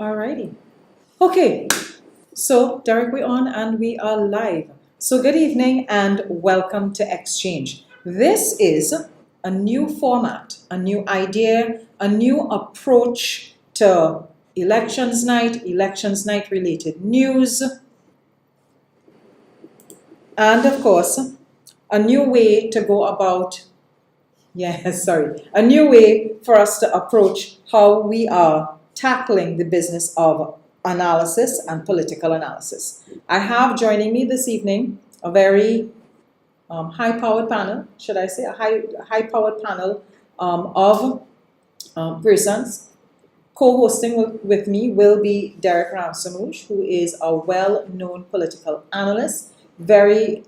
Alrighty. Okay, so Dereck, we're on and we are live. So good evening and welcome to Xchange. This is a new format, a new idea, a new approach to elections night related news, and of course, a new way to go about, a new way for us to approach how we are tackling the business of analysis and political analysis. I have joining me this evening a very high-powered panel, should I say, a high-powered panel of persons. Co-hosting with me will be Dereck Ramsamooj, who is a well-known political analyst, very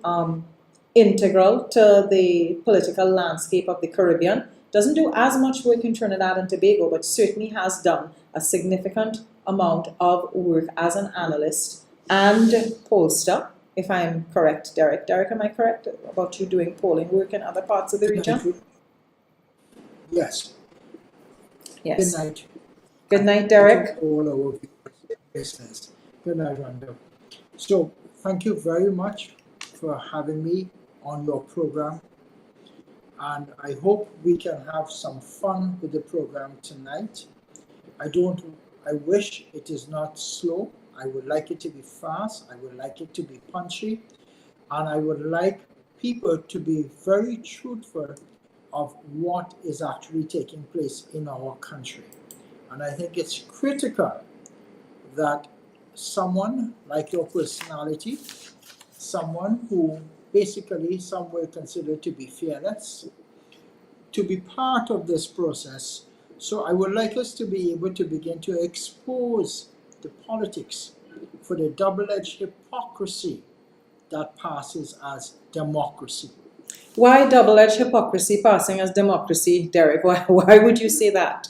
integral to the political landscape of the Caribbean. Doesn't do as much work in Trinidad and Tobago, but certainly has done a significant amount of work as an analyst and pollster, if I'm correct, Dereck. Dereck, am I correct about you doing polling work in other parts of the region? Yes. Yes. Good night. Good night, Dereck. All our listeners. Good night, Rhonda. So, thank you very much for having me on your program. And I hope we can have some fun with the program tonight. I wish it is not slow. I would like it to be fast. I would like it to be punchy. And I would like people to be very truthful of what is actually taking place in our country. And I think it's critical that someone like your personality, someone who basically some will consider to be fearless, to be part of this process. So I would like us to be able to begin to expose the politics for the double-edged hypocrisy that passes as democracy. Why double-edged hypocrisy passing as democracy, Dereck? Why would you say that?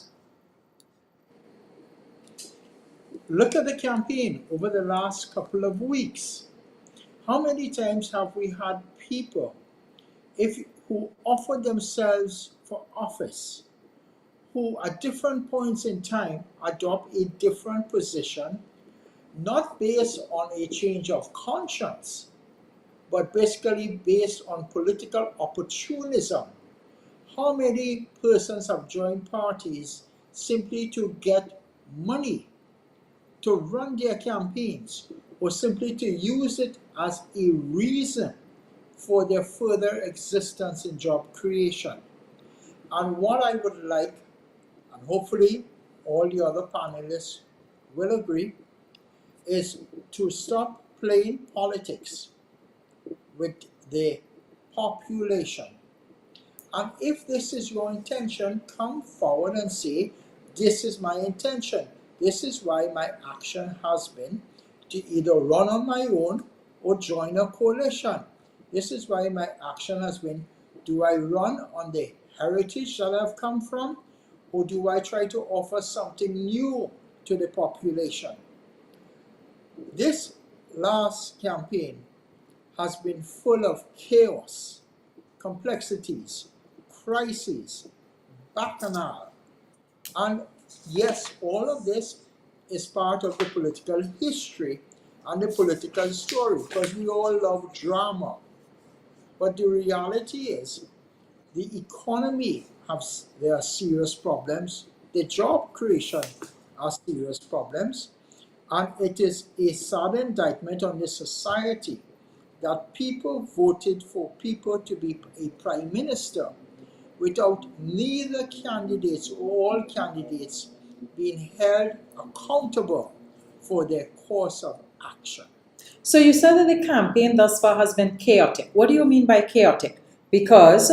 Look at the campaign over the last couple of weeks. How many times have we had people who offer themselves for office, who at different points in time adopt a different position, not based on a change of conscience, but basically based on political opportunism? How many persons have joined parties simply to get money to run their campaigns, or simply to use it as a reason for their further existence in job creation? And what I would like, and hopefully all the other panelists will agree, is to stop playing politics with the population. And if this is your intention, come forward and say, this is my intention. This is why my action has been to either run on my own or join a coalition. This is why my action has been, do I run on the heritage that I've come from, or do I try to offer something new to the population? This last campaign has been full of chaos, complexities, crises, bacchanal, and yes, all of this is part of the political history and the political story, because we all love drama. But the reality is, the economy there are serious problems, the job creation are serious problems, and it is a sad indictment on the society that people voted for people to be a prime minister without neither candidates or all candidates being held accountable for their course of action. So you said that the campaign thus far has been chaotic. What do you mean by chaotic? Because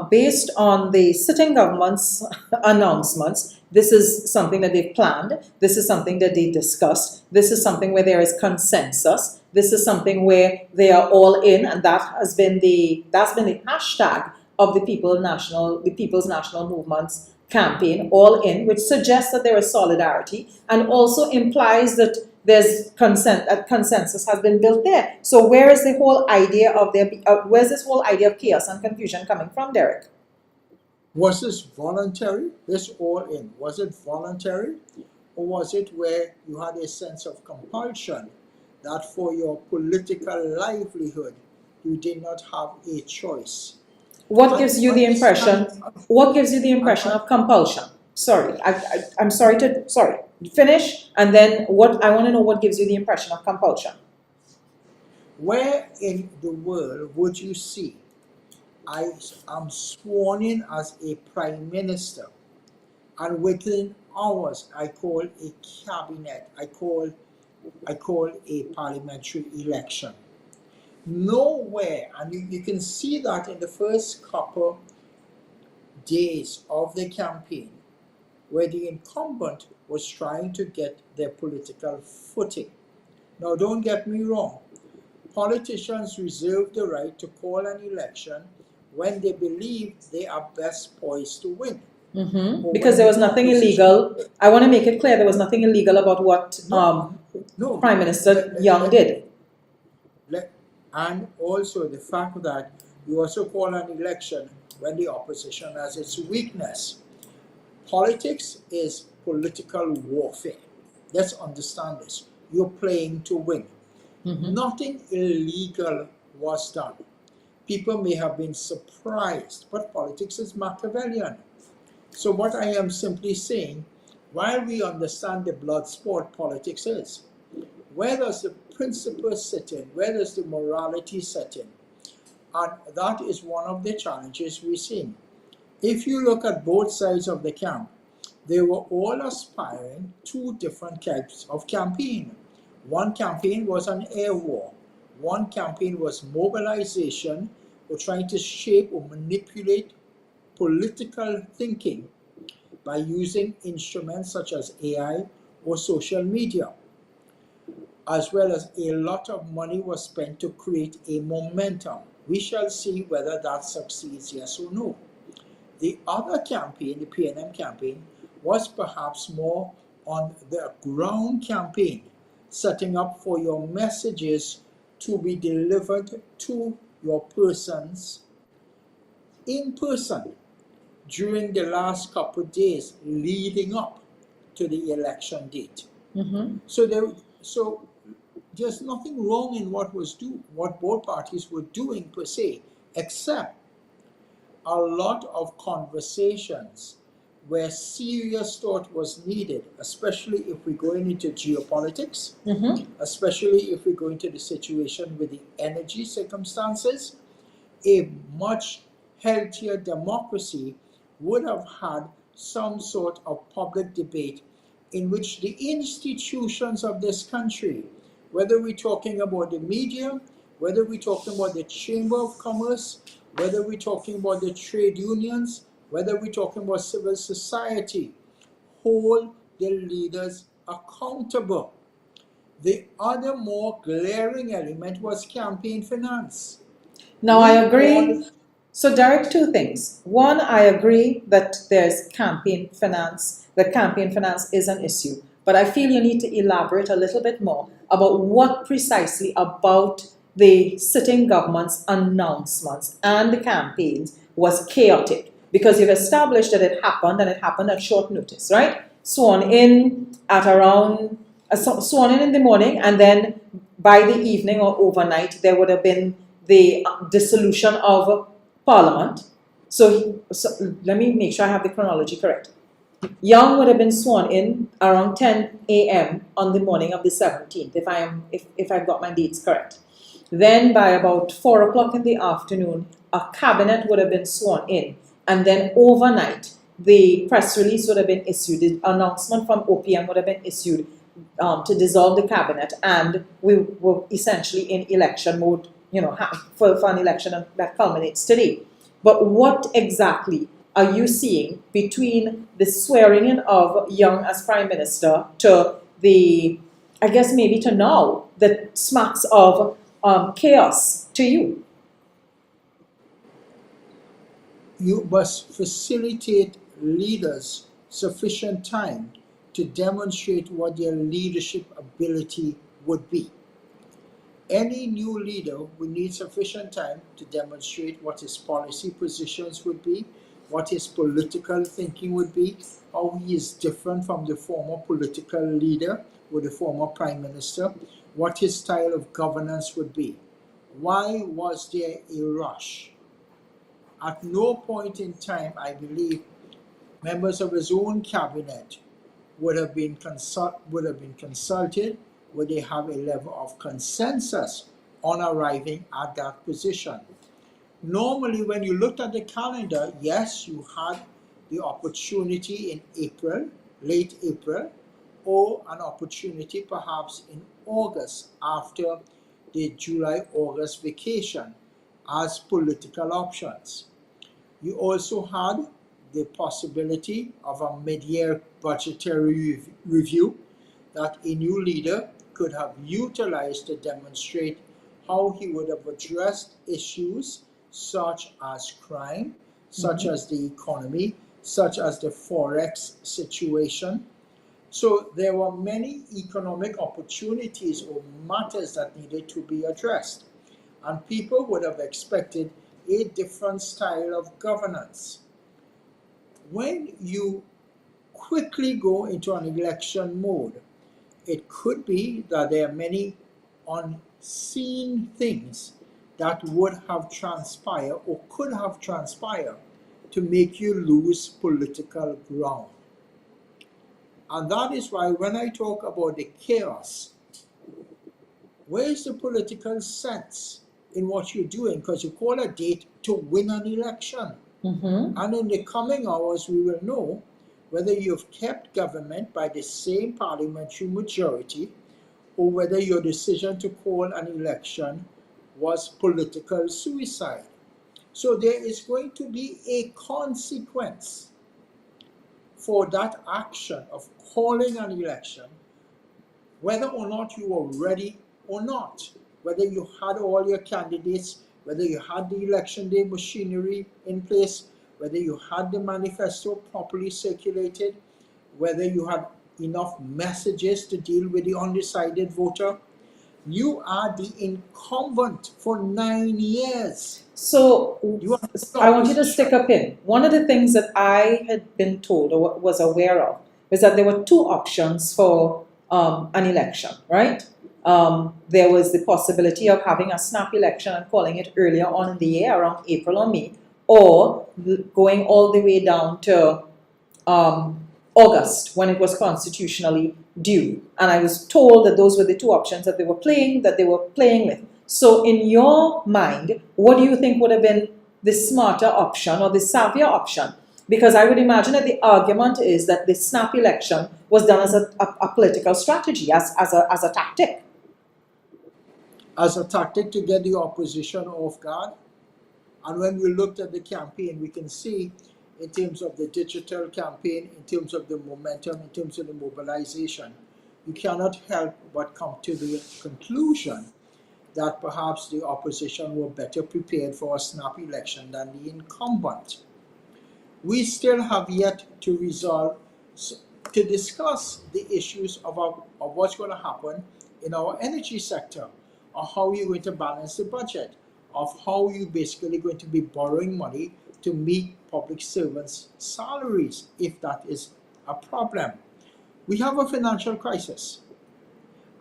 based on the sitting government's announcements, this is something that they've planned. This is something that they discussed. This is something where there is consensus. This is something where they are all in, and that's been the hashtag of the People's National Movement's campaign, all in, which suggests that there is solidarity and also implies that there's consensus has been built there. So where is the whole idea of where's this whole idea of chaos and confusion coming from, Dereck? Was this voluntary? This all in, was it voluntary? or was it where you had a sense of compulsion that for your political livelihood you did not have a choice? What gives you the impression? What gives you the and- impression of compulsion? Sorry, I'm sorry to finish, and then what I want to know what gives you the impression of compulsion. Where in the world would you see I am sworn in as a prime minister, and within hours I call a cabinet, I call a parliamentary election? Nowhere, and you can see that in the first couple days of the campaign, where the incumbent was trying to get their political footing. Now, don't get me wrong, politicians reserve the right to call an election when they believe they are best poised to win. Because there was nothing illegal. I want to make it clear there was nothing illegal about what No, Prime Minister Young did. And also the fact that you also call an election when the opposition has its weakness. Politics is political warfare. Let's understand this. You're playing to win. Nothing illegal was done. People may have been surprised, but politics is Machiavellian. So what I am simply saying, while we understand the blood sport politics is, where does the principle sit in? Where does the morality set in? And that is one of the challenges we're seeing. If you look at both sides of the camp, they were all aspiring to different types of campaign. One campaign was an air war. One campaign was mobilization, or trying to shape or manipulate political thinking by using instruments such as AI or social media, as well as a lot of money was spent to create a momentum. We shall see whether that succeeds, yes or no. The other campaign, the PNM campaign, was perhaps more on the ground campaign, setting up for your messages to be delivered to your persons in person during the last couple of days leading up to the election date. So there's nothing wrong in what both parties were doing per se, except a lot of conversations where serious thought was needed, especially if we're going into geopolitics, especially if we're going to the situation with the energy circumstances. A much healthier democracy would have had some sort of public debate in which the institutions of this country, whether we're talking about the media, whether we're talking about the Chamber of Commerce, whether we're talking about the trade unions, whether we're talking about civil society, hold the leaders accountable. The other more glaring element was campaign finance. Now, I agree. So, Dereck, two things. One, I agree that there's campaign finance. The campaign finance is an issue. But I feel you need to elaborate a little bit more about what precisely about the sitting government's announcements and the campaigns was chaotic. Because you've established that it happened, and it happened at short notice, right? Sworn in in the morning, and then by the evening or overnight, there would have been the dissolution of Parliament. So let me make sure I have the chronology correct. Young would have been sworn in around 10 a.m. on the morning of the 17th, if I've got my dates correct. Then by about 4 o'clock in the afternoon, a cabinet would have been sworn in. And then overnight, the press release would have been issued. The announcement from OPM would have been issued to dissolve the cabinet. And we were essentially in election mode, for an election that culminates today. But what exactly are you seeing between the swearing in of Young as Prime Minister to the, I guess maybe to now, that smacks of chaos to you? You must facilitate leaders sufficient time to demonstrate what their leadership ability would be. Any new leader would need sufficient time to demonstrate what his policy positions would be, what his political thinking would be, how he is different from the former political leader or the former prime minister, what his style of governance would be. Why was there a rush? At no point in time, I believe, members of his own cabinet would have been consulted, would they have a level of consensus on arriving at that position. Normally, when you looked at the calendar, yes, you had the opportunity in April, late April, or an opportunity perhaps in August after the July-August vacation as political options. You also had the possibility of a mid-year budgetary review that a new leader could have utilized to demonstrate how he would have addressed issues such as crime, such as the economy, such as the forex situation. So there were many economic opportunities or matters that needed to be addressed. And people would have expected a different style of governance. When you quickly go into an election mode, it could be that there are many unseen things that would have transpired or could have transpired to make you lose political ground. And that is why when I talk about the chaos, where is the political sense in what you're doing? Because you call a date to win an election. And in the coming hours, we will know whether you've kept government by the same parliamentary majority or whether your decision to call an election was political suicide. So there is going to be a consequence for that action of calling an election, whether or not you were ready or not, whether you had all your candidates, whether you had the election day machinery in place, whether you had the manifesto properly circulated, whether you had enough messages to deal with the undecided voter. You are the incumbent for 9 years. So I want you to stick a pin. One of the things that I had been told or was aware of was that there were two options for an election, right? There was the possibility of having a snap election and calling it earlier on in the year, around April or May, or going all the way down to August when it was constitutionally due. And I was told that those were the two options that they were playing with. So in your mind, what do you think would have been the smarter option or the savvier option? Because I would imagine that the argument is that the snap election was done as a political strategy, as a tactic. As a tactic to get the opposition off guard. And when we looked at the campaign, we can see in terms of the digital campaign, in terms of the momentum, in terms of the mobilization, you cannot help but come to the conclusion that perhaps the opposition were better prepared for a snap election than the incumbent. We still have yet to discuss the issues of what's going to happen in our energy sector, of how you're going to balance the budget, of how you're basically going to be borrowing money to meet public servants' salaries, if that is a problem. We have a financial crisis,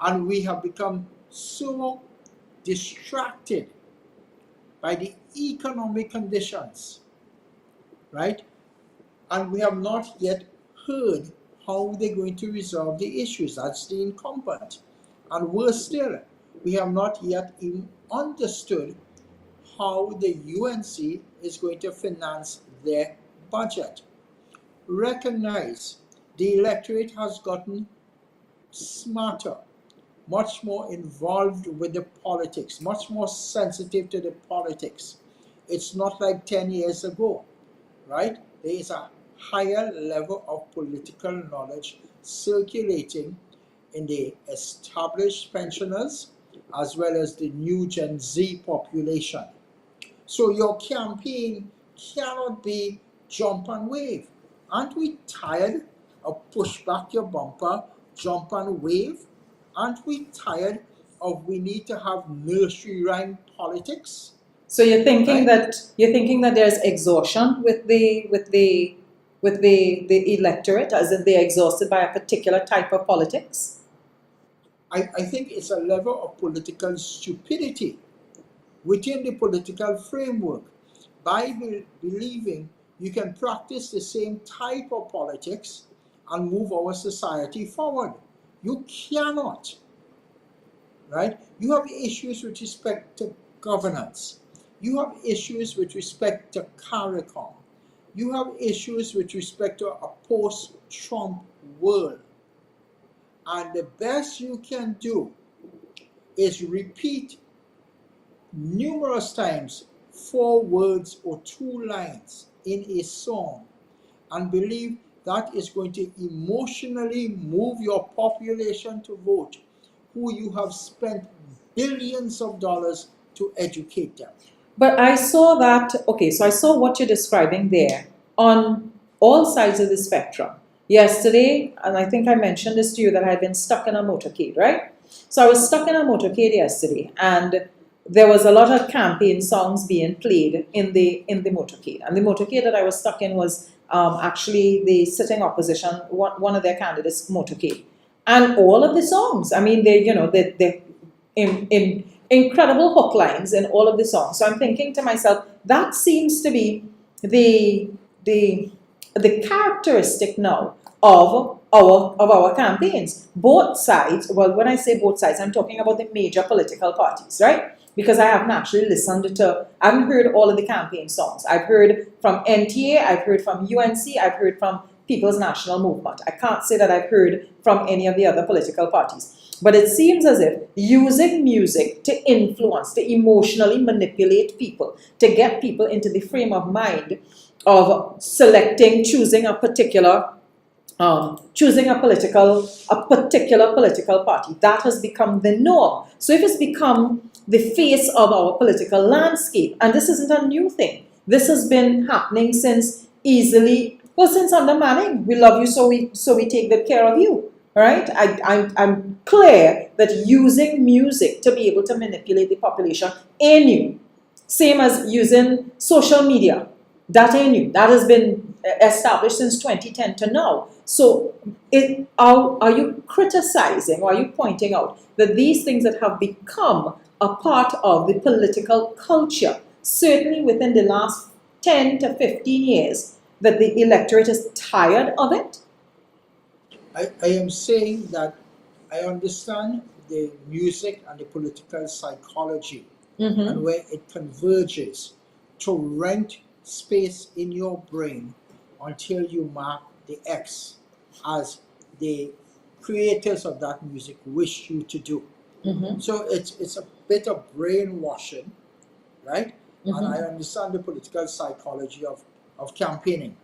and we have become so distracted by the economic conditions, right? And we have not yet heard how they're going to resolve the issues. That's the incumbent. And worse still, we have not yet even understood how the UNC is going to finance their budget. Recognize the electorate has gotten smarter, much more involved with the politics, much more sensitive to the politics. It's not like 10 years ago, right? There is a higher level of political knowledge circulating in the established pensioners as well as the new Gen Z population. So your campaign cannot be jump and wave. Aren't we tired of push back your bumper, jump and wave? Aren't we tired of we need to have nursery rhyme politics? So you're thinking Right? that there's exhaustion with the electorate, as in they're exhausted by a particular type of politics. I think it's a level of political stupidity within the political framework by believing you can practice the same type of politics and move our society forward. You cannot, right? You have issues with respect to governance. You have issues with respect to CARICOM. You have issues with respect to a post-Trump world. And the best you can do is repeat numerous times 4 words or 2 lines in a song and believe that is going to emotionally move your population to vote who you have spent billions of dollars to educate them. But I saw that, okay, so I saw what you're describing there on all sides of the spectrum. Yesterday, and I think I mentioned this to you, that I had been stuck in a motorcade, right? So I was stuck in a motorcade yesterday, and there was a lot of campaign songs being played in the motorcade. And the motorcade that I was stuck in was actually the sitting opposition, one of their candidates' motorcade. And all of the songs, I mean, they in incredible hook lines in all of the songs. So I'm thinking to myself, that seems to be the the the characteristic now of our campaigns. Both sides, well, when I say both sides, I'm talking about the major political parties, right? Because I haven't actually I haven't heard all of the campaign songs. I've heard from NTA, I've heard from UNC, I've heard from People's National Movement. I can't say that I've heard from any of the other political parties. But it seems as if using music to influence, to emotionally manipulate people, to get people into the frame of mind of choosing a particular political party, that has become the norm. So if it's become the face of our political landscape, and this isn't a new thing, this has been happening since under Manning. We love you, so we take good care of you. Right? I'm clear that using music to be able to manipulate the population ain't new. Same as using social media. That ain't new. That has been established since 2010 to now. So are you criticizing, or are you pointing out that these things that have become a part of the political culture, certainly within the last 10 to 15 years, that the electorate is tired of it? I am saying that I understand the music and the political psychology and where it converges to rent space in your brain until you mark the X as the creators of that music wish you to do. So it's a bit of brainwashing, right? And I understand the political psychology of campaigning.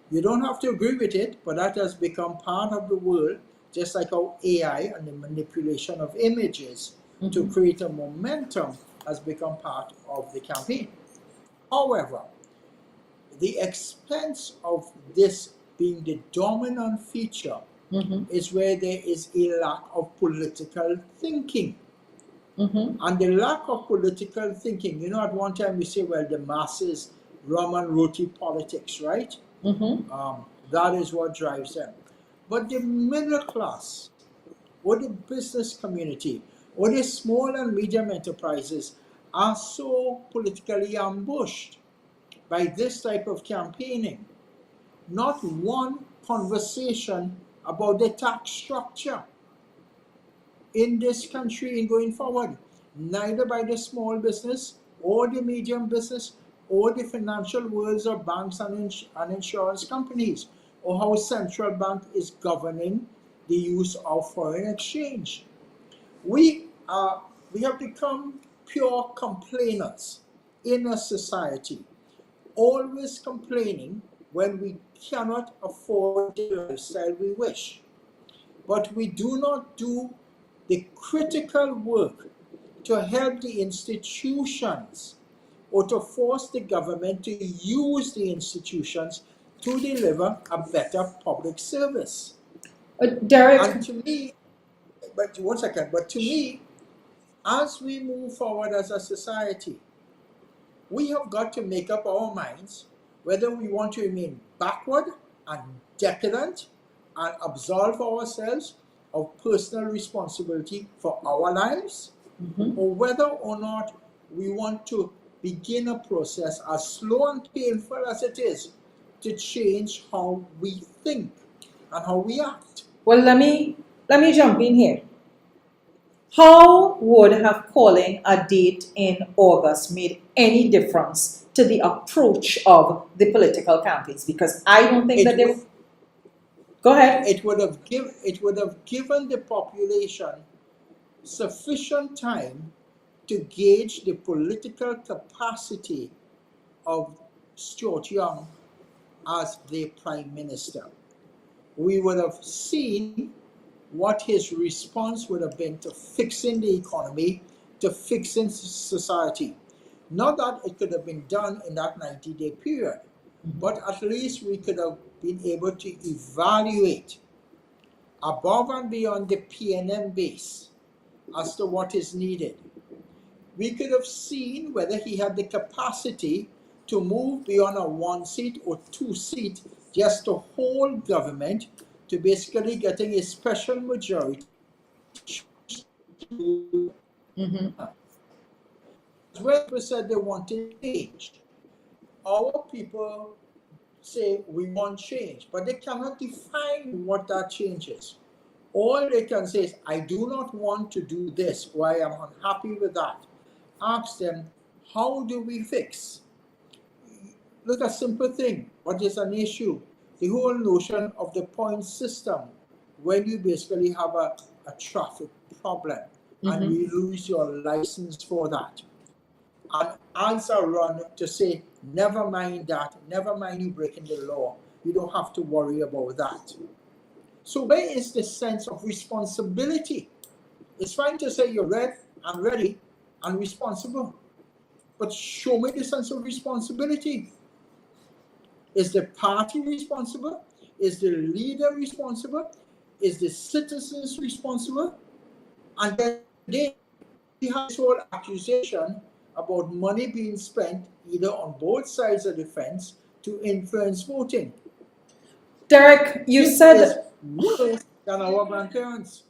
You don't have to agree with it, but that has become part of the world, just like how AI and the manipulation of images to create a momentum has become part of the campaign. However, the expense of this being the dominant feature is where there is a lack of political thinking. And the lack of political thinking, at one time we say, well, the masses, rum and roti politics, right? That is what drives them. But the middle class, or the business community, or the small and medium enterprises are so politically ambushed by this type of campaigning. Not one conversation about the tax structure in this country in going forward, neither by the small business or the medium business or the financial worlds of banks and insurance companies, or how central bank is governing the use of foreign exchange. We have become pure complainers in a society, always complaining when we cannot afford the lifestyle we wish. But we do not do the critical work to help the institutions or to force the government to use the institutions to deliver a better public service. Dereck. And to me, but to me, as we move forward as a society, we have got to make up our minds whether we want to remain backward and decadent and absolve ourselves of personal responsibility for our lives, or whether or not we want to begin a process as slow and painful as it is to change how we think and how we act. Well, let me jump in here. How would have calling a date in August made any difference to the approach of the political campaigns? Because I don't think that they would. Go ahead. It would have given the population sufficient time to gauge the political capacity of Stuart Young as the Prime Minister. We would have seen what his response would have been to fixing the economy, to fixing society. Not that it could have been done in that 90-day period, but at least we could have been able to evaluate above and beyond the PNM base as to what is needed. We could have seen whether he had the capacity to move beyond a 1-seat or 2-seat just to hold government, to basically getting a special majority. When people said they wanted change, our people say we want change, but they cannot define what that change is. All they can say is, I do not want to do this, or I am unhappy with that. Ask them, how do we fix? Look, a simple thing, what is an issue? The whole notion of the point system, when you basically have a traffic problem and you lose your license for that. And answer run to say, never mind that, never mind you breaking the law, you don't have to worry about that. So where is the sense of responsibility? It's fine to say you're ready and responsible, but show me the sense of responsibility. Is the party responsible? Is the leader responsible? Is the citizens responsible? And then they have this whole accusation about money being spent either on both sides of the fence to influence voting. Dereck, you This said is worse than our grandparents.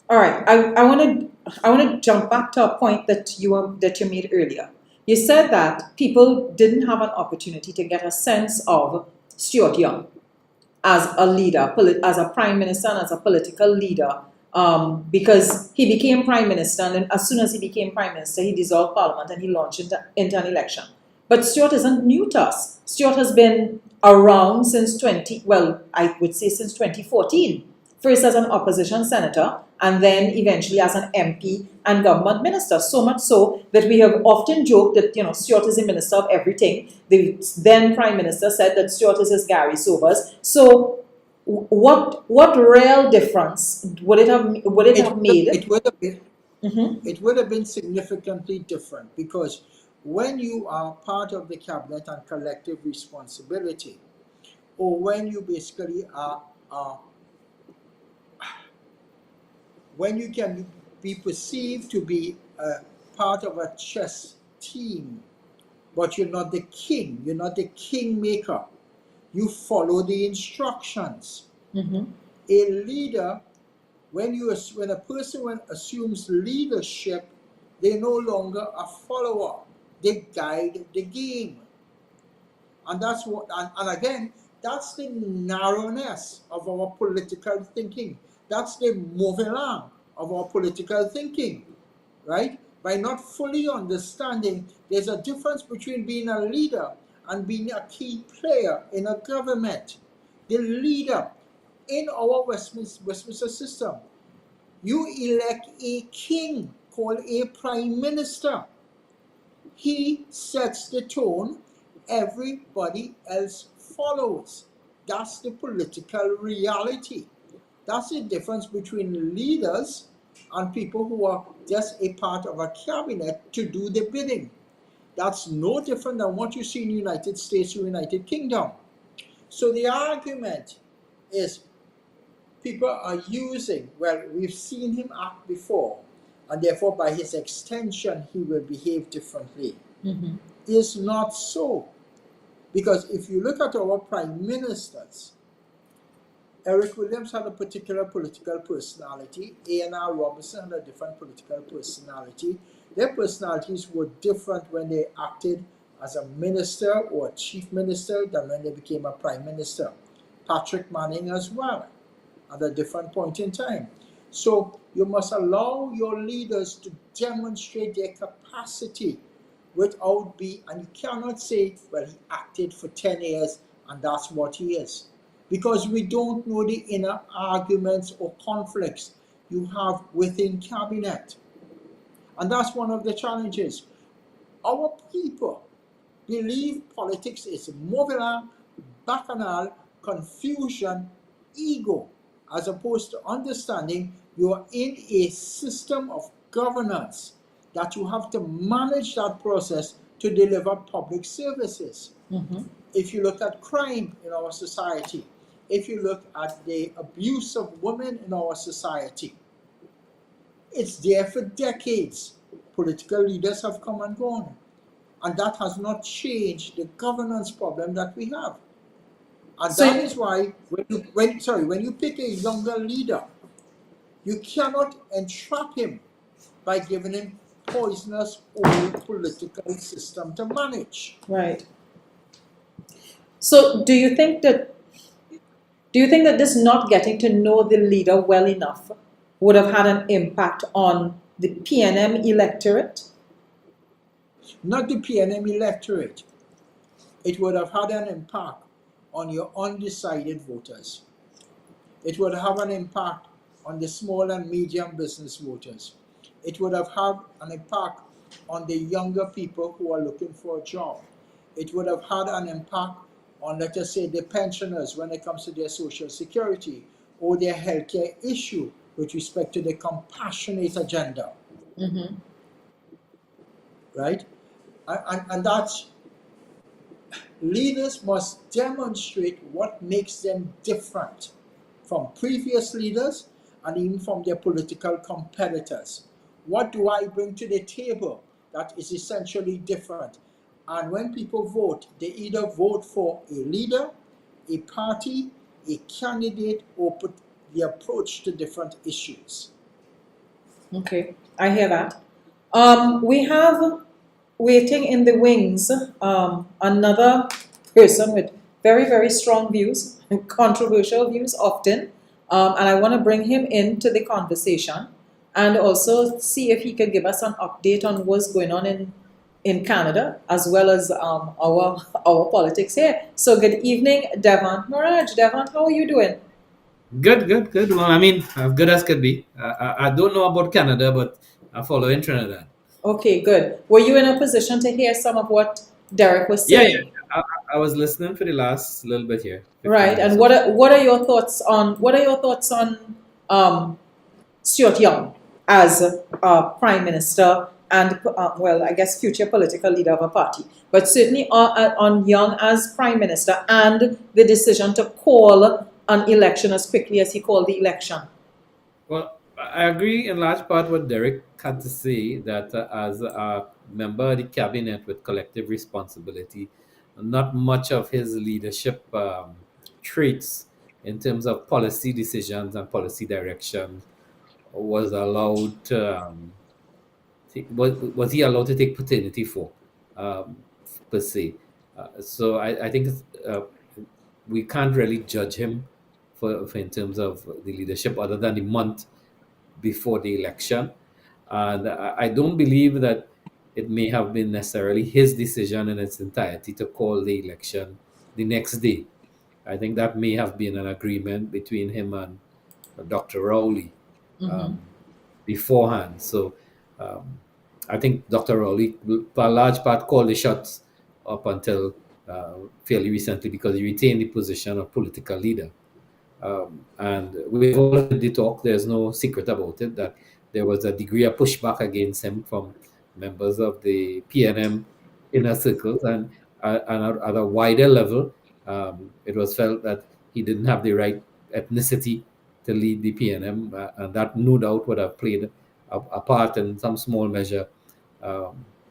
all right. I want to jump back to a point that you made earlier. You said that people didn't have an opportunity to get a sense of Stuart Young as a leader, as a prime minister, and as a political leader, because he became prime minister, and then as soon as he became prime minister, he dissolved parliament and he launched into an election. But Stuart isn't new to us. Stuart has been around since I would say since 2014. First as an opposition senator, and then eventually as an MP and government minister. So much so that we have often joked that Stuart is the minister of everything. The then prime minister said that Stuart is his Gary Sobers. So what real difference would it have made? It would have been. It would have been significantly different, because when you are part of the cabinet and collective responsibility, or when you basically are when you can be perceived to be part of a chess team, but you're not the king, you're not the kingmaker, you follow the instructions. A leader, when a person assumes leadership, they're no longer a follower, they guide the game. And that's what, and again, that's the narrowness of our political thinking. That's the mauvais langue of our political thinking, right? By not fully understanding there's a difference between being a leader and being a key player in a government. The leader in our Westminster system, you elect a king called a prime minister. He sets the tone, everybody else follows. That's the political reality. That's the difference between leaders and people who are just a part of a cabinet to do the bidding. That's no different than what you see in the United States or United Kingdom. So the argument is people are using, well, we've seen him act before, and therefore by his extension he will behave differently. is not so. Because if you look at our prime ministers, Eric Williams had a particular political personality. A&R Robinson had a different political personality. Their personalities were different when they acted as a minister or a chief minister than when they became a prime minister. Patrick Manning as well, at a different point in time. So you must allow your leaders to demonstrate their capacity without and you cannot say, well, he acted for 10 years and that's what he is. Because we don't know the inner arguments or conflicts you have within cabinet. And that's one of the challenges. Our people believe politics is movila, bacchanal, confusion, ego, as opposed to understanding you are in a system of governance that you have to manage that process to deliver public services. If you look at crime in our society, if you look at the abuse of women in our society, it's there for decades. Political leaders have come and gone. And that has not changed the governance problem that we have. And So- that is why when you pick a younger leader, you cannot entrap him by giving him poisonous old political system to manage. Right. So do you think that this not getting to know the leader well enough would have had an impact on the PNM electorate? Not the PNM electorate. It would have had an impact on your undecided voters. It would have an impact on the small and medium business voters. It would have had an impact on the younger people who are looking for a job. It would have had an impact on, let us say, the pensioners when it comes to their social security or their healthcare issue with respect to the compassionate agenda. Right? And that's, leaders must demonstrate what makes them different from previous leaders and even from their political competitors. What do I bring to the table that is essentially different? And when people vote, they either vote for a leader, a party, a candidate, or put the approach to different issues. Okay, I hear that. We have waiting in the wings another person with very, very strong views, controversial views often, and I want to bring him into the conversation and also see if he could give us an update on what's going on in Canada as well as our politics here. So good evening, Devant. Maharaj, Devant, how are you doing? Good. Well, I mean, as good as could be. I don't know about Canada, but I follow in Trinidad. Okay, good. Were you in a position to hear some of what Dereck was Yeah. saying? I was listening for the last little bit here. 15 Right. minutes And or what are your thoughts on Stuart Young as Prime Minister and well, I guess future political leader of a party, but certainly on Young as Prime Minister and the decision to call an election as quickly as he called the election. Well, I agree in large part what Dereck had to say, that as a member of the cabinet with collective responsibility, not much of his leadership traits in terms of policy decisions and policy direction was allowed to, was he allowed to take paternity for, um, per se. So I think we can't really judge him for in terms of the leadership other than the month before the election. And I don't believe that it may have been necessarily his decision in its entirety to call the election the next day. I think that may have been an agreement between him and Dr. Rowley beforehand. So um, I think Dr. Rowley, for a large part, called the shots up until fairly recently because he retained the position of political leader. And we've all heard the talk, there's no secret about it, that there was a degree of pushback against him from members of the PNM inner circles. And at a wider level, it was felt that he didn't have the right ethnicity to lead the PNM, and that no doubt would have played a part in some small measure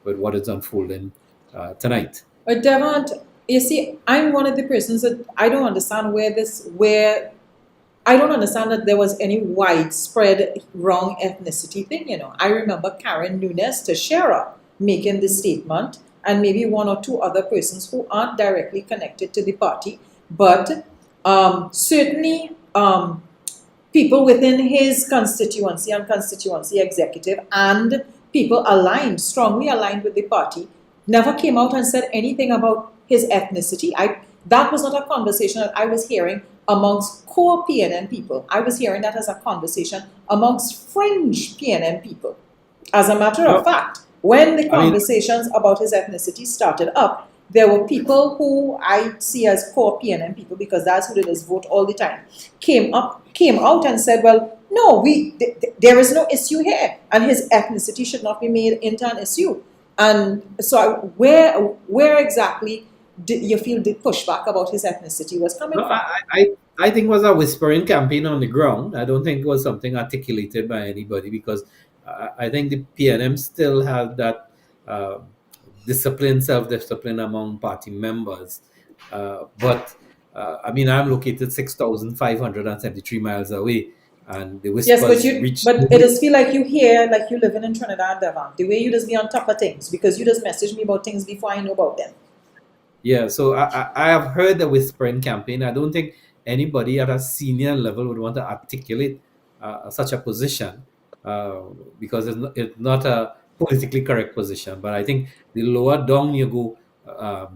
with what is unfolding tonight. But Devant, you see, I'm one of the persons that I don't understand where I don't understand that there was any widespread wrong ethnicity thing, you know. I remember Karen Nunes Teixeira making this statement, and maybe one or two other persons who aren't directly connected to the party, but certainly people within his constituency and constituency executive and people aligned, strongly aligned with the party, never came out and said anything about his ethnicity. That was not a conversation that I was hearing amongst core PNM people. I was hearing that as a conversation amongst fringe PNM people. As a matter of fact, when the conversations about his ethnicity started up, there were people who I see as core PNM people, because that's who did vote all the time, came out and said, well, no, there is no issue here, and his ethnicity should not be made into an issue. And so where exactly did you feel the pushback about his ethnicity was coming from? I think it was a whispering campaign on the ground. I don't think it was something articulated by anybody, because I think the PNM still have that self-discipline among party members. But I mean, I'm located 6,573 miles away, and the whispers reach. But it does feel like you hear, like you living in Trinidad, Devant. The way you just be on top of things, because you just message me about things before I know about them. Yeah, so I have heard the whispering campaign. I don't think anybody at a senior level would want to articulate such a position, because it's not a politically correct position. But I think the lower down you go,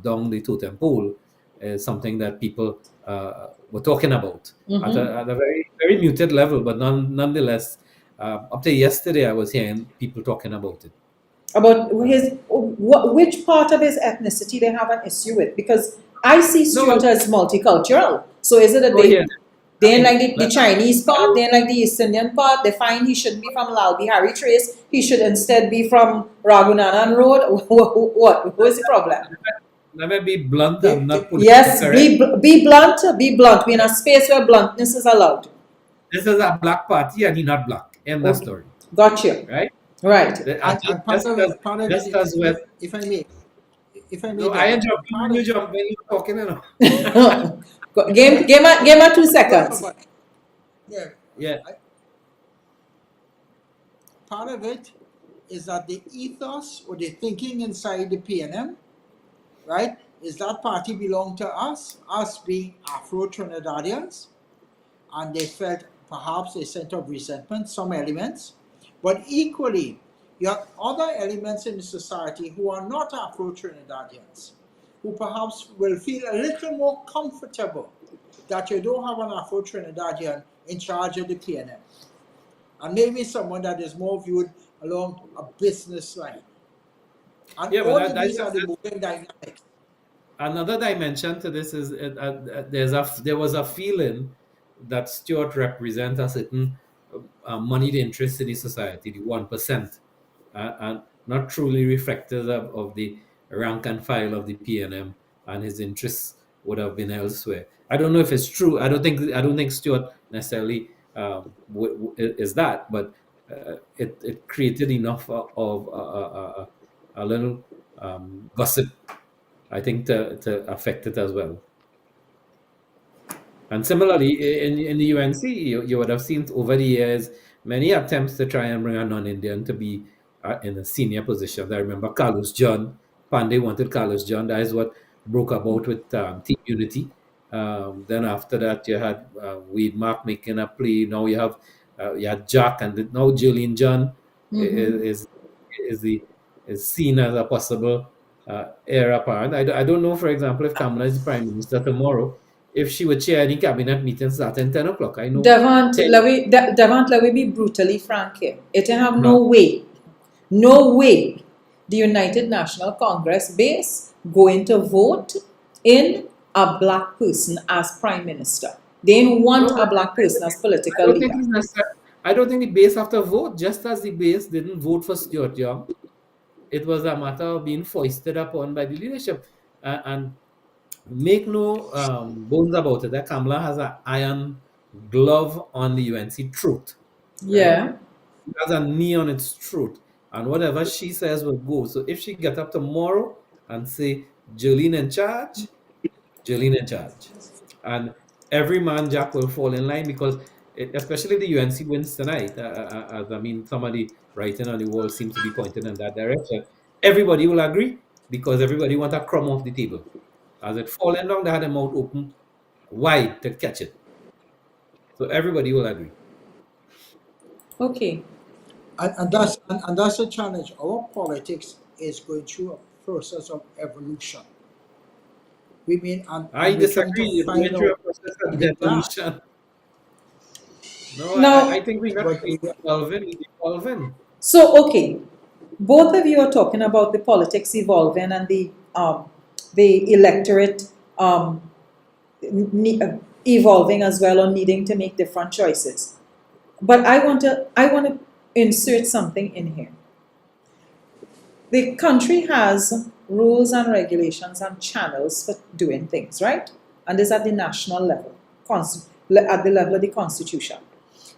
down the totem pole, is something that people were talking about at a very, very muted level. But nonetheless, up to yesterday, I was hearing people talking about it. About which part of his ethnicity they have an issue with, because I see Stuart as multicultural. So is it that they ain't like the Chinese part, they ain't like the East Indian part, they find he shouldn't be from Lal Bihari Trace, he should instead be from Raghunanan Road? What is the problem? Let me be blunt. I'm not politically yes, correct. be blunt. Be blunt. We're in a space where bluntness is allowed. This is a black party, and he's not black. End the story. Got you. Right. Right. If I may. No, I enjoy you jump when you're talking. Game 2 seconds. Yeah. Part of it is that the ethos or the thinking inside the PNM, right, is that party belong to us being Afro-Trinidadians, and they felt perhaps a sense of resentment, some elements, but equally, you have other elements in the society who are not Afro-Trinidadians, who perhaps will feel a little more comfortable that you don't have an Afro-Trinidadian in charge of the PNM. And maybe someone that is more viewed along a business line. And all of these are the moving dynamics. Another dimension to this is there was a feeling that Stuart represents a certain moneyed interest in the society, the 1%, and not truly reflective of the rank and file of the PNM, and his interests would have been elsewhere. I don't know if it's true. I don't think Stuart necessarily is that, but it created enough of a little gossip, I think, to affect it as well. And similarly, in the UNC, you would have seen over the years many attempts to try and bring a non-Indian to be in a senior position. I remember Carlos John. Panday wanted Carlos John. That is what broke about with Team Unity. Then after that, you had Wade Mark making a play. Now you had Jack, and now Julian John is seen as a possible heir apparent. I don't know, for example, if Kamala is the Prime Minister tomorrow, if she would chair any cabinet meetings starting 10 o'clock. I know. Devant, let me be brutally frank here. It have no way the United National Congress base going to vote in a black person as Prime Minister. They don't want a black person as political leader. I don't think the base have to vote, just as the base didn't vote for Stuart Young. It was a matter of being foisted upon by the leadership. And make no bones about it, that Kamala has an iron glove on the UNC truth. Yeah. Right? It has a knee on its throat, and whatever she says will go. So if she gets up tomorrow and say, Jolene in charge, Jolene in charge. And every man Jack will fall in line because, especially the UNC wins tonight, as I mean, somebody writing on the wall seems to be pointing in that direction. Everybody will agree because everybody want a crumb off the table. As it falling down, they had their mouth open wide to catch it. So everybody will agree. Okay. And that's a challenge. Our politics is going through a process of evolution. We mean, I and we're trying to disagree. It's find going through out a process of the gap. devolution. No, I Now, think we're not But we, evolving. We're evolving. so okay, both of you are talking about the politics evolving and the electorate evolving as well, or needing to make different choices. But I want to insert something in here. The country has rules and regulations and channels for doing things, right? And this at the national level, at the level of the constitution.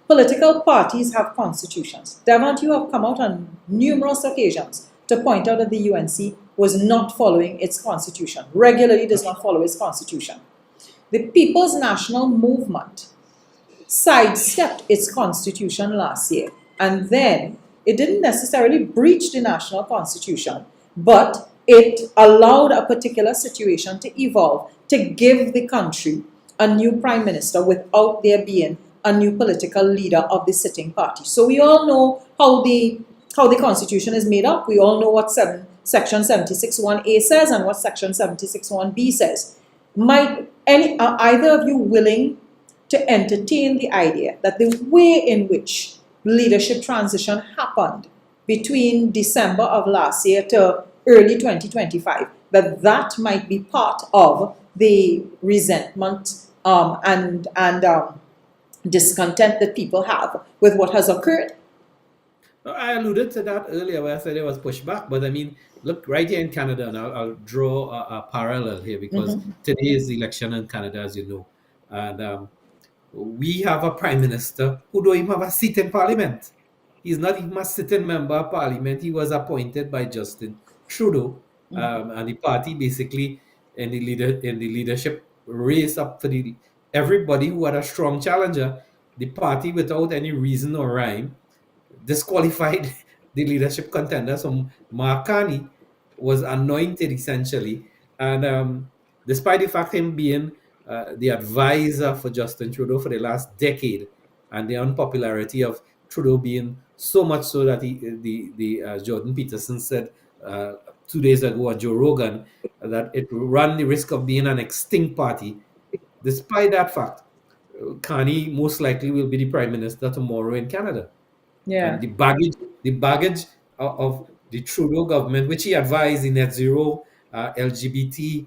Political parties have constitutions. Devant, you have come out on numerous occasions to point out that the UNC was not following its constitution, regularly does not follow its constitution. The People's National Movement sidestepped its constitution last year, and then it didn't necessarily breach the national constitution, but it allowed a particular situation to evolve to give the country a new prime minister without there being a new political leader of the sitting party. So we all know how the constitution is made up. We all know what section 76(1)A says and what section 76(1)B says. Are either of you willing to entertain the idea that the way in which leadership transition happened between December of last year to early 2025, that might be part of the resentment and discontent that people have with what has occurred? I alluded to that earlier where I said there was pushback, but I mean, look right here in Canada, and I'll draw a parallel here because today is the election in Canada, as you know, and we have a prime minister who don't even have a seat in parliament. He's not even a sitting member of parliament. He was appointed by Justin Trudeau, and the party basically in the leadership race up for everybody who had a strong challenger. The party, without any reason or rhyme, disqualified the leadership contender. So Mark Carney was anointed essentially, and despite the fact him being the advisor for Justin Trudeau for the last decade, and the unpopularity of Trudeau being so much so that Jordan Peterson said 2 days ago on Joe Rogan that it ran the risk of being an extinct party. Despite that fact, Carney most likely will be the prime minister tomorrow in Canada. Yeah. And the baggage of the Trudeau government, which he advised in net zero, LGBT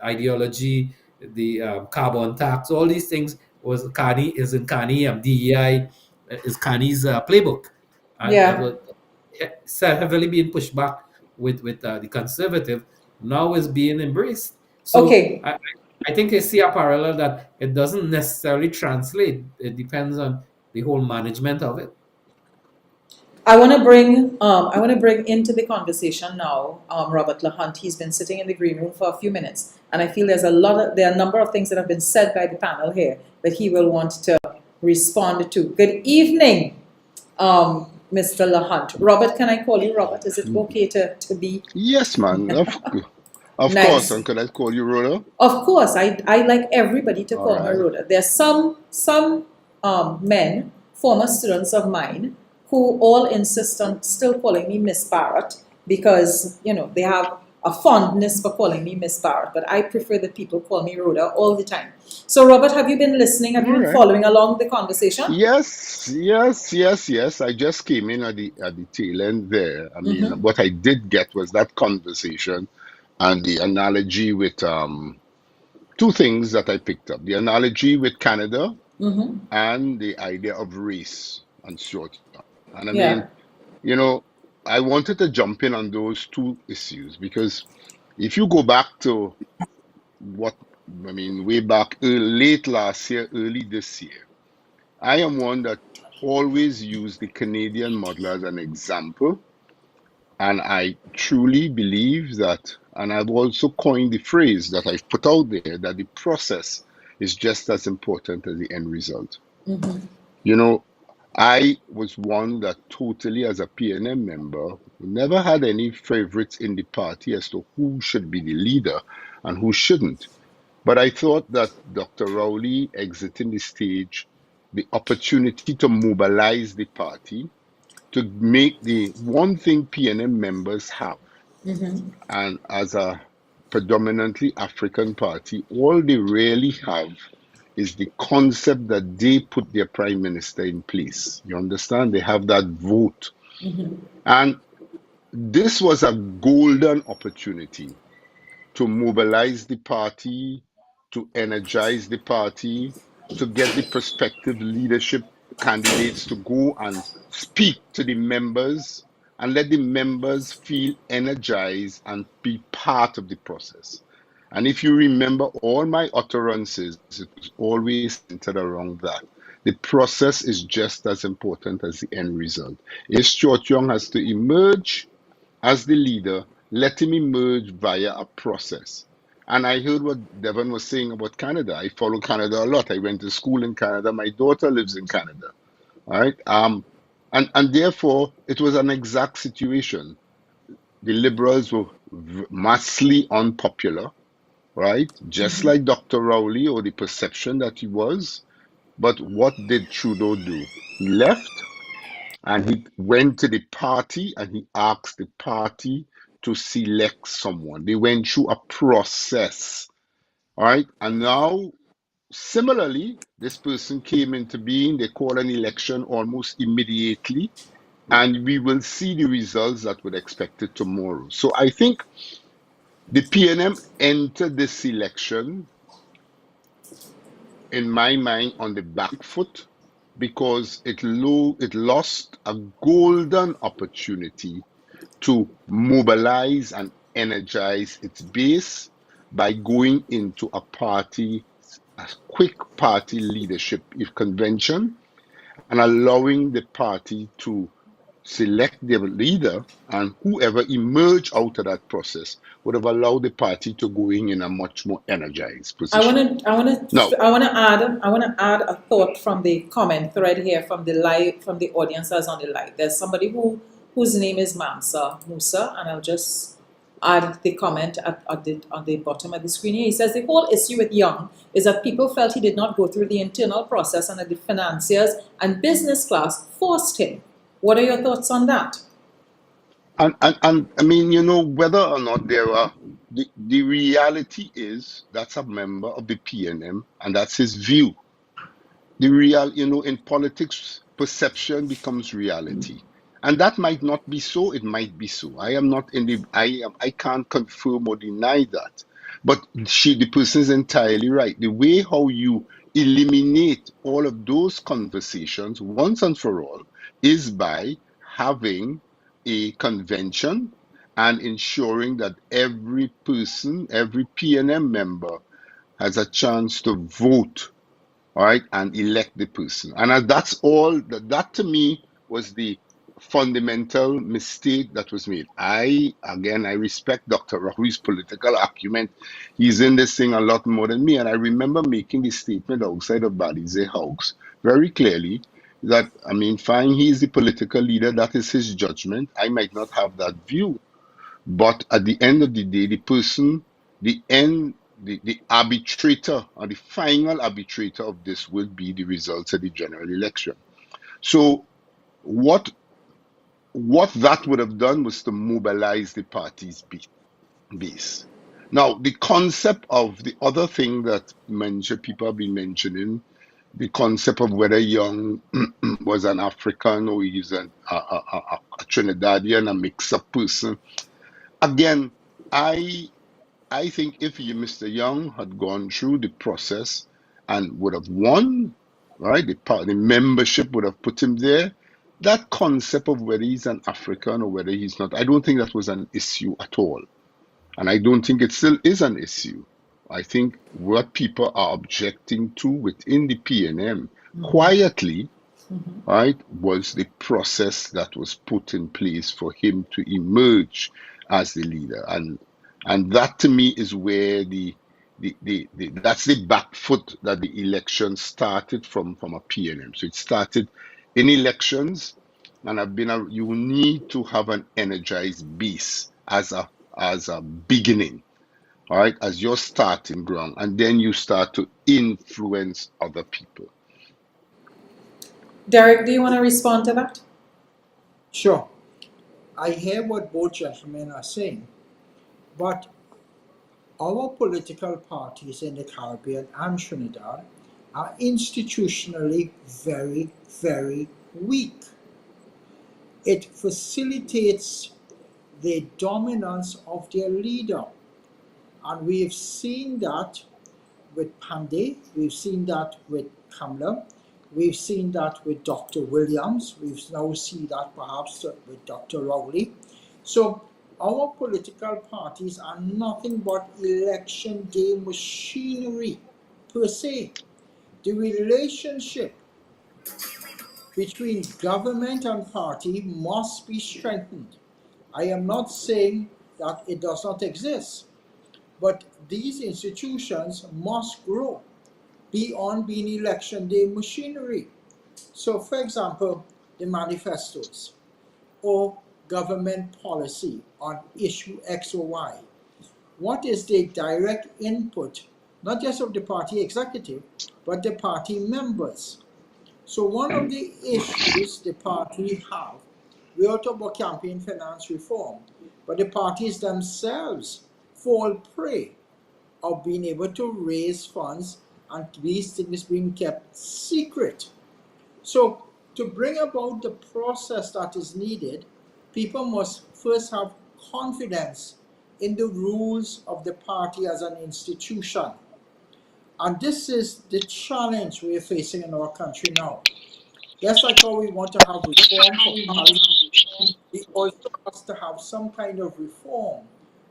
ideology, the carbon tax, all these things is in Carney, DEI is Carney's playbook, and that Yeah. was heavily being pushed back with the conservative. Now is being embraced. So Okay. I think I see a parallel that it doesn't necessarily translate. It depends on the whole management of it. I want to bring into the conversation now Robert LaHunt. He's been sitting in the green room for a few minutes, and I feel there are a number of things that have been said by the panel here that he will want to respond to. Good evening, Mr. LaHunt. Robert, can I call you Robert? Is it okay to be? Yes, man. Of Nice. course. And could I call you Rhoda? Of course, I like everybody to call me Alright. Rhoda. There's some men, former students of mine, who all insist on still calling me Miss Barrett because, they have a fondness for calling me Miss Barrett, but I prefer that people call me Rhoda all the time. So, Robert, have you been listening? Have you been Alright. following along the conversation? Yes. I just came in at the tail end there. I mean, what I did get was that conversation and the analogy with two things that I picked up. The analogy with Canada and the idea of race and short term. And I Yeah. mean, I wanted to jump in on those two issues because if you go back to way back late last year, early this year, I am one that always used the Canadian model as an example And I truly believe that, and I've also coined the phrase that I've put out there, that the process is just as important as the end result. You know, I was one that totally, as a PNM member, never had any favorites in the party as to who should be the leader and who shouldn't. But I thought that Dr. Rowley exiting the stage, the opportunity to mobilize the party, to make the one thing PNM members have, and as a predominantly African party, all they really have is the concept that they put their prime minister in place. You understand? They have that vote. And this was a golden opportunity to mobilize the party, to energize the party, to get the prospective leadership candidates to go and speak to the members and let the members feel energized and be part of the process. And if you remember all my utterances, it was always centered around that. The process is just as important as the end result. If Stuart Young has to emerge as the leader, let him emerge via a process. And I heard what Devant was saying about Canada. I follow Canada a lot. I went to school in Canada. My daughter lives in Canada. All right. And therefore, it was an exact situation. The Liberals were massively unpopular, right? Just like Dr. Rowley, or the perception that he was. But what did Trudeau do? He left and he went to the party and he asked the party to select someone. They went through a process. All right. And now, similarly, this person came into being. They called an election almost immediately. And we will see the results that were expected tomorrow. So I think the PNM entered this election, in my mind, on the back foot, because it lost a golden opportunity to mobilize and energize its base by going into a quick party leadership convention, and allowing the party to select their leader, and whoever emerged out of that process would have allowed the party to go in a much more energized position. Now, I want to add a thought from the comment thread here from the audience that's on the live. There's somebody whose name is Mansa Musa, and I'll just add the comment on the bottom of the screen here. He says the whole issue with Young is that people felt he did not go through the internal process and that the financiers and business class forced him. What are your thoughts on that? and I mean, whether or not there are, the reality is that's a member of the PNM and that's his view. The real, in politics, perception becomes reality. And that might not be so, it might be so. I am not I can't confirm or deny that. But the person is entirely right. The way how you eliminate all of those conversations once and for all is by having a convention and ensuring that every person, every PNM member has a chance to vote, all right, and elect the person. And that's all. That to me was the fundamental mistake that was made. I respect Dr. Rahu's political acumen. He's in this thing a lot more than me. And I remember making the statement outside of Balize House very clearly that, I mean, fine, he's the political leader. That is his judgment. I might not have that view. But at the end of the day, the person, the arbitrator, or the final arbitrator of this will be the results of the general election. So what that would have done was to mobilize the party's base. Now, the concept of the other thing that people have been mentioning, the concept of whether Young was an African or he's a Trinidadian, a mix-up person. Again, I think if Mr. Young had gone through the process and would have won, right, the membership would have put him there, that concept of whether he's an African or whether he's not, I don't think that was an issue at all. And I don't think it still is an issue. I think what people are objecting to within the PNM quietly right, was the process that was put in place for him to emerge as the leader. And that to me is where that's the back foot that the election started from a PNM. So it started in elections, and you need to have an energized base as a beginning, all right, as your starting ground, and then you start to influence other people. Dereck, do you want to respond to that? Sure. I hear what both gentlemen are saying, but our political parties in the Caribbean and Trinidad are institutionally very, very weak. It facilitates the dominance of their leader. And we've seen that with Panday, we've seen that with Kamla, we've seen that with Dr. Williams, we've now seen that perhaps with Dr. Rowley. So our political parties are nothing but election day machinery per se. The relationship between government and party must be strengthened. I am not saying that it does not exist, but these institutions must grow beyond being election day machinery. So, for example, the manifestos or government policy on issue X or Y. What is the direct input, not just of the party executive, but the party members? So one of the issues the party have, we are talking about campaign finance reform, but the parties themselves fall prey of being able to raise funds and these things being kept secret. So to bring about the process that is needed, people must first have confidence in the rules of the party as an institution. And this is the challenge we're facing in our country now. Just like how we want to have reform for parliament, we also have to have some kind of reform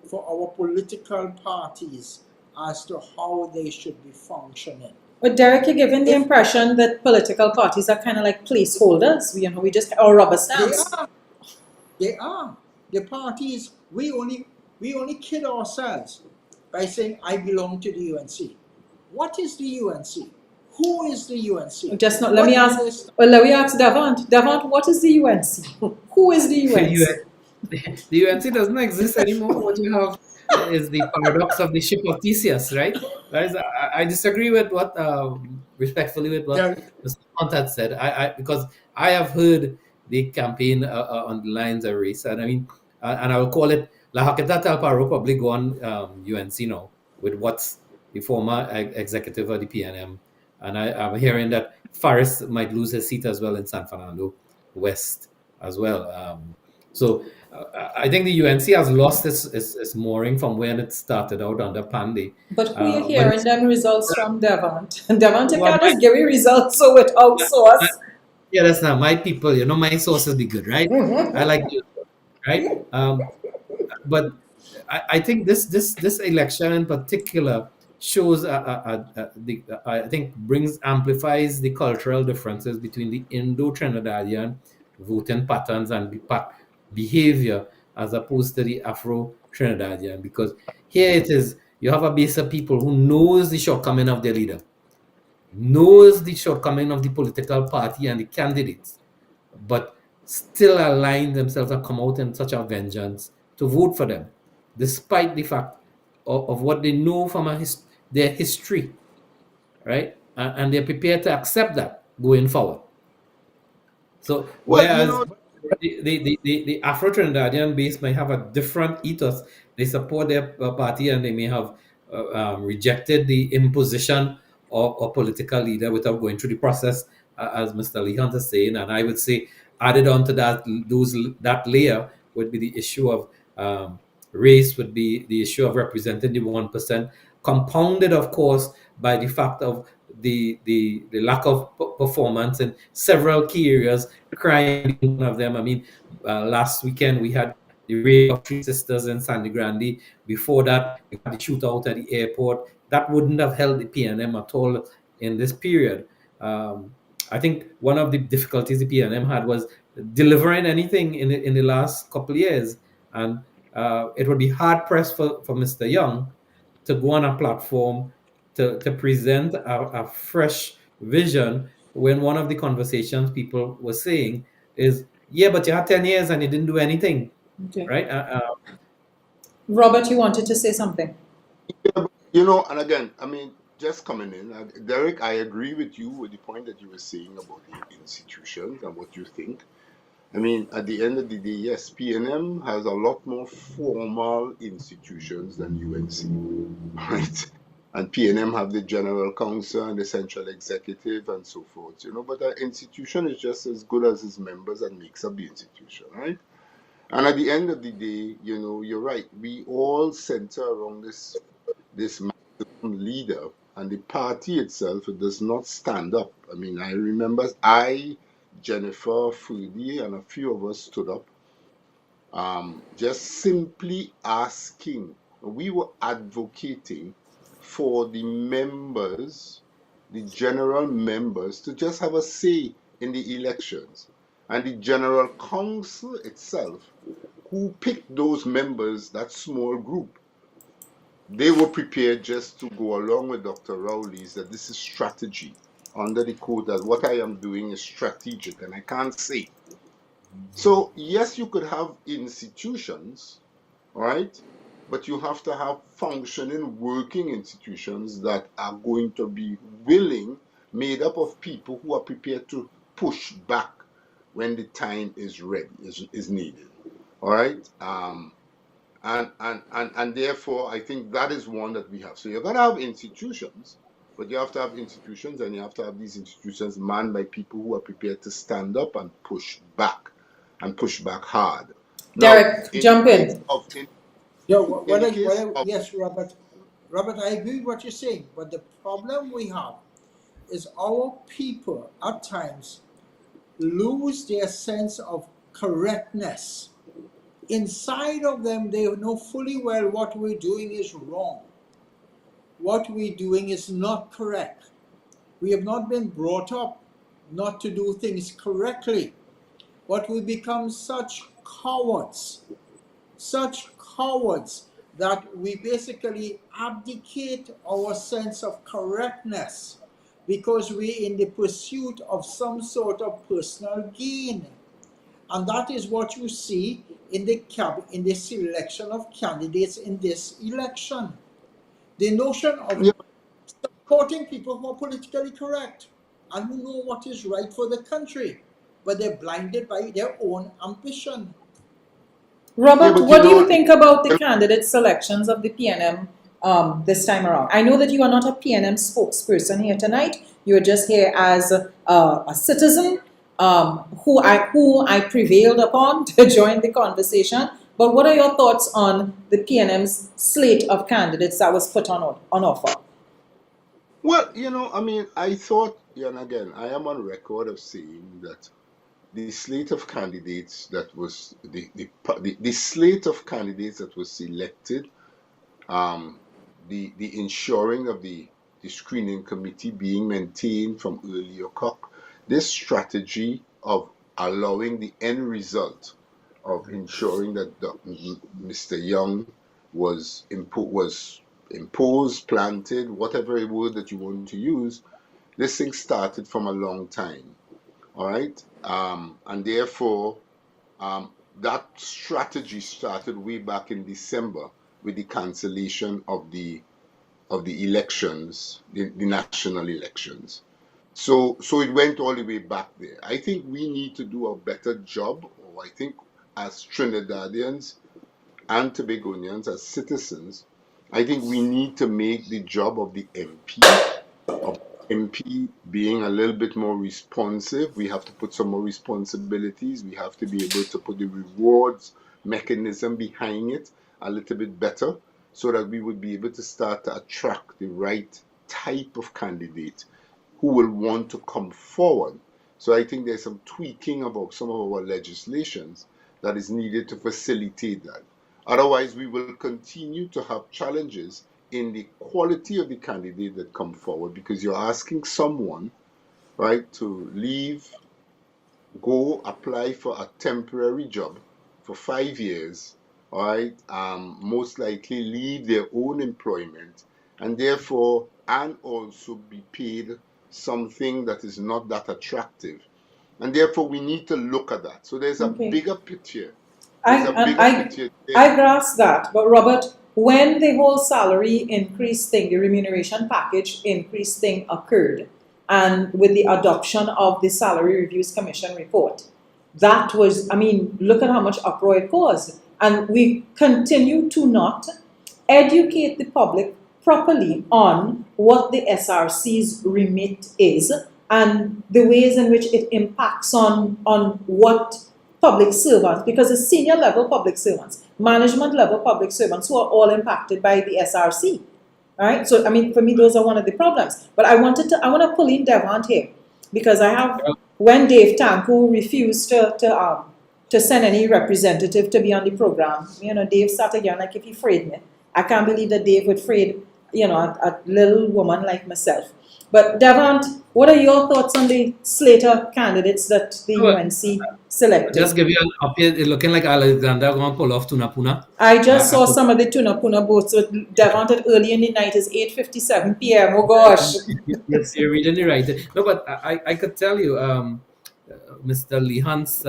for our political parties as to how they should be functioning. But Dereck, you're giving the impression that political parties are kind of like placeholders. We just or rubber stamps. They are. The parties, we only kid ourselves by saying I belong to the UNC. What is the UNC? Who is the UNC? Just not. Let me ask Devant. Devant, what is the UNC? Who is the UNC? The UNC doesn't exist anymore. What you have is the paradox of the ship of Theseus, right? Guys, I disagree with what respectfully with what Mr. Hunte said. Because I have heard the campaign on the lines of race, and I mean, and I will call it La Hacketa Talparo probably go on UNC now with what's the former executive of the PNM. And I'm hearing that Faris might lose his seat as well in San Fernando West as well. So I think the UNC has lost its mooring from when it started out under Panday. But who you hearing them results from Devant? Devant, you can't just give me results so without source. Yeah, that's not my people. You know, my sources be good, right? I like you, right? But I think this election in particular shows I think amplifies the cultural differences between the Indo-Trinidadian voting patterns and behavior as opposed to the Afro-Trinidadian, because here it is, you have a base of people who knows the shortcoming of their leader, knows the shortcoming of the political party and the candidates, but still align themselves and come out in such a vengeance to vote for them, despite the fact of what they know from their history, right? And they're prepared to accept that going forward. So whereas the Afro-Trinidadian base may have a different ethos, they support their party and they may have rejected the imposition of a political leader without going through the process, as Mr. Lee Hunte is saying. And I would say added on to that layer would be the issue of race, would be the issue of representing the 1%, compounded, of course, by the fact of the lack of performance in several key areas, crime being one of them. I mean, last weekend we had the rape of 3 sisters in Sandy Grande. Before that, we had the shootout at the airport. That wouldn't have helped the PNM at all in this period. I think one of the difficulties the PNM had was delivering anything in the last couple of years, and it would be hard pressed for Mr. Young to go on a platform to present a fresh vision when one of the conversations people were saying is, yeah, but you had 10 years and you didn't do anything, Okay. right? Robert, you wanted to say something? Yeah, but, and again, I mean, just coming in, Dereck, I agree with you with the point that you were saying about the institutions and what you think. I mean, at the end of the day, yes, PNM has a lot more formal institutions than UNC, right? And PNM have the General Council and the Central Executive and so forth, but an institution is just as good as its members and makes up the institution, right? And at the end of the day, you're right. We all center around this maximum leader, and the party itself, it does not stand up. I mean, I remember Jennifer, Frudy, and a few of us stood up, just simply asking. We were advocating for the members, the general members, to just have a say in the elections. And the General Council itself, who picked those members, that small group, they were prepared just to go along with Dr. Rowley's that this is strategy under the code that what I am doing is strategic and I can't say. So, yes, you could have institutions, right? But you have to have functioning, working institutions that are going to be willing, made up of people who are prepared to push back when the time is ready, is needed. All right. And therefore I think that is one that we have. So you're gonna have institutions, but you have to have institutions, and you have to have these institutions manned by people who are prepared to stand up and push back hard. Now, Dereck, in jump the case in. of Yeah, in the case of yes, Robert. Robert, I agree with what you're saying, but the problem we have is our people at times lose their sense of correctness. Inside of them, they know fully well what we're doing is wrong. What we're doing is not correct. We have not been brought up not to do things correctly, but we become such cowards that we basically abdicate our sense of correctness because we're in the pursuit of some sort of personal gain. And that is what you see in the selection of candidates in this election. The notion of yeah, supporting people who are politically correct and who know what is right for the country, but they're blinded by their own ambition. yeah, Robert, but what do you think about the candidate selections of the PNM this time around? I know that you are not a PNM spokesperson here tonight. You're just here as a citizen who I prevailed upon to join the conversation. But what are your thoughts on the PNM's slate of candidates that was put on offer? well, I mean, I thought, and again, I am on record of saying that the slate of candidates that was the slate of candidates that was selected, um, the ensuring of the screening committee being maintained from earlier cock, this strategy of allowing the end result of ensuring that Mr. Young was imposed, planted, whatever word that you want to use, this thing started from a long time. All right. And therefore, that strategy started way back in December with the cancellation of the elections, the national elections. So it went all the way back there. I think we need to do a better job, or I think as Trinidadians and Tobagonians, as citizens, I think we need to make the job of the MP being a little bit more responsive. We have to put some more responsibilities. We have to be able to put the rewards mechanism behind it a little bit better so that we would be able to start to attract the right type of candidate who will want to come forward. So I think there's some tweaking about some of our legislations that is needed to facilitate that. Otherwise, we will continue to have challenges in the quality of the candidate that come forward because you're asking someone right, to leave, go apply for a temporary job for 5 years, all right, most likely leave their own employment and therefore, and also be paid something that is not that attractive. And therefore, we need to look at that. So there's a Okay. bigger picture. I, There's a and bigger I, picture I there. grasp that, but Robert, when the whole salary increase thing, the remuneration package increase thing occurred, and with the adoption of the Salary Reviews Commission report, that was, I mean, look at how much uproar it caused. And we continue to not educate the public properly on what the SRC's remit is and the ways in which it impacts on what public servants, because the senior level public servants, management level public servants who are all impacted by the SRC. All right. So I mean, for me, those are one of the problems. But I want to pull in Devant here because I have, when Dave Tanku refused to send any representative to be on the program, Dave sat again like if he afraid me. I can't believe that Dave would afraid, a little woman like myself. But Devant, what are your thoughts on the Slater candidates that the UNC selected? Just give you an update. It's looking like Alexander going to pull off Tunapuna. I just saw some of the Tunapuna boats with Devant at early in the night. It's 8:57 p.m. Oh gosh. Yes, you're reading it right. No, but I could tell you, Mr. Lihan's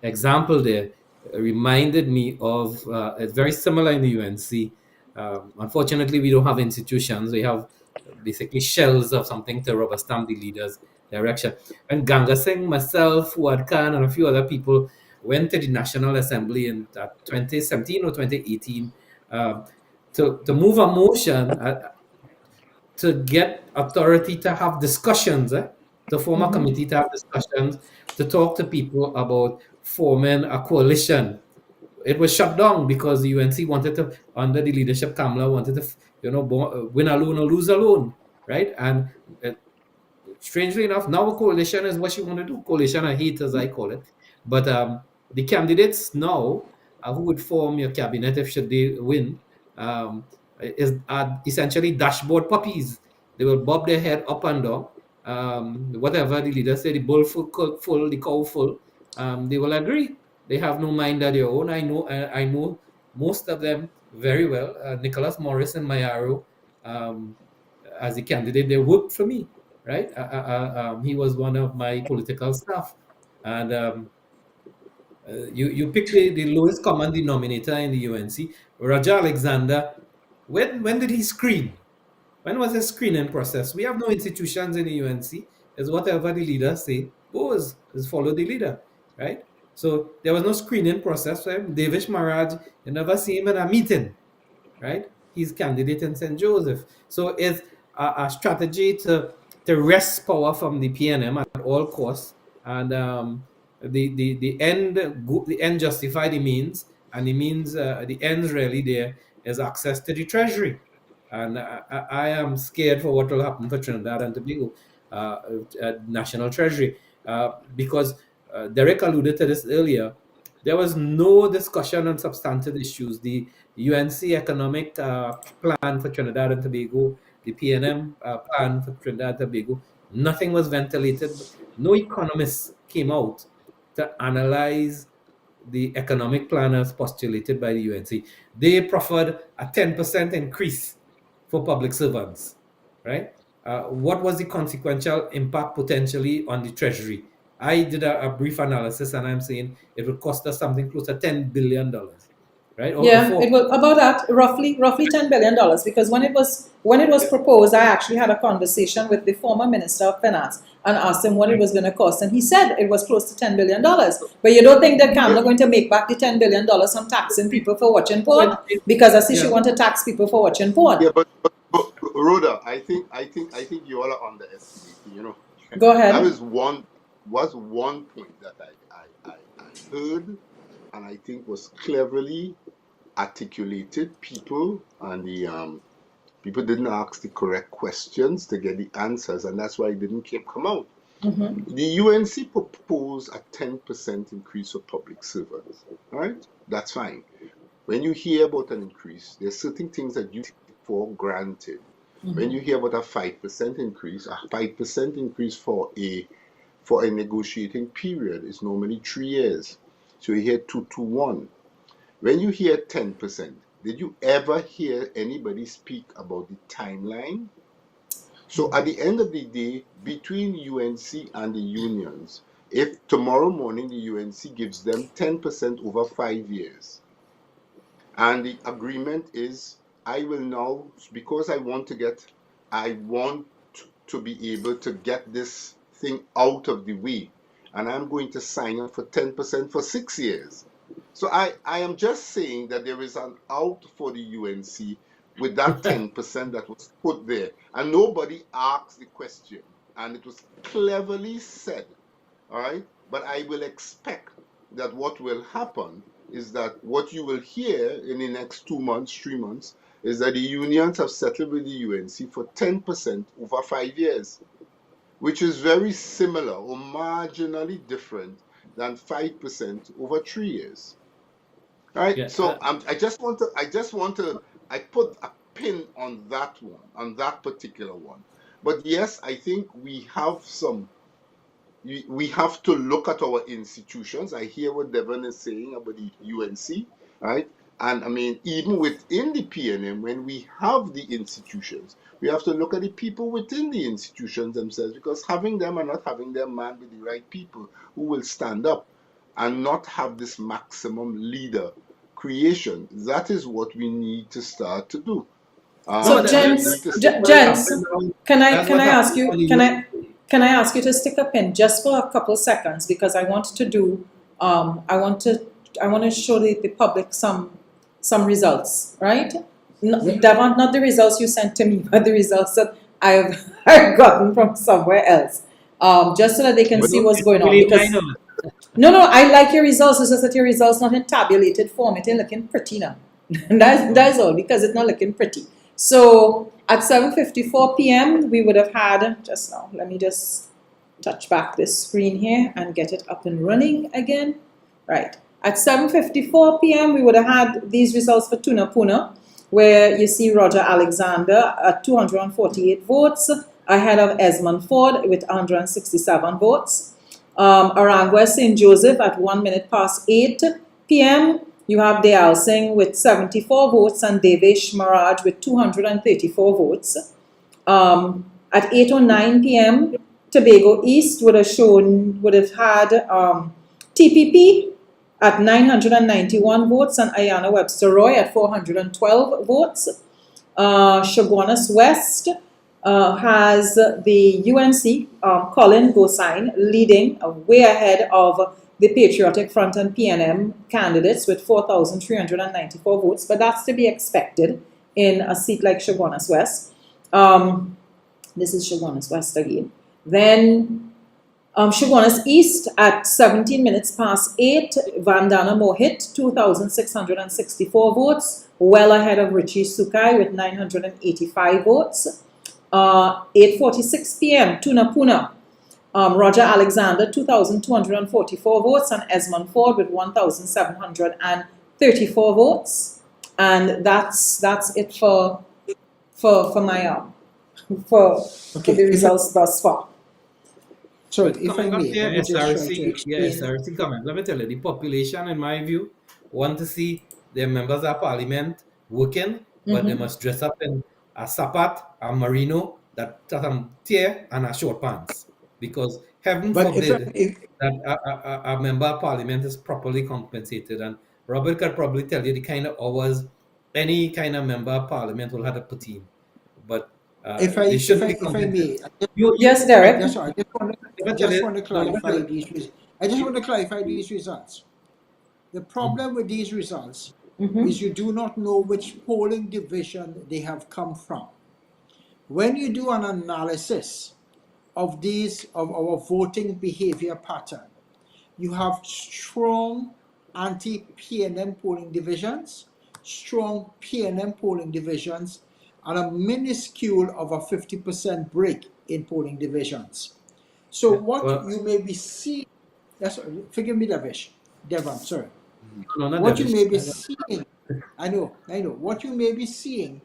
example there reminded me of it's very similar in the UNC. Unfortunately, we don't have institutions. We have basically shells of something to rubber stamp the leader's direction. And Ganga Singh, myself, Fuad Khan, and a few other people went to the National Assembly in 2017 or 2018 to move a motion to get authority to have discussions, to form a committee to have discussions, to talk to people about forming a coalition. It was shut down because the UNC wanted to, under the leadership, Kamala wanted to, win alone or lose alone, right? And strangely enough, now a coalition is what you want to do. Coalition of hate, as I call it. But the candidates now who would form your cabinet if should they win are essentially dashboard puppies. They will bob their head up and down. Whatever the leader say, the bull full, the cow full. They will agree. They have no mind of their own. I know most of them very well. Nicholas Morris and Mayaro, as a candidate, they worked for me, right? He was one of my political staff, and you pick the lowest common denominator in the UNC. Roger Alexander, when did he screen? When was the screening process? We have no institutions in the UNC. It's whatever the leader say goes. Just follow the leader, right? So there was no screening process for him. Davish Maharaj, you never see him in a meeting, right? He's candidate in St. Joseph. So it's a strategy to wrest power from the PNM at all costs, and the end justify the means, and the ends really there is access to the treasury. And I am scared for what will happen for Trinidad and Tobago National Treasury, because Dereck alluded to this earlier. There was no discussion on substantive issues. The UNC economic plan for Trinidad and Tobago, the PNM plan for Trinidad and Tobago, nothing was ventilated. No economists came out to analyze the economic plan as postulated by the UNC. They proffered a 10% increase for public servants, right? What was the consequential impact potentially on the treasury? I did a brief analysis, and I'm saying it would cost us something close to $10 billion, right? It was about that, roughly $10 billion. Because when it was proposed, I actually had a conversation with the former Minister of Finance and asked him what it was going to cost, and he said it was close to $10 billion. But you don't think that Kamala going to make back the $10 billion from taxing people for watching porn? Because I see she want to tax people for watching porn. Yeah, but Rhoda, I think you all are underestimating. Go ahead. That is one point that I heard, and I think was cleverly articulated. People didn't ask the correct questions to get the answers, and that's why it didn't come out. The UNC proposed a 10% increase for public servants. All right, that's fine. When you hear about an increase, there are certain things that you take for granted. When you hear about a 5% increase, a 5% increase for a negotiating period is normally 3 years. So you hear 2 to 1. When you hear 10%, did you ever hear anybody speak about the timeline? So at the end of the day, between UNC and the unions, if tomorrow morning the UNC gives them 10% over 5 years, and the agreement is, I will now, because I want to be able to get this thing out of the way, and I'm going to sign up for 10% for 6 years. So I am just saying that there is an out for the UNC with that 10% that was put there, and nobody asked the question, and it was cleverly said, all right? But I will expect that what will happen is that what you will hear in the next 2 months, 3 months, is that the unions have settled with the UNC for 10% over 5 years, which is very similar or marginally different than 5% over 3 years. All right. Yeah. So I just want to I put a pin on that one, on that particular one. But yes, I think we have to look at our institutions. I hear what Devant is saying about the UNC, right? And I mean, even within the PNM, when we have the institutions, we have to look at the people within the institutions themselves, because having them or not having them manned with the right people who will stand up and not have this maximum leader creation, that is what we need to start to do. So, gents, can I ask you? Can I ask you to stick a pin just for a couple of seconds, because I want to do I want to show the public some results, right? Devant, not the results you sent to me, but the results that I've gotten from somewhere else, just so that they can see what's going on. Because no, I like your results. It's just that your results not in tabulated form. It's looking pretty now. That's all, because it's not looking pretty. So at 7:54 p.m. we would have had, just now, let me just touch back this screen here and get it up and running again. Right. At 7:54 p.m. we would have had these results for Tunapuna, where you see Roger Alexander at 248 votes, ahead of Esmond Ford with 167 votes. Arangua St. Joseph at 1 minute past 8 p.m. You have Dayal Singh with 74 votes and Devesh Maharaj with 234 votes. At 8:09 p.m., Tobago East would have had TPP at 991 votes and Ayana Webster Roy at 412 votes. Chaguanas West has the UNC, Colin Gosine, leading way ahead of the Patriotic Front and PNM candidates with 4,394 votes, but that's to be expected in a seat like Chaguanas West. This is Chaguanas West again. Then Chaguanas East at 17 minutes past 8, Vandana Mohit, 2,664 votes, well ahead of Richie Sukai with 985 votes. 8:46 p.m., Tunapuna, Roger Alexander, 2,244 votes, and Esmond Ford with 1,734 votes. And that's it for my for the results thus far. So if I may, SRC comment. Let me tell you, the population, in my view, want to see their members of parliament working, but they must dress up in a sapat, a merino, that tear, and a short pants. Because heaven forbid that a member of parliament is properly compensated. And Robert could probably tell you the kind of hours any kind of member of parliament will have to put in. But if I may, yes, Dereck. I just want to clarify these results. The problem with these results is you do not know which polling division they have come from. When you do an analysis of our voting behavior pattern, you have strong anti-PNM polling divisions, strong PNM polling divisions, and a minuscule of a 50% break in polling divisions. So you may be seeing, forgive me, Devant, sorry. No, what you may be seeing, I know, what you may be seeing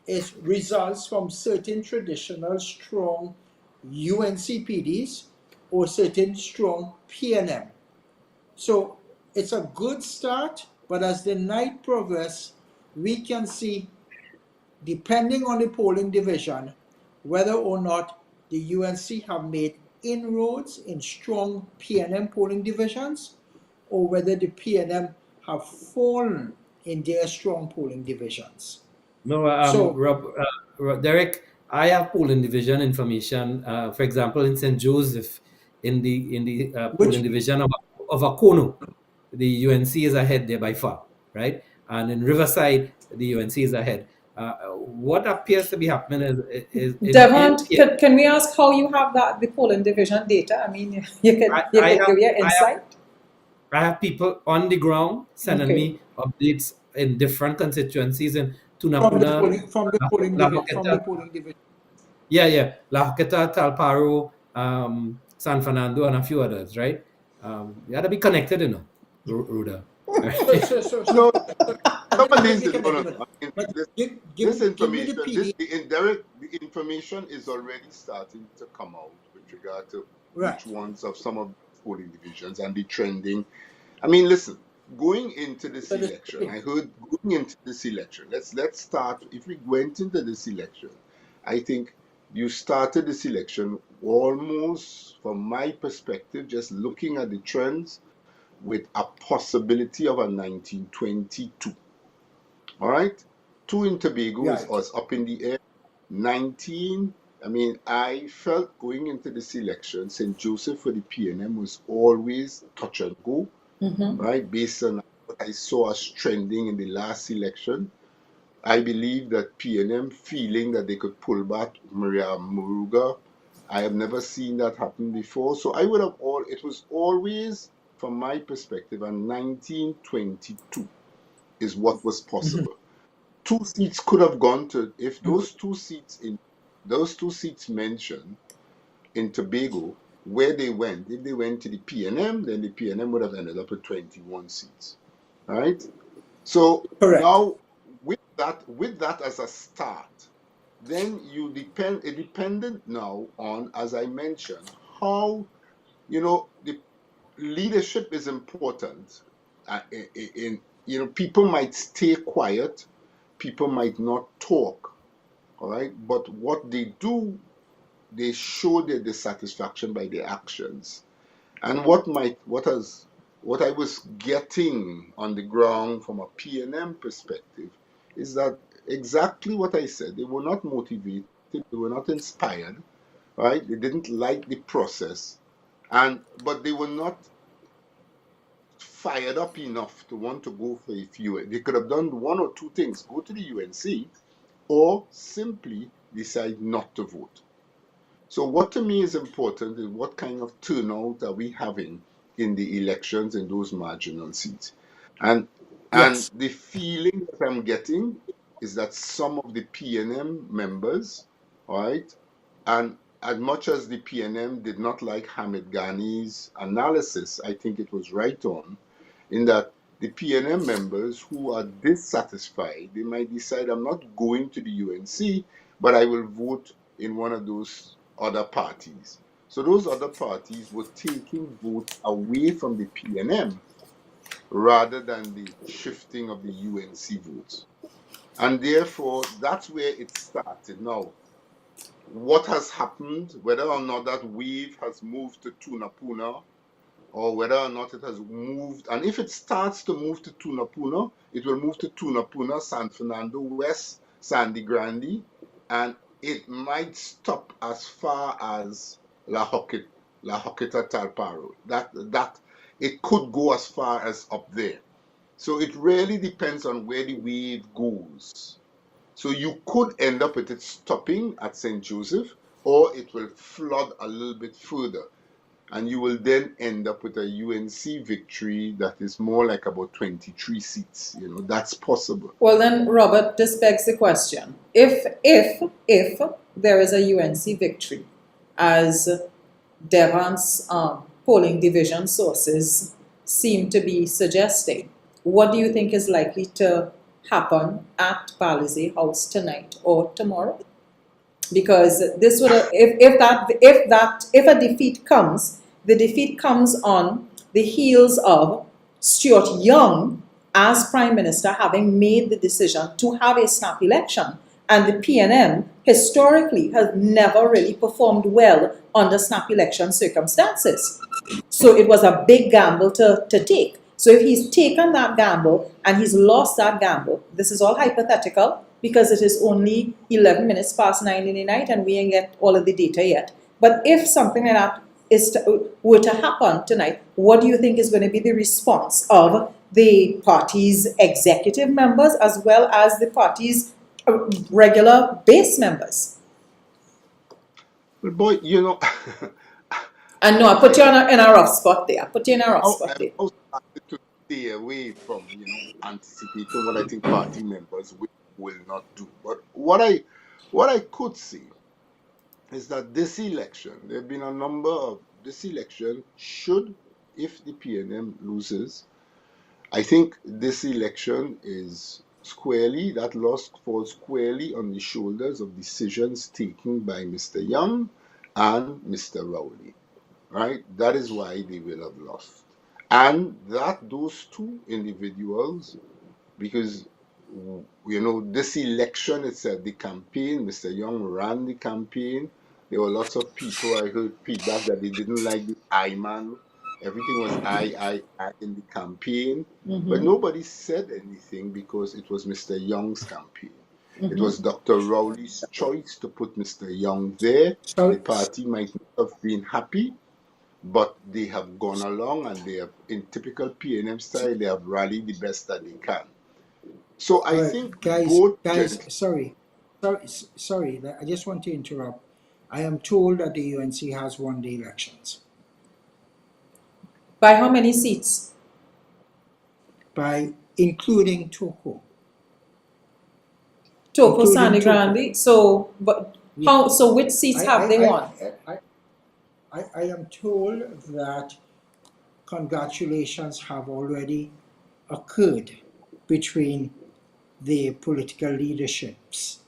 is results from certain traditional strong UNCPDs or certain strong PNM. So it's a good start, but as the night progresses, we can see, depending on the polling division, whether or not the UNC have made inroads in strong PNM polling divisions, or whether the PNM have fallen in their strong polling divisions. No, So, Dereck, I have polling division information. For example, in St. Joseph, in the polling which, division of Akono, the UNC is ahead there by far, right? And in Riverside, the UNC is ahead. What appears to be happening is in Devant, can we ask how you have the polling division data? I mean, you I, can I have give your I have insight. I have people on the ground sending Okay. me updates in different constituencies in from the Tunapuna, polling from the polling La division from the Joqueta, polling division. La Joqueta, Talparo, San Fernando, and a few others, right? You got to be connected, Ruda. So, so, so, so, No, so some let of me these be is no, connected no, with no. it. I mean, But this give me the information, PD. Derek, the information is already starting to come out with regard to Right. which ones of some of the polling divisions and the trending. I mean, listen, going into this So the election, I heard going into this election. Let's start. If we went into this election, I think you started this election almost, from my perspective, just looking at the trends, with a possibility of a 1922. All right, two in Tobago is right. up in the air. 19. I mean, I felt going into this election, St. Joseph for the PNM was always touch and go, right? Based on what I saw as trending in the last election, I believe that PNM feeling that they could pull back Maria Muruga. I have never seen that happen before. So I would have it was always, from my perspective, a 1922 is what was possible. Two seats could have gone to, if those two seats mentioned in Tobago, where they went, if they went to the PNM, then the PNM would have ended up with 21 seats. All right? So Correct. now with that as a start, then it depended now on, as I mentioned, how the leadership is important. People might stay quiet, people might not talk, all right, but what they do, they show their dissatisfaction by their actions. And what I was getting on the ground from a PNM perspective is that exactly what I said. They were not motivated, they were not inspired, right? They didn't like the process, but they were not fired up enough to want to go for a few. They could have done one or two things: go to the UNC, or simply decide not to vote. So what to me is important is what kind of turnout are we having in the elections in those marginal seats. And Yes. the feeling that I'm getting is that some of the PNM members, all right, and as much as the PNM did not like Hamid Ghani's analysis, I think it was right on, in that the PNM members who are dissatisfied, they might decide, I'm not going to the UNC, but I will vote in one of those other parties. So those other parties were taking votes away from the PNM rather than the shifting of the UNC votes. And therefore, that's where it started. Now, what has happened, whether or not that wave has moved to Tunapuna, or whether or not it has moved, and if it starts to move to Tunapuna, it will move to Tunapuna, San Fernando West, Sandy Grande, and it might stop as far as La Joqueta Talparo. That it could go as far as up there. So it really depends on where the wave goes. So you could end up with it stopping at St. Joseph, or it will flood a little bit further. And you will then end up with a UNC victory that is more like about 23 seats. That's possible. Well then, Robert, this begs the question: if there is a UNC victory, as Devant's polling division sources seem to be suggesting, what do you think is likely to happen at Palisade House tonight or tomorrow? Because this would, if a defeat comes, the defeat comes on the heels of Stuart Young as Prime Minister having made the decision to have a snap election. And the PNM historically has never really performed well under snap election circumstances. So it was a big gamble to take. So if he's taken that gamble and he's lost that gamble, this is all hypothetical because it is only 11 minutes past 9 in the night and we ain't get all of the data yet. But if something like that were to happen tonight, what do you think is going to be the response of the party's executive members as well as the party's regular base members? Well, boy, you know. And no, I put you in a rough spot there. I also started to stay away from, anticipating what I think party members will not do. But what I could see is that this election, there have been a number of this election should, if the PNM loses, I think this election is squarely, that loss falls squarely on the shoulders of decisions taken by Mr. Young and Mr. Rowley. Right? That is why they will have lost. And that those two individuals, because, this election itself, the campaign, Mr. Young ran the campaign. There were lots of people, I heard feedback that they didn't like the I man. Everything was I in the campaign. Mm-hmm. But nobody said anything because it was Mr. Young's campaign. Mm-hmm. It was Dr. Rowley's choice to put Mr. Young there. The party might not have been happy, but they have gone along and they have, in typical PNM style, they have rallied the best that they can. So I think guys, sorry, I just want to interrupt. I am told that the UNC has won the elections. By how many seats? By including Toko. Sani Grande. So, but how? So, which seats have they won? I am told that congratulations have already occurred between the political leaderships.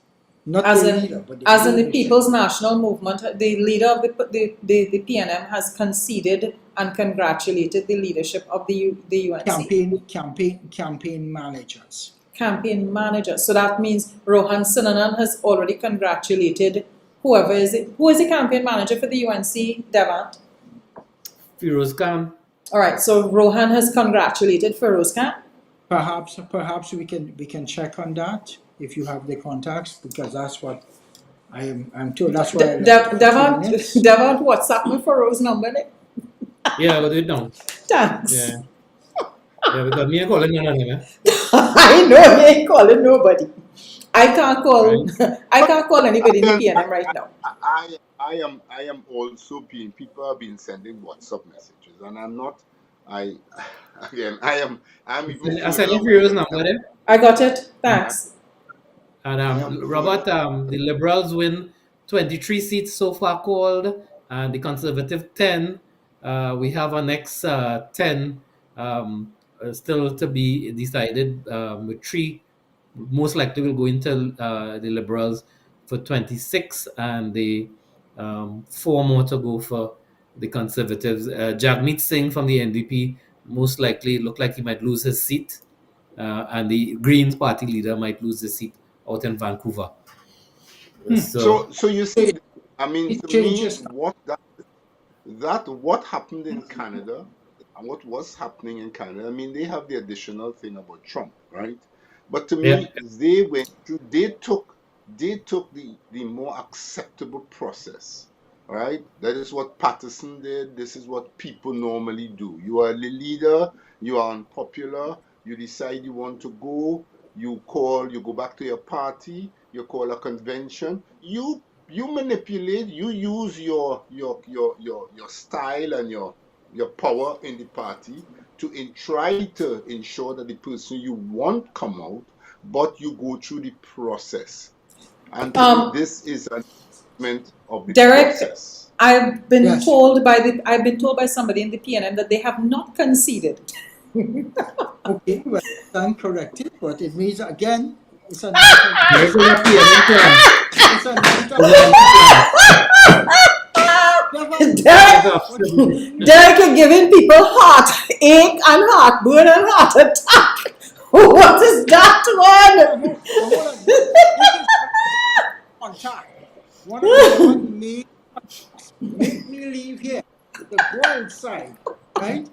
Not as the in, leader, but the as in the leadership. People's National Movement, the leader of the PNM has conceded and congratulated the leadership of the UNC. Campaign managers. Campaign managers. So that means Rohan Sinanan has already congratulated whoever is it. Who is the campaign manager for the UNC, Devant? Feroz Khan. All right. So Rohan has congratulated Feroz Khan. Perhaps we can check on that if you have the contacts, because that's what I'm told. That's why Devant WhatsApp me Feroz number. Yeah, but do it now. Thanks. Yeah. Yeah, because me ain't calling none of them. I know you ain't calling nobody. I can't call anybody in the PNM right now. I am also being, people have been sending WhatsApp messages, and I'm not. I'm even. I sent you Feroz number there. I got it. Thanks. And Robert, the Liberals win 23 seats so far called, and the Conservative 10. We have our next 10 still to be decided, with 3 most likely will go into the Liberals for 26, and the 4 more to go for the Conservatives. Jagmeet Singh from the NDP most likely look like he might lose his seat, and the Greens party leader might lose his seat out in Vancouver. So you see, I mean, to me, what happened in Canada and what was happening in Canada, I mean, they have the additional thing about Trump, right? But to me, they took the more acceptable process, right? That is what Patterson did. This is what people normally do. You are the leader, you are unpopular, you decide you want to go, you go back to your party, you call a convention, you manipulate, you use your style and your power in the party to try to ensure that the person you want come out, but you go through the process. And this is an element of the Dereck, process. I've been told by somebody in the PNM that they have not conceded. Okay, well, I'm corrected, but it means again, it's a night of, There's a PNM plan. it's a night of, There's a Devant, Derek, what do you mean? Derek is giving people heartache and heartburn and heart attack. What is that one? Hold on. This is on track. One of them make me leave here to go outside, right?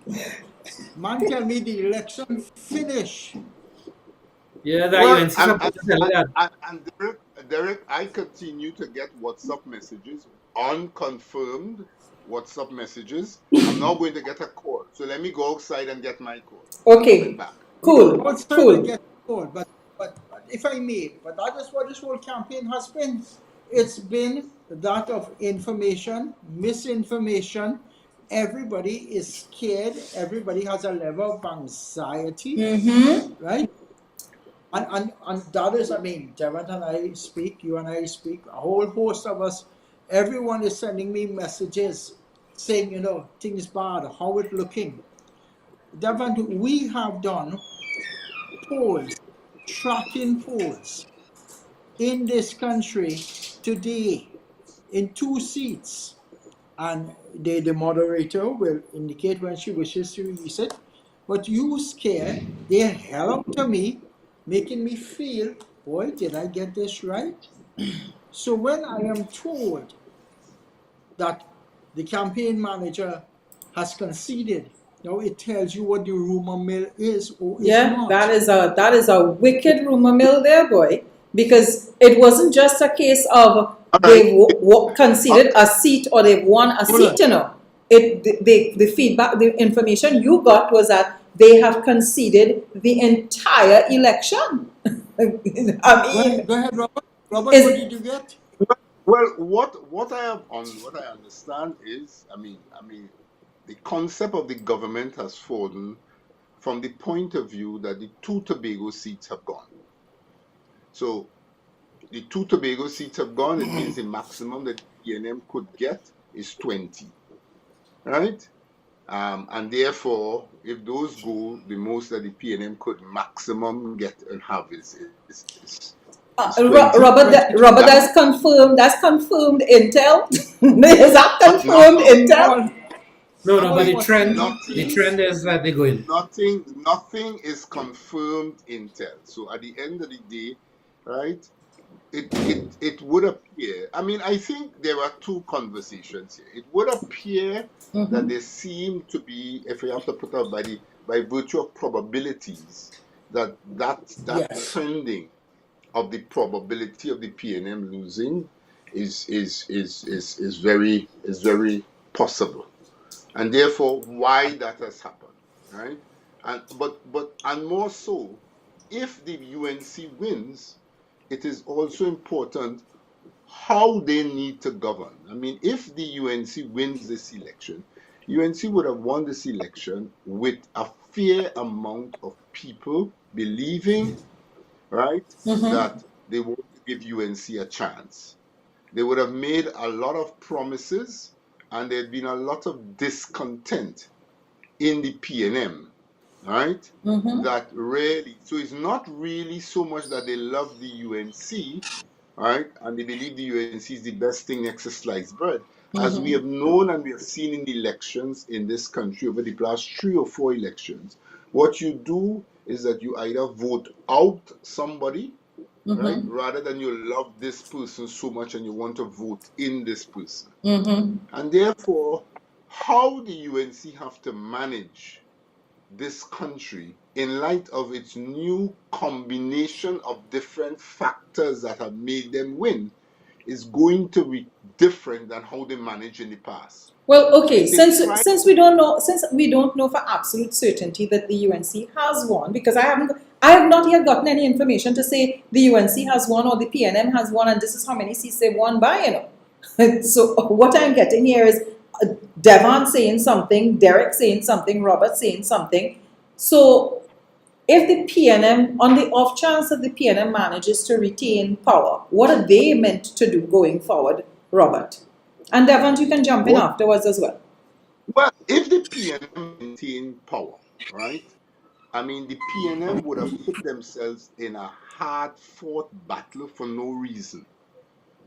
Man tell me the election finish. Yeah, that Well, UNC supposed to tell you that. and Derek, I continue to get WhatsApp messages, unconfirmed WhatsApp messages. I'm now going to get a call. So let me go outside and get my call. Okay. Coming back. Cool. Also Cool. to get told, but if I may, but that is what this whole campaign has been. It's been that of information, misinformation. Everybody is scared. Everybody has a level of anxiety, Mm-hmm. right? And that is, I mean, Devant and I speak, you and I speak, a whole host of us. Everyone is sending me messages saying, you know, things bad, how it looking. Devant, we have done polls, tracking polls in this country today in 2 seats. And the moderator will indicate when she wishes to release it. But you scare the hell out of me, making me feel, boy, did I get this right? So when I am told that the campaign manager has conceded, now it tells you what the rumor mill is or is Yeah, not. that is a wicked rumor mill there, boy. Because it wasn't just a case of they conceded a seat or they won a seat, you know. The feedback, the information you got was that they have conceded the entire election. I mean, Go ahead, Robert. Robert, Is- what did you get? Well, what I understand is, I mean, the concept of the government has fallen from the point of view that the 2 Tobago seats have gone. So the 2 Tobago seats have gone. It means the maximum that PNM could get is 20, right? And therefore, if those go, the most that the PNM could maximum get and have is 20. Robert, that's confirmed. That's confirmed intel. Is that confirmed intel? No, but the Nothing. trend is that they're going. Nothing is confirmed intel. So at the end of the day, right, it would appear, I mean, I think there are 2 conversations here. It would appear that there seem to be, if we have to put out by virtue of probabilities, that Yes. trending of the probability of the PNM losing is very possible. And therefore why that has happened, right? And and more so, if the UNC wins, it is also important how they need to govern. I mean, if the UNC wins this election, UNC would have won this election with a fair amount of people believing, right, that they want to give UNC a chance. They would have made a lot of promises, and there'd been a lot of discontent in the PNM, right? That really, so it's not really so much that they love the UNC, right? And they believe the UNC is the best thing next to sliced bread. As we have known and we have seen in the elections in this country over the last 3 or 4 elections, what you do is that you either vote out somebody, right? Rather than you love this person so much and you want to vote in this person. And therefore, how the UNC have to manage this country in light of its new combination of different factors that have made them win is going to be different than how they managed in the past. Well, okay. If they Since we don't know for absolute certainty that the UNC has won, because I have not yet gotten any information to say the UNC has won or the PNM has won, and this is how many seats they won by. You know, so what I'm getting here is Devant saying something, Dereck saying something, Robert saying something. So if the PNM, on the off chance that the PNM manages to retain power, what are they meant to do going forward, Robert? And Devant, you can jump in afterwards as well. Well, if the PNM maintain power, right, I mean, the PNM would have put themselves in a hard-fought battle for no reason,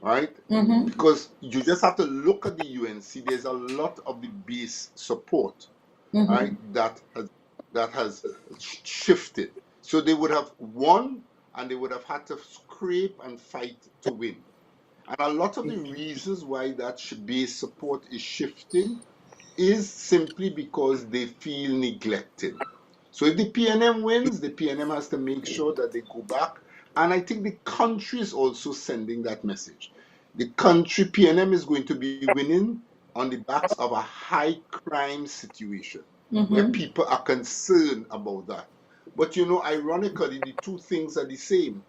right? Because you just have to look at the UNC. There's a lot of the base support, right, that has shifted. So they would have won, and they would have had to scrape and fight to win. And a lot of the reasons why that base support is shifting is simply because they feel neglected. So if the PNM wins, the PNM has to make sure that they go back. And I think the country is also sending that message. The country, PNM, is going to be winning on the backs of a high crime situation where people are concerned about that. But you know, ironically, the two things are the same.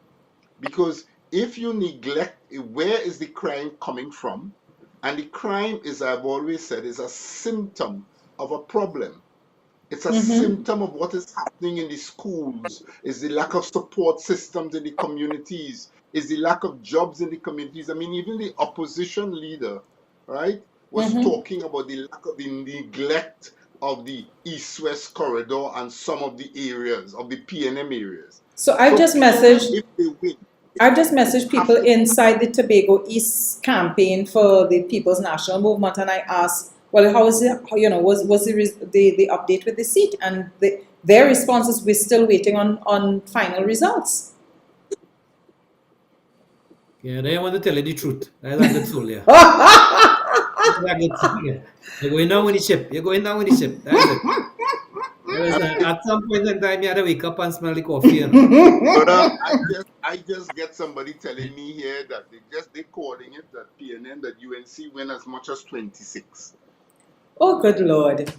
Because if you neglect, where is the crime coming from? And the crime, as I've always said, is a symptom of a problem. It's a symptom of what is happening in the schools, is the lack of support systems in the communities, is the lack of jobs in the communities. I mean, even the opposition leader, right, was talking about the lack of the neglect of the East-West corridor and some of the areas, of the PNM areas. So I've just if they win, I've just messaged people inside the Tobago East campaign for the People's National Movement, and I asked, well, how is it, you know, was the update with the seat? And their response is, we're still waiting on final results. Yeah, they want to tell you the truth. That's a good soul, yeah. You're going down with the ship. You're going down with the ship. That's it. At some point in time, you had to wake up and smell the coffee. You know? But I just get somebody telling me here that they're calling it that PNM, that UNC win as much as 26. Oh, good Lord.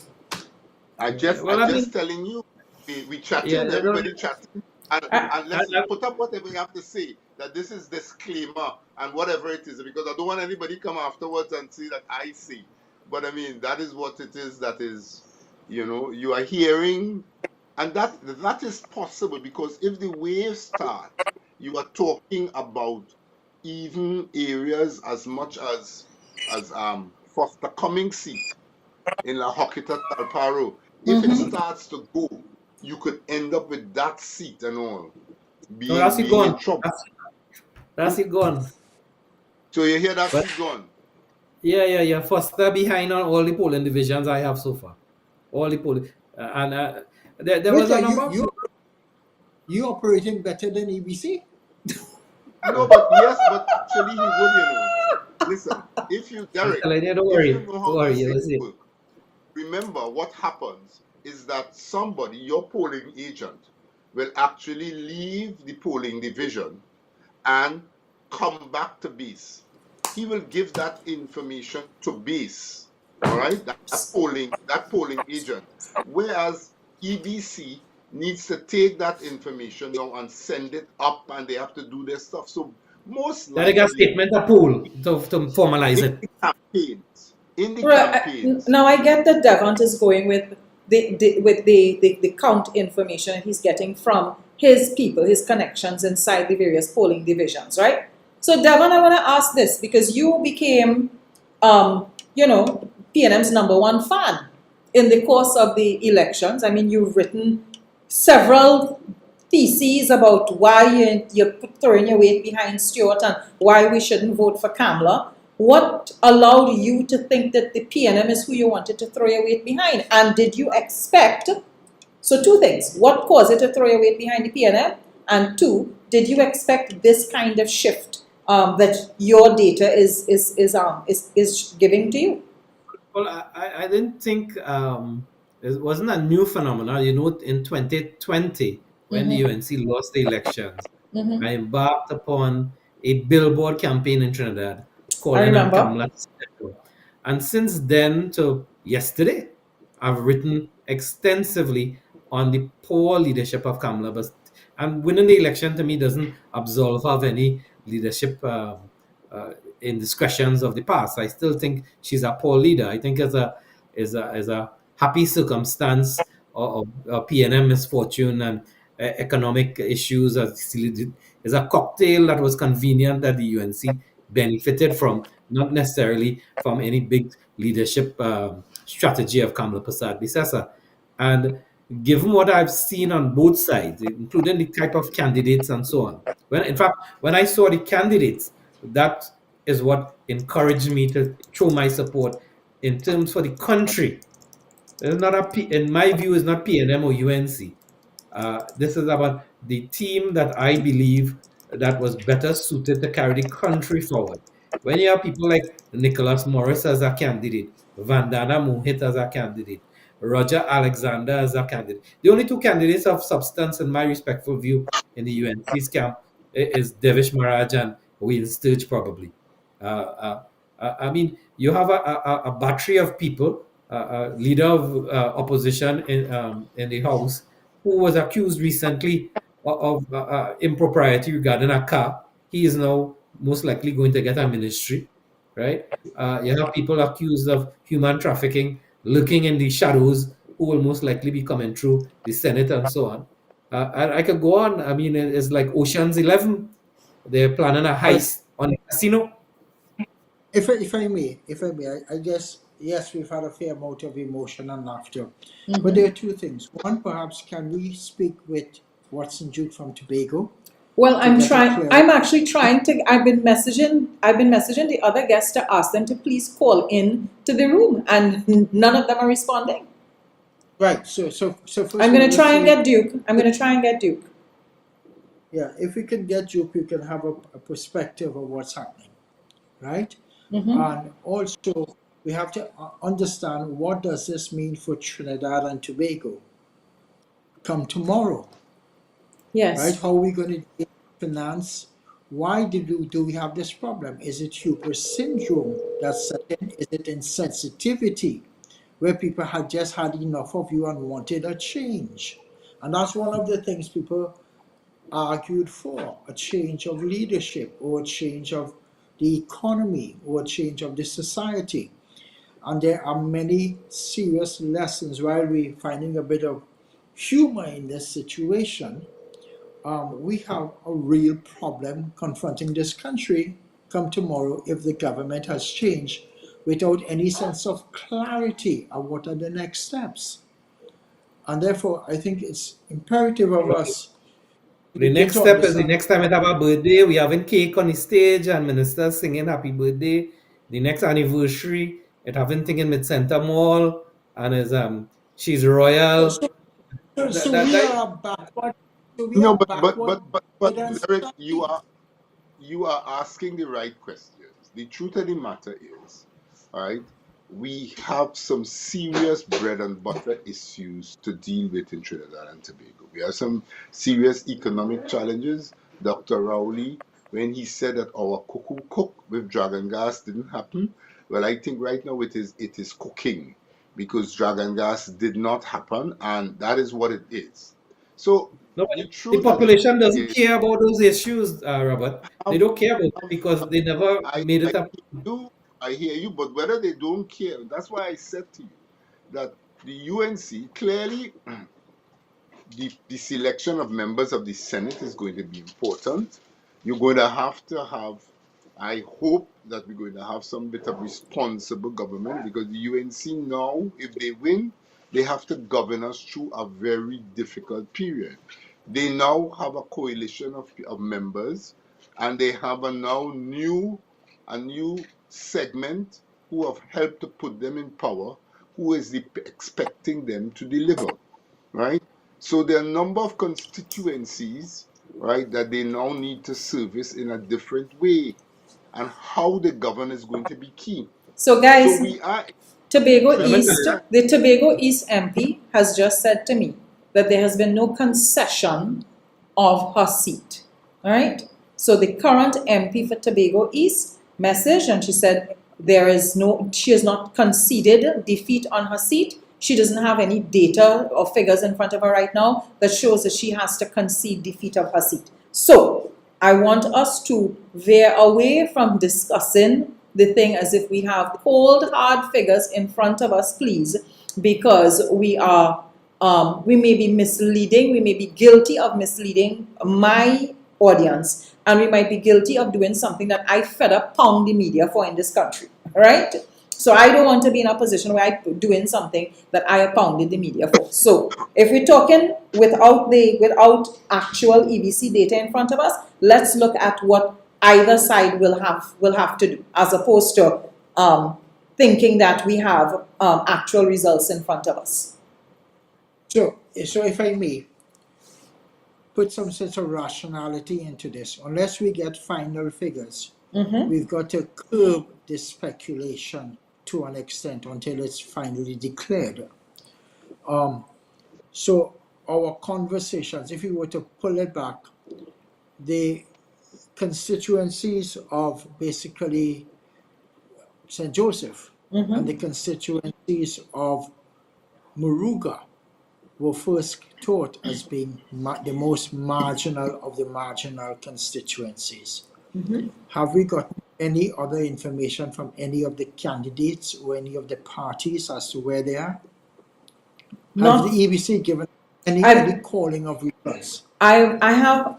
I'm just telling you, we chatting, everybody chatting, and let's put up whatever you have to say, that this is disclaimer and whatever it is, because I don't want anybody come afterwards and say that I say. But I mean, that is what it is, that is, you know, you are hearing, and that is possible, because if the wave start, you are talking about even areas as much as Foster Cummings seat in La Hockita Talparo. If it starts to go, you could end up with that seat and all. That's it gone. That's it gone. So you hear that seat gone? Yeah. Foster behind on all the polling divisions I have so far. All the polling. And there was a number. You operating better than EBC? No, but yes, but actually he would, you know. Listen, if you, Dereck, Don't worry. Remember, what happens is that somebody, your polling agent, will actually leave the polling division and come back to base. He will give that information to base, all right? That polling agent. Whereas EBC needs to take that information now and send it up, and they have to do their stuff. So most likely, they got statement of pool to formalize it. In the campaigns. Now I get that Devant is going with the count information he's getting from his people, his connections inside the various polling divisions, right? So Devant, I want to ask this, because you became, PNM's #1 fan in the course of the elections. I mean, you've written several theses about why you're throwing your weight behind Stuart and why we shouldn't vote for Kamala. What allowed you to think that the PNM is who you wanted to throw your weight behind? And did you expect, so two things, what caused you to throw your weight behind the PNM? And two, did you expect this kind of shift that your data is giving to you? Well, I didn't think it wasn't a new phenomenon. You know, in 2020, when the UNC lost the elections, I embarked upon a billboard campaign in Trinidad calling on Kamala. And since then to yesterday, I've written extensively on the poor leadership of Kamala. And winning the election to me doesn't absolve her of any leadership indiscretions of the past. I still think she's a poor leader. I think as a happy circumstance of PNM misfortune and economic issues is a cocktail that was convenient that the UNC benefited from, not necessarily from any big leadership strategy of Kamala Prasad Bisesa. And given what I've seen on both sides, including the type of candidates and so on. In fact, when I saw the candidates, that is what encouraged me to show my support in terms for the country. It's not in my view, it's not PNM or UNC. This is about the team that I believe that was better suited to carry the country forward. When you have people like Nicholas Morris as a candidate, Vandana Mohit as a candidate, Roger Alexander as a candidate, the only two candidates of substance, in my respectful view, in the UNC's camp is Devish Maharaj and Wayne Sturge, probably. I mean, you have a battery of people, leader of opposition in the House, who was accused recently of impropriety regarding a car. He is now most likely going to get a ministry, right? You have people accused of human trafficking lurking in the shadows who will most likely be coming through the Senate and so on. And I could go on. I mean, it's like Ocean's 11. They're planning a Well, heist on the casino. if I may, I guess, yes, we've had a fair amount of emotion and laughter. But there are two things. One, perhaps, can we speak with Watson Duke from Tobago? Well, I'm get it trying. clear. I'm actually trying to. I've been messaging the other guests to ask them to please call in to the room, and none of them are responding. Right. So first I'm going to try and let's get Duke. I'm going to try and get Duke. yeah, if we can get Duke, we can have a perspective of what's happening, right? And also, we have to understand, what does this mean for Trinidad and Tobago come tomorrow, Yes. right? How are we going to finance? Why do we have this problem? Is it hubris syndrome that's setting? Is it insensitivity, where people had just had enough of you and wanted a change? And that's one of the things people argued for, a change of leadership, or a change of the economy, or a change of the society. And there are many serious lessons. While we're finding a bit of humor in this situation, we have a real problem confronting this country come tomorrow if the government has changed without any sense of clarity of what are the next steps. And therefore, I think it's imperative of us to The begin next to step is the understand. next time it have a birthday, we having cake on the stage and minister singing happy birthday. The next anniversary, it having thing in Mid-Center Mall and is she's So, royal. so, so, That, so that, we that, are backward. So we No, are but backward and Derek, study. you are asking the right questions. The truth of the matter is, all right, we have some serious bread and butter issues to deal with in Trinidad and Tobago. We have some serious economic challenges. Dr. Rowley, when he said that our cuckoo cook with dragon gas didn't happen, well, I think right now it is cooking, because dragon gas did not happen, and that is what it is. So no, the the truth of the population matter doesn't is, care about those issues, Robert. They um, don't care about it because they never made I it up. hear you, but whether they don't care, that's why I said to you that the UNC clearly, the selection of members of the Senate is going to be important. You're going to have, I hope that we're going to have some bit of responsible government, because the UNC now, if they win, they have to govern us through a very difficult period. They now have a coalition of members, and they have a new segment who have helped to put them in power, who is expecting them to deliver, right? So there are a number of constituencies, right, that they now need to service in a different way, and how they govern is going to be key. So, So guys, we are Tobago Let me tell East, you, Trinidad. the Tobago East MP has just said to me that there has been no concession of her seat. All right. So the current MP for Tobago East messaged, and she said she has not conceded defeat on her seat. She doesn't have any data or figures in front of her right now that shows that she has to concede defeat of her seat. So I want us to veer away from discussing the thing as if we have cold, hard figures in front of us, please, because we may be misleading, we may be guilty of misleading my audience, and we might be guilty of doing something that I fed up pound the media for in this country, right? So I don't want to be in a position where I'm doing something that I pounded the media for. So if we're talking without actual EBC data in front of us, let's look at what either side will have to do, as opposed to thinking that we have actual results in front of us. So if I may put some sense of rationality into this, unless we get final figures, we've got to curb this speculation to an extent until it's finally declared. So our conversations, if we were to pull it back, the constituencies of basically St. Joseph and the constituencies of Muruga were first taught as being the most marginal of the marginal constituencies. Have we got any other information from any of the candidates or any of the parties as to where they are? Has the EBC given any calling of results? I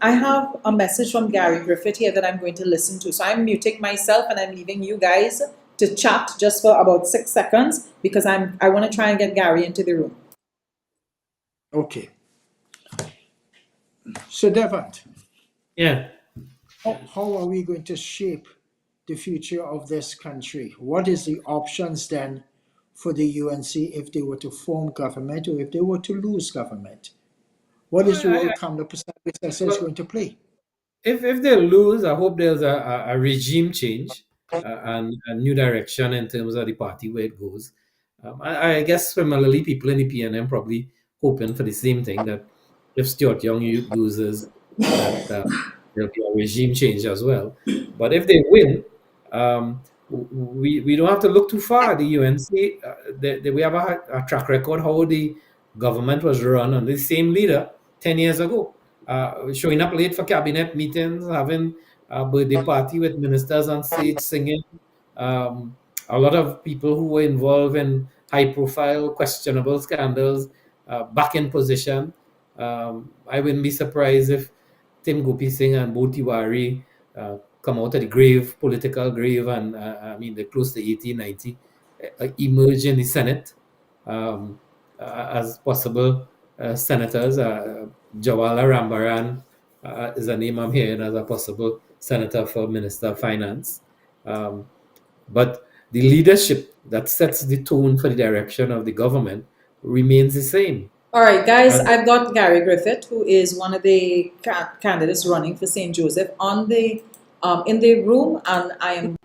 have a message from Gary Griffith here that I'm going to listen to. So I'm muting myself and I'm leaving you guys to chat just for about 6 seconds because I want to try and get Gary into the room. Okay. So Devant. Yeah. How are we going to shape the future of this country? What is the options then for the UNC if they were to form government or if they were to lose government? What is the role Kamala Persaud is going to play? If they lose, I hope there's a regime change and a new direction in terms of the party where it goes. I guess similarly, people in the PNM probably hoping for the same thing, that if Stuart Young loses, that there'll be a regime change as well. But if they win, we don't have to look too far. The UNC, we have a track record how the government was run under the same leader 10 years ago. Showing up late for cabinet meetings, having a birthday party with ministers on stage singing. A lot of people who were involved in high-profile, questionable scandals back in position. I wouldn't be surprised if Tim Gopi Singh and Bo Tiwari come out of the political grave, and they're close to 80, 90, emerge in the Senate as possible senators. Jawala Rambaran is a name I'm hearing as a possible senator for Minister of Finance. But the leadership that sets the tone for the direction of the government remains the same. All right, guys, I've got Gary Griffith, who is one of the candidates running for St. Joseph, on the in the room, and I am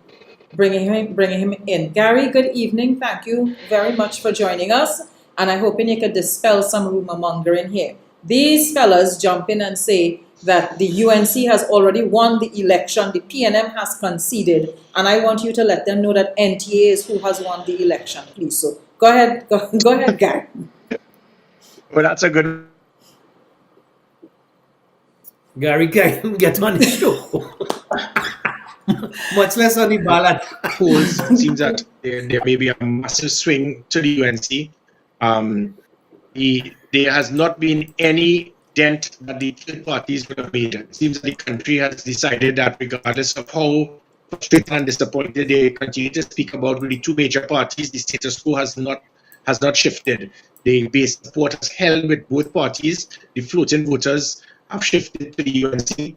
bringing him in. Gary, good evening. Thank you very much for joining us, and I'm hoping you could dispel some rumor mongering here. These fellas jump in and say that the UNC has already won the election, the PNM has conceded, and I want you to let them know that NTA is who has won the election, please. So go ahead, Gary. Well, that's a good. Gary can get on the show. Much less on the ballot. Polls seems that there may be a massive swing to the UNC. There has not been any dent that the third parties would have made. It seems that the country has decided that regardless of how frustrated and disappointed they continue to speak about really two major parties, the status quo has not shifted. The base support has held with both parties. The floating voters have shifted to the UNC.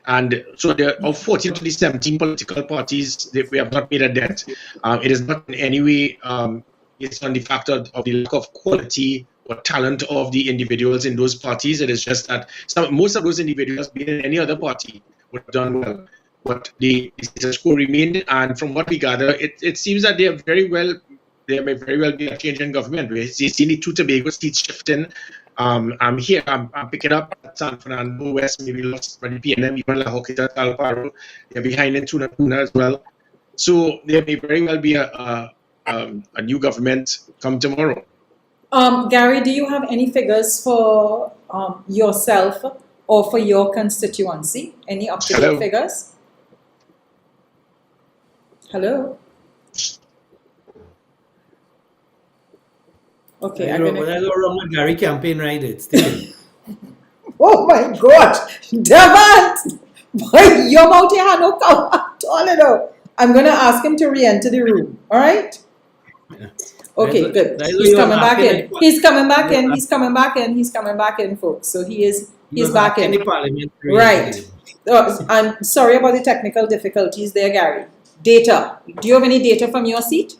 And so there are 14 to the 17 political parties that we have not made a dent. It is not in any way it's on the factor of the lack of quality or talent of the individuals in those parties. It is just that most of those individuals, being in any other party, would have done well. But the status quo remained, and from what we gather, it seems that there may very well be a change in government. We see the two Tobago seats shifting. I'm picking up that San Fernando West, maybe lost by the PNM, even La Joquita, Talparo. They're behind in Tuna as well. So there may very well be a new government come tomorrow. Gary, do you have any figures for yourself or for your constituency? Any up-to-date figures? Hello? Okay, when I go wrong with Gary campaign, right? It's still. Oh my God, Devant! Boy, your mouth here no come at all, you know. I'm going to ask him to re-enter the room. All right? Okay, good. He's coming back in. He's coming back in. He's coming back in. He's coming back in, folks. So he's back in. Right. I'm sorry about the technical difficulties there, Gary. Data. Do you have any data from your seat?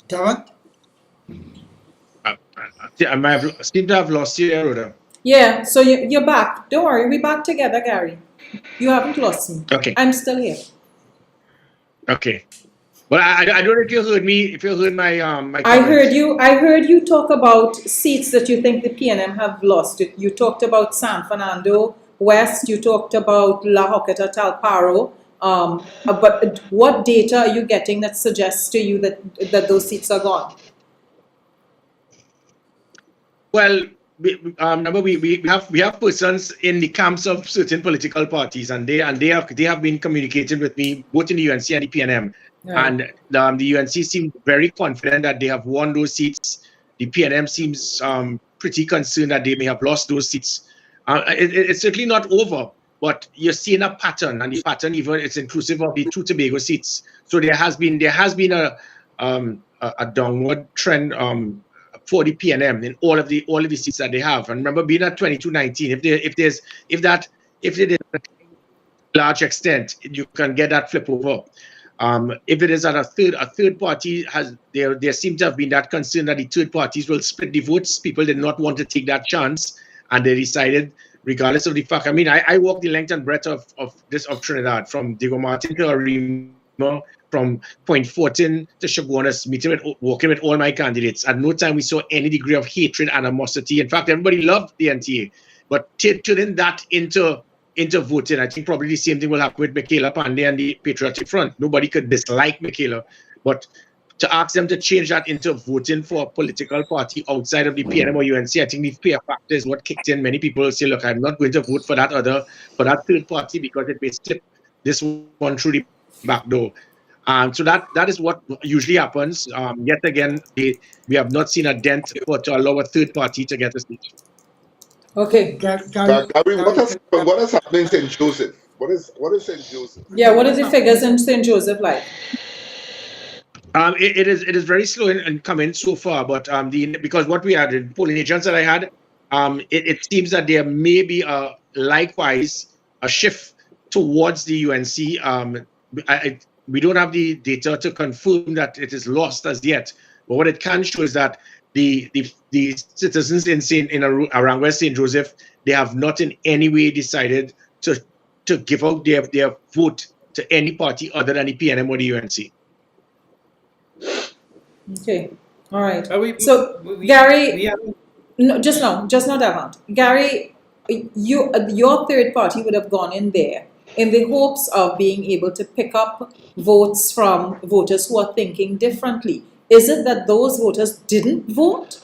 Devant? I seem to have lost you, Rhoda. Yeah, so you're back. Don't worry, we're back together, Gary. You haven't lost me. Okay. I'm still here. Okay. Well, I don't know if you heard me. If you heard my my. I heard you talk about seats that you think the PNM have lost. You talked about San Fernando West. You talked about La Joqueta Talparo. But what data are you getting that suggests to you that those seats are gone? Well, remember we have persons in the camps of certain political parties, and they have been communicating with me both in the UNC and the PNM, Right. and the UNC seems very confident that they have won those seats. The PNM seems pretty concerned that they may have lost those seats. It's certainly not over, but you're seeing a pattern, and the pattern even it's inclusive of the two Tobago seats. So there has been a downward trend for the PNM in all of the seats that they have. And remember, being at 2219, if it is a large extent, you can get that flip over. If it is at a third party there seems to have been that concern that the third parties will split the votes. People did not want to take that chance, and they decided, regardless of the fact. I mean, I walked the length and breadth of Trinidad, from Diego Martin to Arima, from Point Fortin to Chaguanas, walking with all my candidates. At no time we saw any degree of hatred, animosity. In fact, everybody loved the NTA. But turning that into voting, I think probably the same thing will happen with Mickela, Panday, and the Patriotic Front. Nobody could dislike Mickela, but to ask them to change that into voting for a political party outside of the PNM or UNC, I think the fear factor is what kicked in. Many people say, look, I'm not going to vote for that third party because it may slip this one through the back door. So that is what usually happens. Yet again, we have not seen a dent to allow a third party to get a seat. Okay. Gary, what has happened in St. Joseph? What is St. Joseph? Yeah, what are the figures in St. Joseph like? It is very slow in coming so far, but because what we had in polling agents that I had, it seems that there may be likewise a shift towards the UNC. We don't have the data to confirm that it is lost as yet, but what it can show is that the citizens around West St. Joseph, they have not in any way decided to give out their vote to any party other than the PNM or the UNC. Okay, all right. Gary, no, just now, Devant. Gary, your third party would have gone in there in the hopes of being able to pick up votes from voters who are thinking differently. Is it that those voters didn't vote?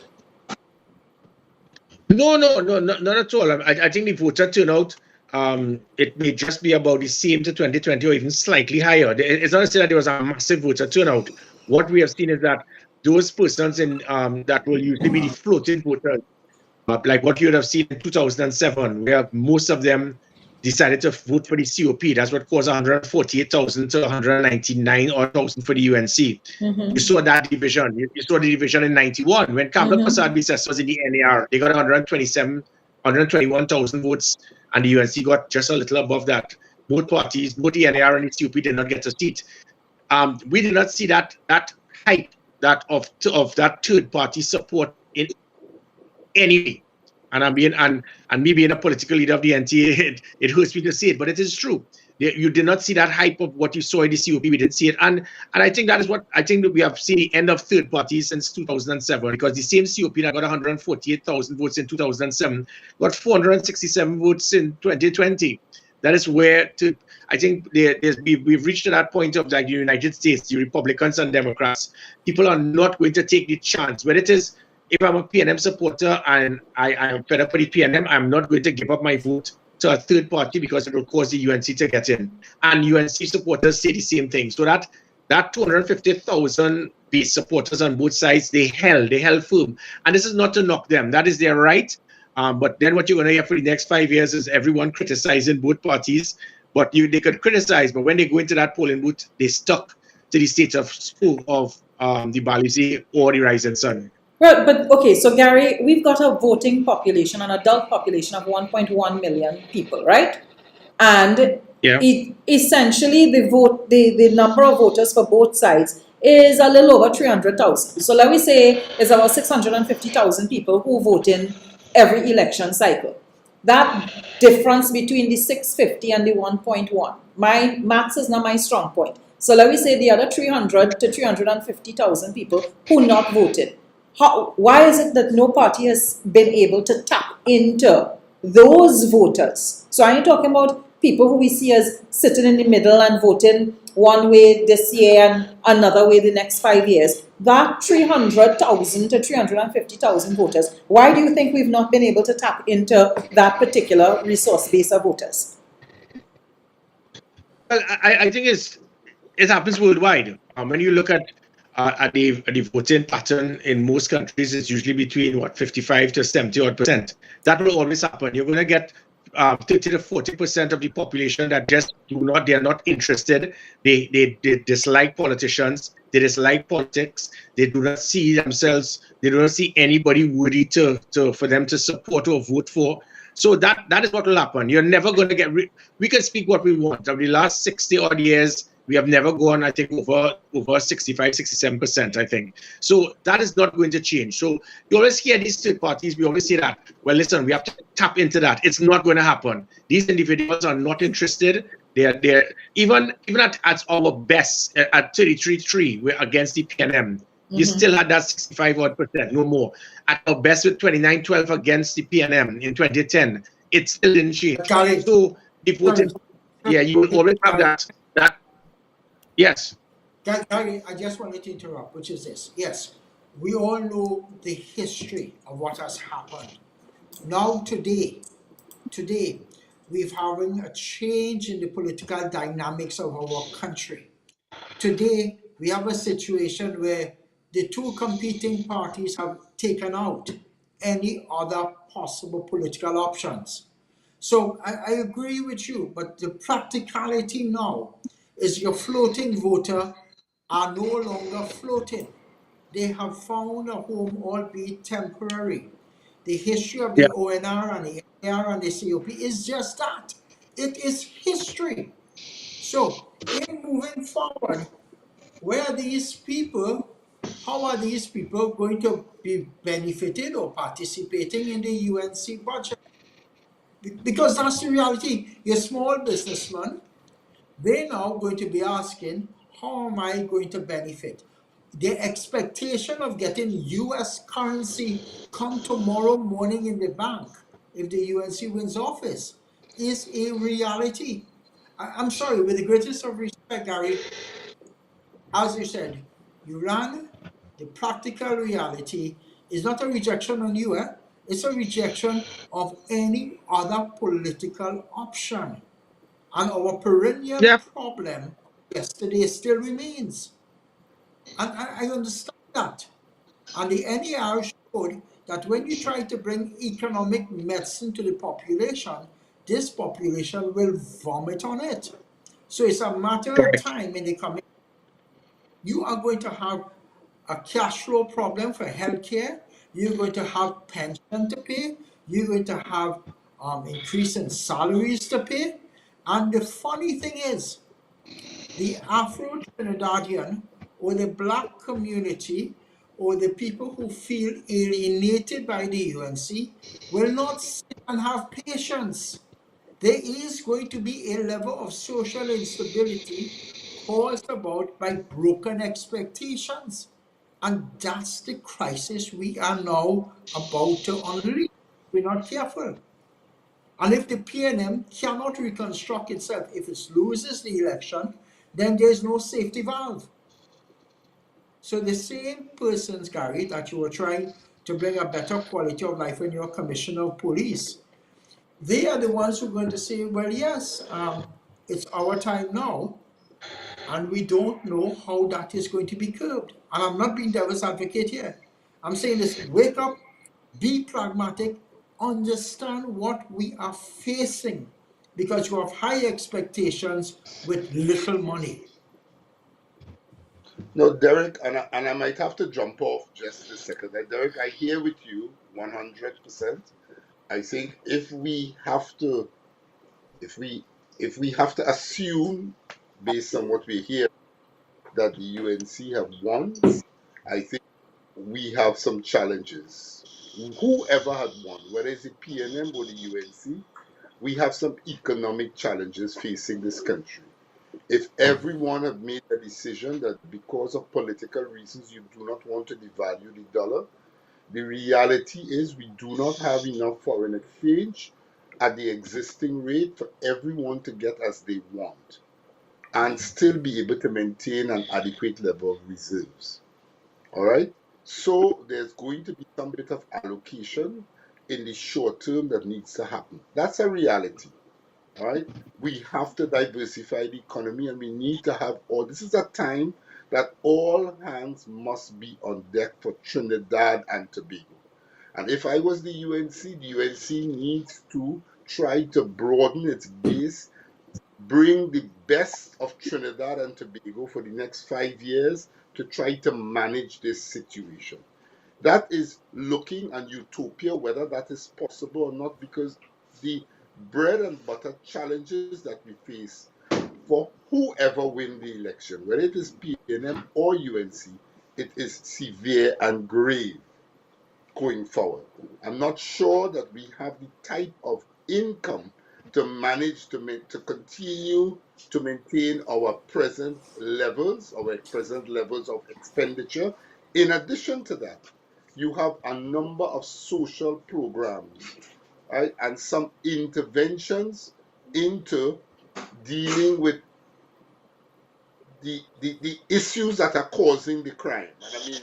No, not at all. I think the voter turnout, it may just be about the same to 2020 or even slightly higher. It's not to say that there was a massive voter turnout. What we have seen is that those persons that will usually be the floating voters, like what you would have seen in 2007, where most of them decided to vote for the COP. That's what caused 148,000 to 199,000 for the UNC. Mm-hmm. You saw that division. You saw the division in 91 when Kamla Prasad Biswas was in the NAR. They got 121,000 votes, and the UNC got just a little above that. Both parties, both the NAR and the COP, did not get a seat. We did not see that hype of that third party support in any way. And me being a political leader of the NTA, it hurts me to say it, but it is true. You did not see that hype of what you saw in the COP. We didn't see it, and I think that is what I think that we have seen the end of third parties since 2007, because the same COP that got 148,000 votes in 2007 got 467 votes in 2020. That is where I think we've reached to that point of, like, the United States, the Republicans and Democrats. People are not going to take the chance. When it is, if I'm a PNM supporter and I am fed up with the PNM, I'm not going to give up my vote to a third party because it will cause the UNC to get in. And UNC supporters say the same thing. So that 250,000 base supporters on both sides, they held firm. And this is not to knock them. That is their right. But then what you're going to get for the next 5 years is everyone criticizing both parties. But they could criticize, but when they go into that polling booth, they stuck to the status quo of the Balize or the Rising Sun. Well, but okay, so Gary, we've got a voting population, an adult population of 1.1 million people, right? And essentially the number of voters for both sides is a little over 300,000. So let me say it's about 650,000 people who vote in every election cycle. That difference between the 650 and the 1.1, my maths is not my strong point. So let me say the other 300 to 350,000 people who not voted. Why is it that no party has been able to tap into those voters? So I ain't talking about people who we see as sitting in the middle and voting one way this year and another way the next 5 years. That 300,000 to 350,000 voters, why do you think we've not been able to tap into that particular resource base of voters? Well, I think it happens worldwide. When you look at the voting pattern in most countries, it's usually between 55 to 70%. That will always happen. You're going to get 30 to 40% of the population that just they're not interested. They dislike politicians. They dislike politics. They do not see themselves. They do not see anybody worthy for them to support or vote for. So that is what will happen. You're never going to get. We can speak what we want. Over the last 60 odd years, we have never gone, I think, over 65, 67%, I think. So that is not going to change. So you always hear these third parties, we always say that, well, listen, we have to tap into that. It's not going to happen. These individuals are not interested. They're even at our best, at 33-3, we're against the PNM. You still had that 65 odd percent, no more. At our best with 29-12 against the PNM in 2010, it still didn't change. So the voting, you will always have that. Yes. Gary, I just wanted to interrupt, which is this. Yes, we all know the history of what has happened. Now today, we're having a change in the political dynamics of our country. Today, we have a situation where the two competing parties have taken out any other possible political options. So I agree with you, but the practicality now is your floating voter are no longer floating. They have found a home, albeit temporary. The history of the ONR and the AR and the COP is just that. It is history. So in moving forward, where are these people, how are these people going to be benefited or participating in the UNC budget? Because that's the reality. Your small businessman, they're now going to be asking, how am I going to benefit? The expectation of getting US currency come tomorrow morning in the bank, if the UNC wins office, is a reality. I'm sorry, with the greatest of respect, Gary, as you said, you ran. The practical reality is not a rejection on you, it's a rejection of any other political option. And our perennial problem yesterday still remains. And I understand that. And the NER showed that when you try to bring economic medicine to the population, this population will vomit on it. So it's a matter of time in the coming. You are going to have a cash flow problem for healthcare. You're going to have pension to pay. You're going to have increase in salaries to pay. And the funny thing is, the Afro-Trinidadian or the black community or the people who feel alienated by the UNC will not sit and have patience. There is going to be a level of social instability caused about by broken expectations. And that's the crisis we are now about to unleash. We're not careful. And if the PNM cannot reconstruct itself, if it loses the election, then there's no safety valve. So the same persons, Gary, that you were trying to bring a better quality of life when you're commissioner of police, they are the ones who are going to say, well, yes, it's our time now, and we don't know how that is going to be curbed. And I'm not being devil's advocate here. I'm saying this, wake up, be pragmatic, understand what we are facing, because you have high expectations with little money. No, Dereck, and I might have to jump off just a second. Dereck, I hear with you 100%. I think if we have to assume, based on what we hear, that the UNC have won, I think we have some challenges. Whoever had won, whether it's the PNM or the UNC, we have some economic challenges facing this country. If everyone had made a decision that because of political reasons you do not want to devalue the dollar, the reality is we do not have enough foreign exchange at the existing rate for everyone to get as they want and still be able to maintain an adequate level of reserves. All right? So there's going to be some bit of allocation in the short term that needs to happen. That's a reality. All right? We have to diversify the economy, and we need to have all. This is a time that all hands must be on deck for Trinidad and Tobago. And if I was the UNC needs to try to broaden its base, bring the best of Trinidad and Tobago for the next 5 years to try to manage this situation. That is looking at utopia, whether that is possible or not, because the bread and butter challenges that we face for whoever win the election, whether it is PNM or UNC, it is severe and grave going forward. I'm not sure that we have the type of income to manage to continue to maintain our present levels of expenditure. In addition to that, you have a number of social programs, right, and some interventions into dealing with the issues that are causing the crime. And I mean,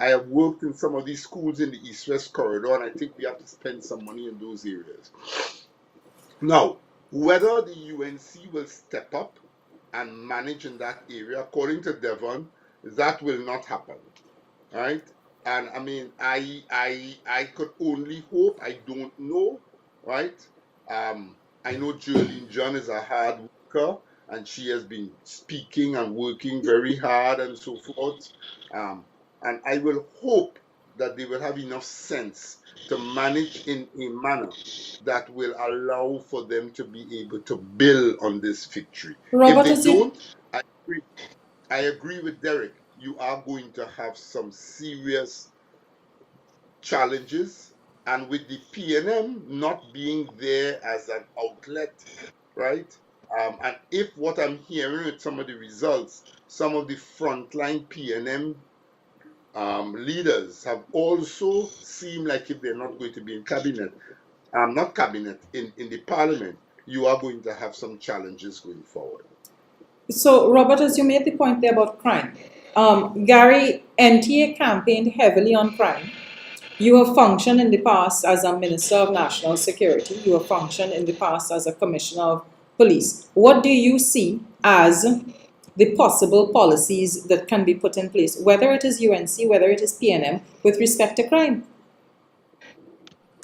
I have worked in some of these schools in the East-West corridor, and I think we have to spend some money in those areas. Now, whether the UNC will step up and manage in that area, according to Devant, that will not happen, right? And I mean, I could only hope. I don't know, right? I know Jerlene John is a hard worker, and she has been speaking and working very hard and so forth. And I will hope that they will have enough sense to manage in a manner that will allow for them to be able to build on this victory. Robert, if they don't, I agree with Dereck. You are going to have some serious challenges, and with the PNM not being there as an outlet, right? And if what I'm hearing with some of the results, some of the frontline PNM leaders have also seemed like if they're not going to be in cabinet, not cabinet, in the parliament, you are going to have some challenges going forward. So, Robert, as you made the point there about crime, Gary, NTA campaigned heavily on crime. You have functioned in the past as a Minister of National Security. You have functioned in the past as a Commissioner of Police. What do you see as the possible policies that can be put in place, whether it is UNC, whether it is PNM, with respect to crime?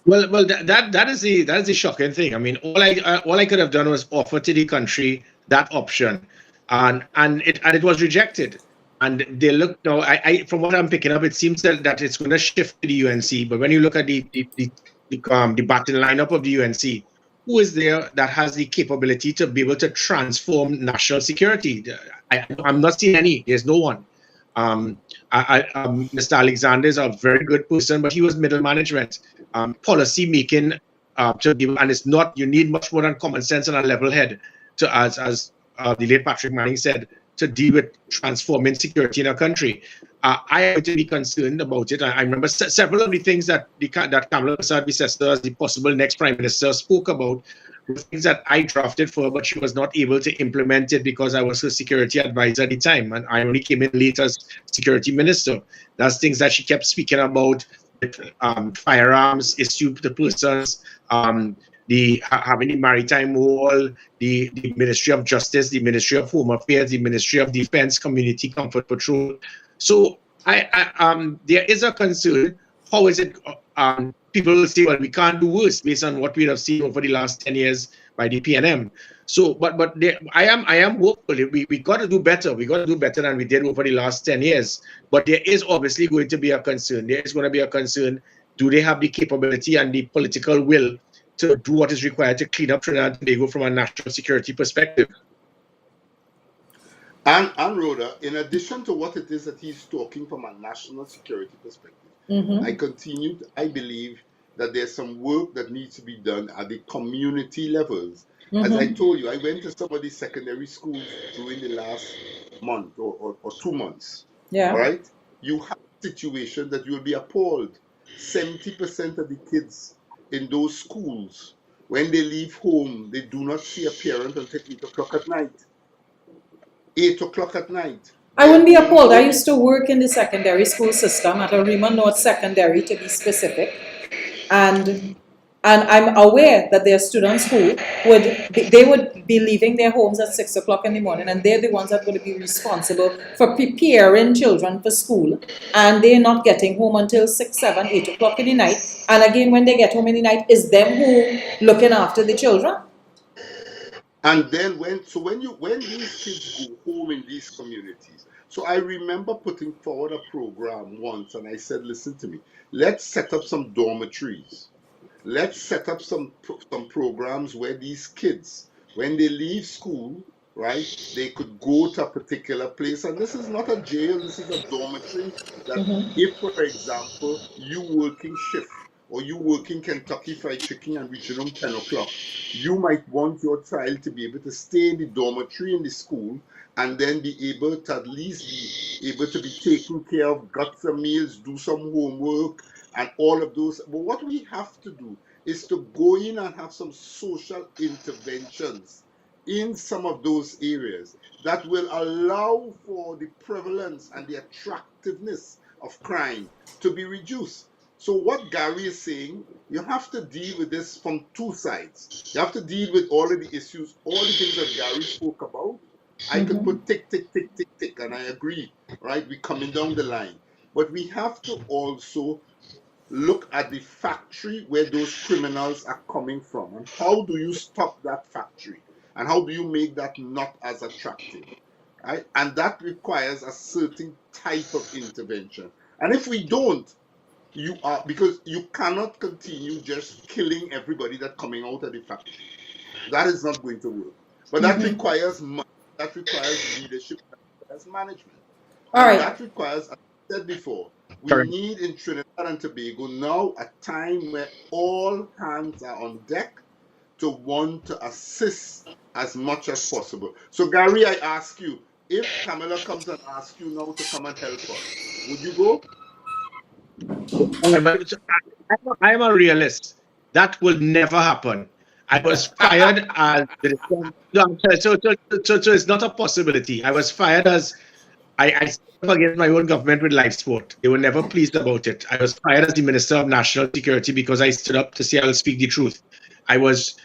Well, that is the shocking thing. I mean, all I could have done was offer to the country that option, and it was rejected. And they look now. I from what I'm picking up, it seems that it's going to shift to the UNC. But when you look at the batting lineup of the UNC, who is there that has the capability to be able to transform national security? I'm not seeing any. There's no one. Mr. Alexander is a very good person, but he was middle management, policy making, and it's not. You need much more than common sense and a level head to, as the late Patrick Manning said, to deal with transforming security in our country. I am to be concerned about it. I remember several of the things that Kamala Persad-Bicester, as the possible next Prime Minister, spoke about were things that I drafted for her, but she was not able to implement it because I was her security advisor at the time, and I only came in late as security minister. That's things that she kept speaking about, firearms, issue to persons, having the maritime wall, the Ministry of Justice, the Ministry of Home Affairs, the Ministry of Defense, Community Comfort Patrol. So there is a concern. How is it people will say, well, we can't do worse based on what we have seen over the last 10 years by the PNM. So, but there, I am hopeful. We got to do better. We got to do better than we did over the last 10 years. But there is obviously going to be a concern. There is going to be a concern. Do they have the capability and the political will to do what is required to clean up Trinidad and Tobago from a national security perspective? And Rhoda, in addition to what it is that he's talking from a national security perspective, I believe that there's some work that needs to be done at the community levels. As I told you, I went to some of these secondary schools during the last month or 2 months. Yeah. All right? You have a situation that you'll be appalled. 70% of the kids in those schools, when they leave home, they do not see a parent until 8 o'clock at night. 8 o'clock at night. I wouldn't be appalled. I used to work in the secondary school system at Arima North Secondary, to be specific, and I'm aware that there are students who would be leaving their homes at 6 o'clock in the morning, and they're the ones that would be responsible for preparing children for school, and they're not getting home until 6, 7, 8 o'clock in the night. And again, when they get home in the night, is them who looking after the children. And then when these kids go home in these communities, so I remember putting forward a program once, and I said, listen to me, let's set up some dormitories. Let's set up some programs where these kids, when they leave school, right, they could go to a particular place. And this is not a jail, this is a dormitory. That if, for example, you working shift, or you working Kentucky Fried Chicken and reaching home 10 o'clock, you might want your child to be able to stay in the dormitory in the school and then be able to at least be able to be taken care of, got some meals, do some homework, and all of those. But what we have to do is to go in and have some social interventions in some of those areas that will allow for the prevalence and the attractiveness of crime to be reduced. So what Gary is saying, you have to deal with this from two sides. You have to deal with all of the issues, all the things that Gary spoke about. I could put tick, tick, tick, tick, tick, and I agree, right? We're coming down the line. But we have to also look at the factory where those criminals are coming from. And how do you stop that factory? And how do you make that not as attractive? Right? And that requires a certain type of intervention. And if we don't, because you cannot continue just killing everybody that's coming out of the factory. That is not going to work. But that requires money, that requires leadership, that requires management. All right. That requires, as I said before, we need in Trinidad and Tobago now a time where all hands are on deck to want to assist as much as possible. So Gary, I ask you, if Kamala comes and asks you now to come and help us, would you go? I'm a realist. That will never happen. I was fired as so it's not a possibility. I was fired as I stood against my own government with life support. They were never pleased about it. I was fired as the Minister of National Security because I stood up to say I will speak the truth. I was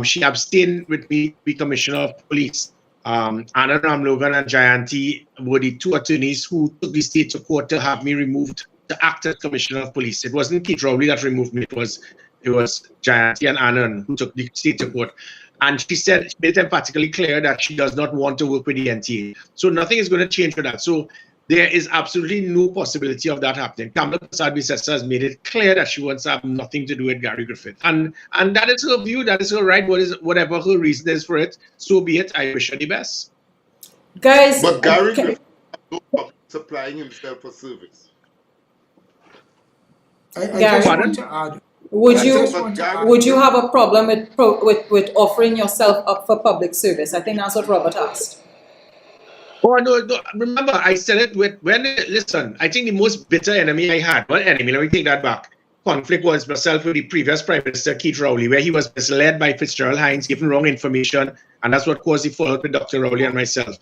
she abstained with me to be Commissioner of Police. Anna Ramlogan and Jayanti were the two attorneys who took the state to court to have me removed to act as Commissioner of Police. It wasn't Keith Rowley that removed me. It was Jayanti and Anand who took the state to court. And she made it emphatically clear that she does not want to work with the NTA. So nothing is going to change for that. So there is absolutely no possibility of that happening. Kamala Prasad-Bissessa has made it clear that she wants to have nothing to do with Gary Griffith. And that is her view, that is her right, whatever her reason is for it, so be it. I wish her the best. Guys, but Gary Griffith has no problem supplying himself for service. I just want to add. Would you have a problem with offering yourself up for public service? I think that's what Robert asked. Oh no! Remember, I said it listen. I think the most bitter enemy I had, well, enemy. Let me take that back. Conflict was myself with the previous Prime Minister Keith Rowley, where he was misled by Fitzgerald Hines, given wrong information, and that's what caused the fallout with Dr. Rowley and myself.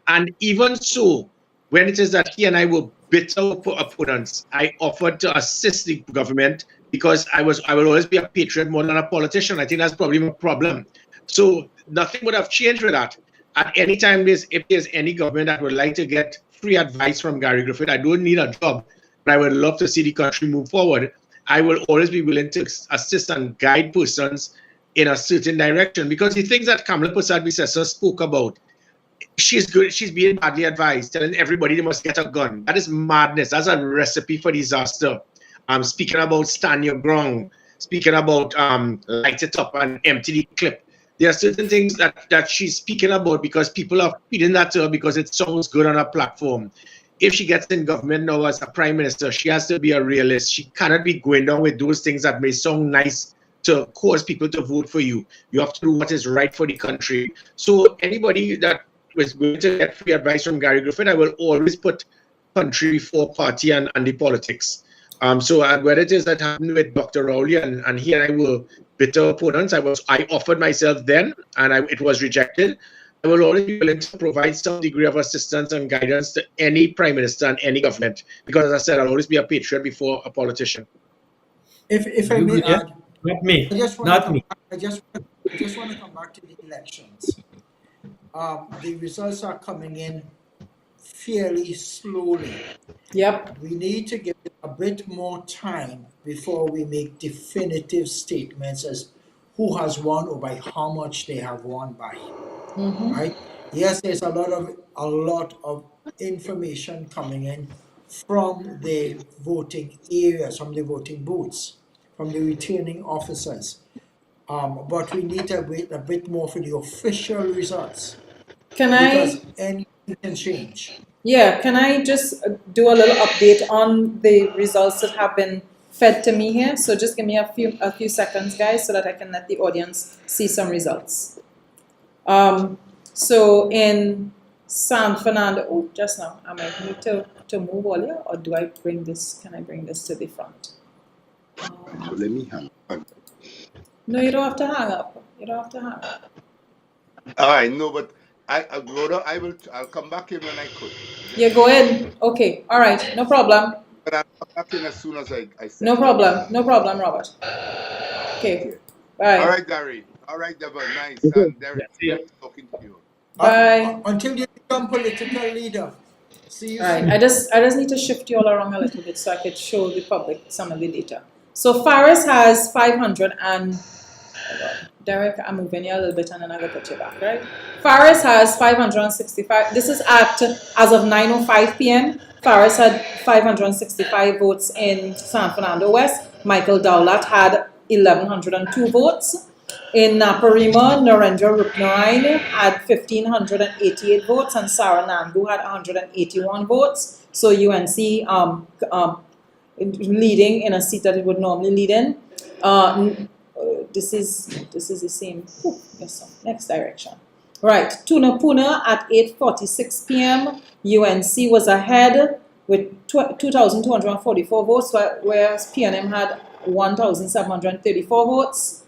And even so, when it is that he and I were bitter opponents, I offered to assist the government because I will always be a patriot more than a politician. I think that's probably my problem. So nothing would have changed with that. At any time, if there's any government that would like to get free advice from Gary Griffith, I don't need a job, but I would love to see the country move forward. I will always be willing to assist and guide persons in a certain direction, because the things that Kamala Persad-Bissessar spoke about, she's good. She's being badly advised, telling everybody they must get a gun. That is madness. That's a recipe for disaster. Speaking about stand your ground, speaking about light it up and empty the clip. There are certain things that she's speaking about because people are feeding that to her because it sounds good on her platform. If she gets in government now as a prime minister, she has to be a realist. She cannot be going down with those things that may sound nice to cause people to vote for you. You have to do what is right for the country. So anybody that was going to get free advice from Gary Griffith, I will always put country for party and the politics. So whether it is that happened with Dr. Rowley and he and I were bitter opponents, I offered myself then and it was rejected. I will always be willing to provide some degree of assistance and guidance to any prime minister and any government, because as I said, I'll always be a patriot before a politician. If I may add, Not me. I just want to come back to the elections. The results are coming in fairly slowly. Yep. We need to give it a bit more time before we make definitive statements as who has won or by how much they have won by. Right? Yes, there's a lot of information coming in from the voting areas, from the voting booths, from the returning officers. But we need to wait a bit more for the official results. Because anything can change. Yeah, can I just do a little update on the results that have been fed to me here? So just give me a few seconds, guys, so that I can let the audience see some results. So in San Fernando, just now, I might need to move all here, or do I bring this? Can I bring this to the front? So let me hang on. No, you don't have to hang up. You don't have to hang up. All right, no, but I'll come back in when I could. Yeah, go ahead. Okay, all right, no problem. But I'll come back in as soon as I No problem, Robert. Okay, bye. All right, Gary. All right, Devant. Nice. And Dereck, nice talking to you. Bye. Until you become political leader. See you Right. soon. I just need to shift you all around a little bit so I could show the public some of the data. So Faris has 500 and Dereck, I'm moving you a little bit and then I'm gonna put you back, right? Faris has 565. This is as of 9:05 p.m. Faris had 565 votes in San Fernando West. Michael Dowlat had 1,102 votes. In Naparima, Narendra Rupnarayan had 1,588 votes and Sarah Nangu had 181 votes. So UNC leading in a seat that it would normally lead in. This is the same. Yes, so next direction. Right, Tunapuna at 8:46 p.m. UNC was ahead with 2,244 votes, whereas PNM had 1,734 votes.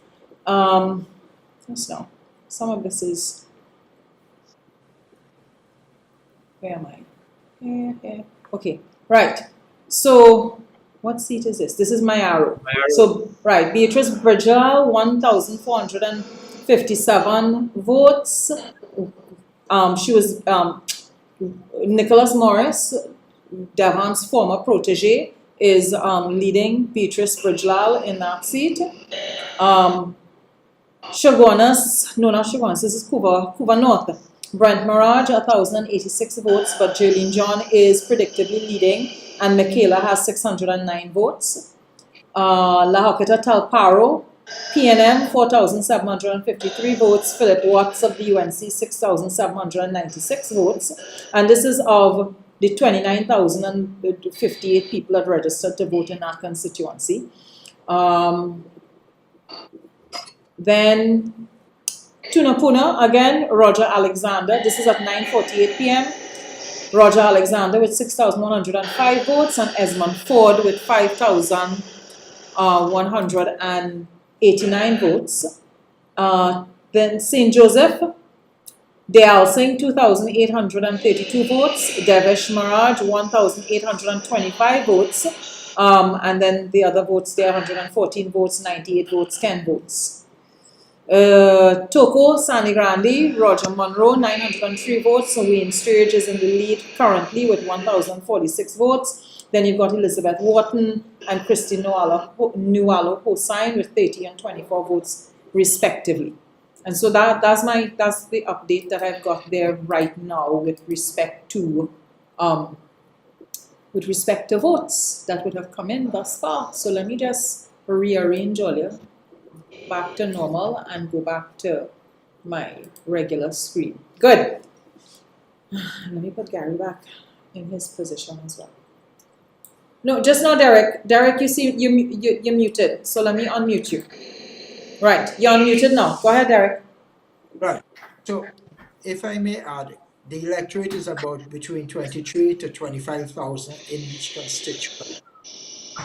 Just now, some of this is. Where am I? Here. Okay, right. So, what seat is this? This is my arrow. So, right, Beatrice Bridgel, 1,457 votes. She was Nicholas Morris, Devant's former protege, is leading Beatrice Bridgel in that seat. Chaguanas, no, not Chaguanas, this is Cuba North. Brent Maharaj, 1,086 votes, but Jolene John is predictably leading, and Mickela has 609 votes. La Hoqueta Talparo, PNM, 4,753 votes. Phillip Watts of the UNC, 6,796 votes. And this is of the 29,058 people that registered to vote in that constituency. Then Tunapuna, again, Roger Alexander. This is at 9:48 p.m. Roger Alexander with 6,105 votes and Esmond Ford with 5,189 votes. Then St. Joseph, Dayal Singh, 2,832 votes. Devesh Maharaj, 1,825 votes. And then the other votes there, 114 votes, 98 votes, 10 votes. Toko, Sani Grande, Roger Monroe, 903 votes. So Wayne Sturge is in the lead currently with 1,046 votes. Then you've got Elizabeth Wharton and Christine Nualo co-signed with 30 and 24 votes respectively. And so that's the update that I've got there right now with respect to votes that would have come in thus far. So let me just rearrange all you back to normal and go back to my regular screen. Good. Let me put Gary back in his position as well. No, just now, Dereck. Dereck, you see, you're muted. So let me unmute you. Right, you're unmuted now. Go ahead, Dereck. Right. So, if I may add, the electorate is about between 23 to 25,000 in each constituency.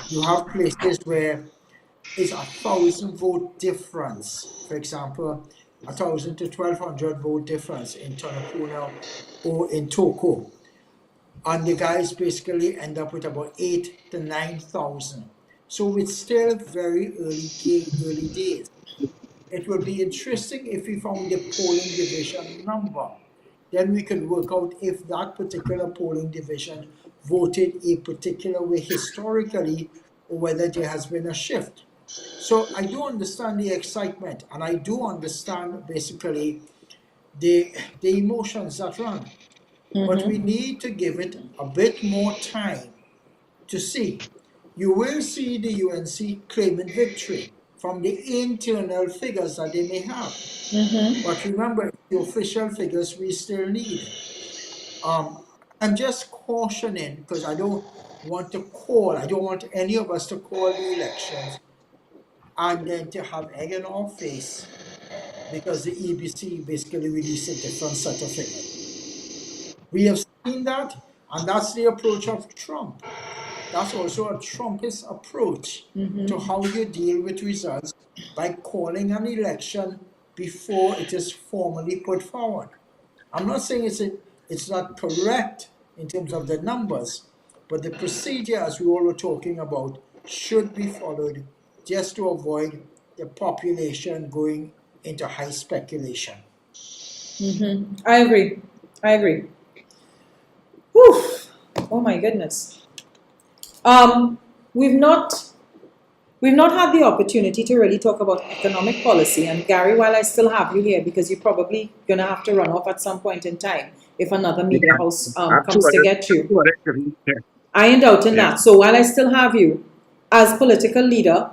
You have places where it's 1,000 vote difference. For example, 1,000 to 1,200 vote difference in Tonopuna or in Toko. And the guys basically end up with about 8 to 9,000. So it's still very early days. It would be interesting if we found the polling division number. Then we could work out if that particular polling division voted a particular way historically, or whether there has been a shift. So I do understand the excitement, and I do understand basically the emotions that run. But we need to give it a bit more time to see. You will see the UNC claiming victory from the internal figures that they may have. But remember, the official figures we still need. I'm just cautioning, because I don't want any of us to call the elections and then to have egg in our face because the EBC basically released a different set of figures. We have seen that, and that's the approach of Trump. That's also a Trumpist approach to how you deal with results by calling an election before it is formally put forward. I'm not saying it's not correct in terms of the numbers, but the procedure, as we all were talking about, should be followed just to avoid the population going into high speculation. I agree. Whew. Oh my goodness. We've not had the opportunity to really talk about economic policy. And Gary, while I still have you here, because you're probably gonna have to run off at some point in time if another media house comes to get you. I ain't doubting that. So while I still have you, as political leader,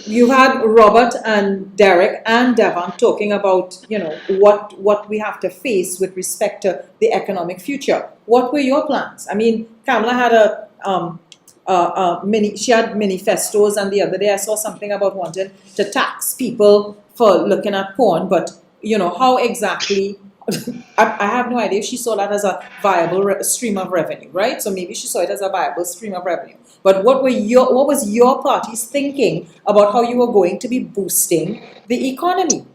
you had Robert and Dereck and Devant talking about, what we have to face with respect to the economic future. What were your plans? I mean, Kamala had she had manifestos, and the other day I saw something about wanting to tax people for looking at porn, but how exactly I have no idea if she saw that as a viable stream of revenue, right? So maybe she saw it as a viable stream of revenue. But what was your party's thinking about how you were going to be boosting the economy?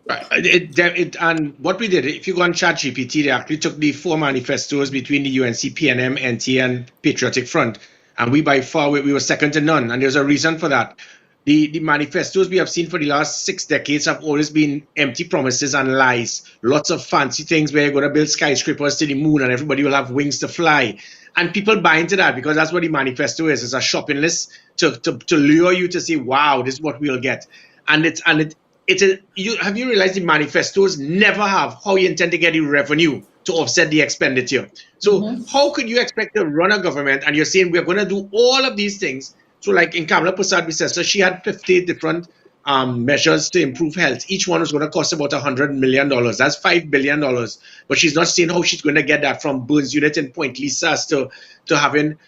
And what we did, if you go on ChatGPT, they actually took the 4 manifestos between the UNC, PNM, NT, and Patriotic Front, and we by far we were second to none, and there's a reason for that. The manifestos we have seen for the last 6 decades have always been empty promises and lies. Lots of fancy things where you're going to build skyscrapers to the moon and everybody will have wings to fly. And people buy into that because that's what the manifesto is. It's a shopping list to lure you to say, wow, this is what we'll get. Have you realized the manifestos never have how you intend to get the revenue to offset the expenditure? So how could you expect to run a government and you're saying we're going to do all of these things? So like in Kamala Prasad, we said, so she had 50 different measures to improve health. Each one was going to cost about $100 million. That's $5 billion. But she's not saying how she's going to get that from Burns Unit in Point Lisas to having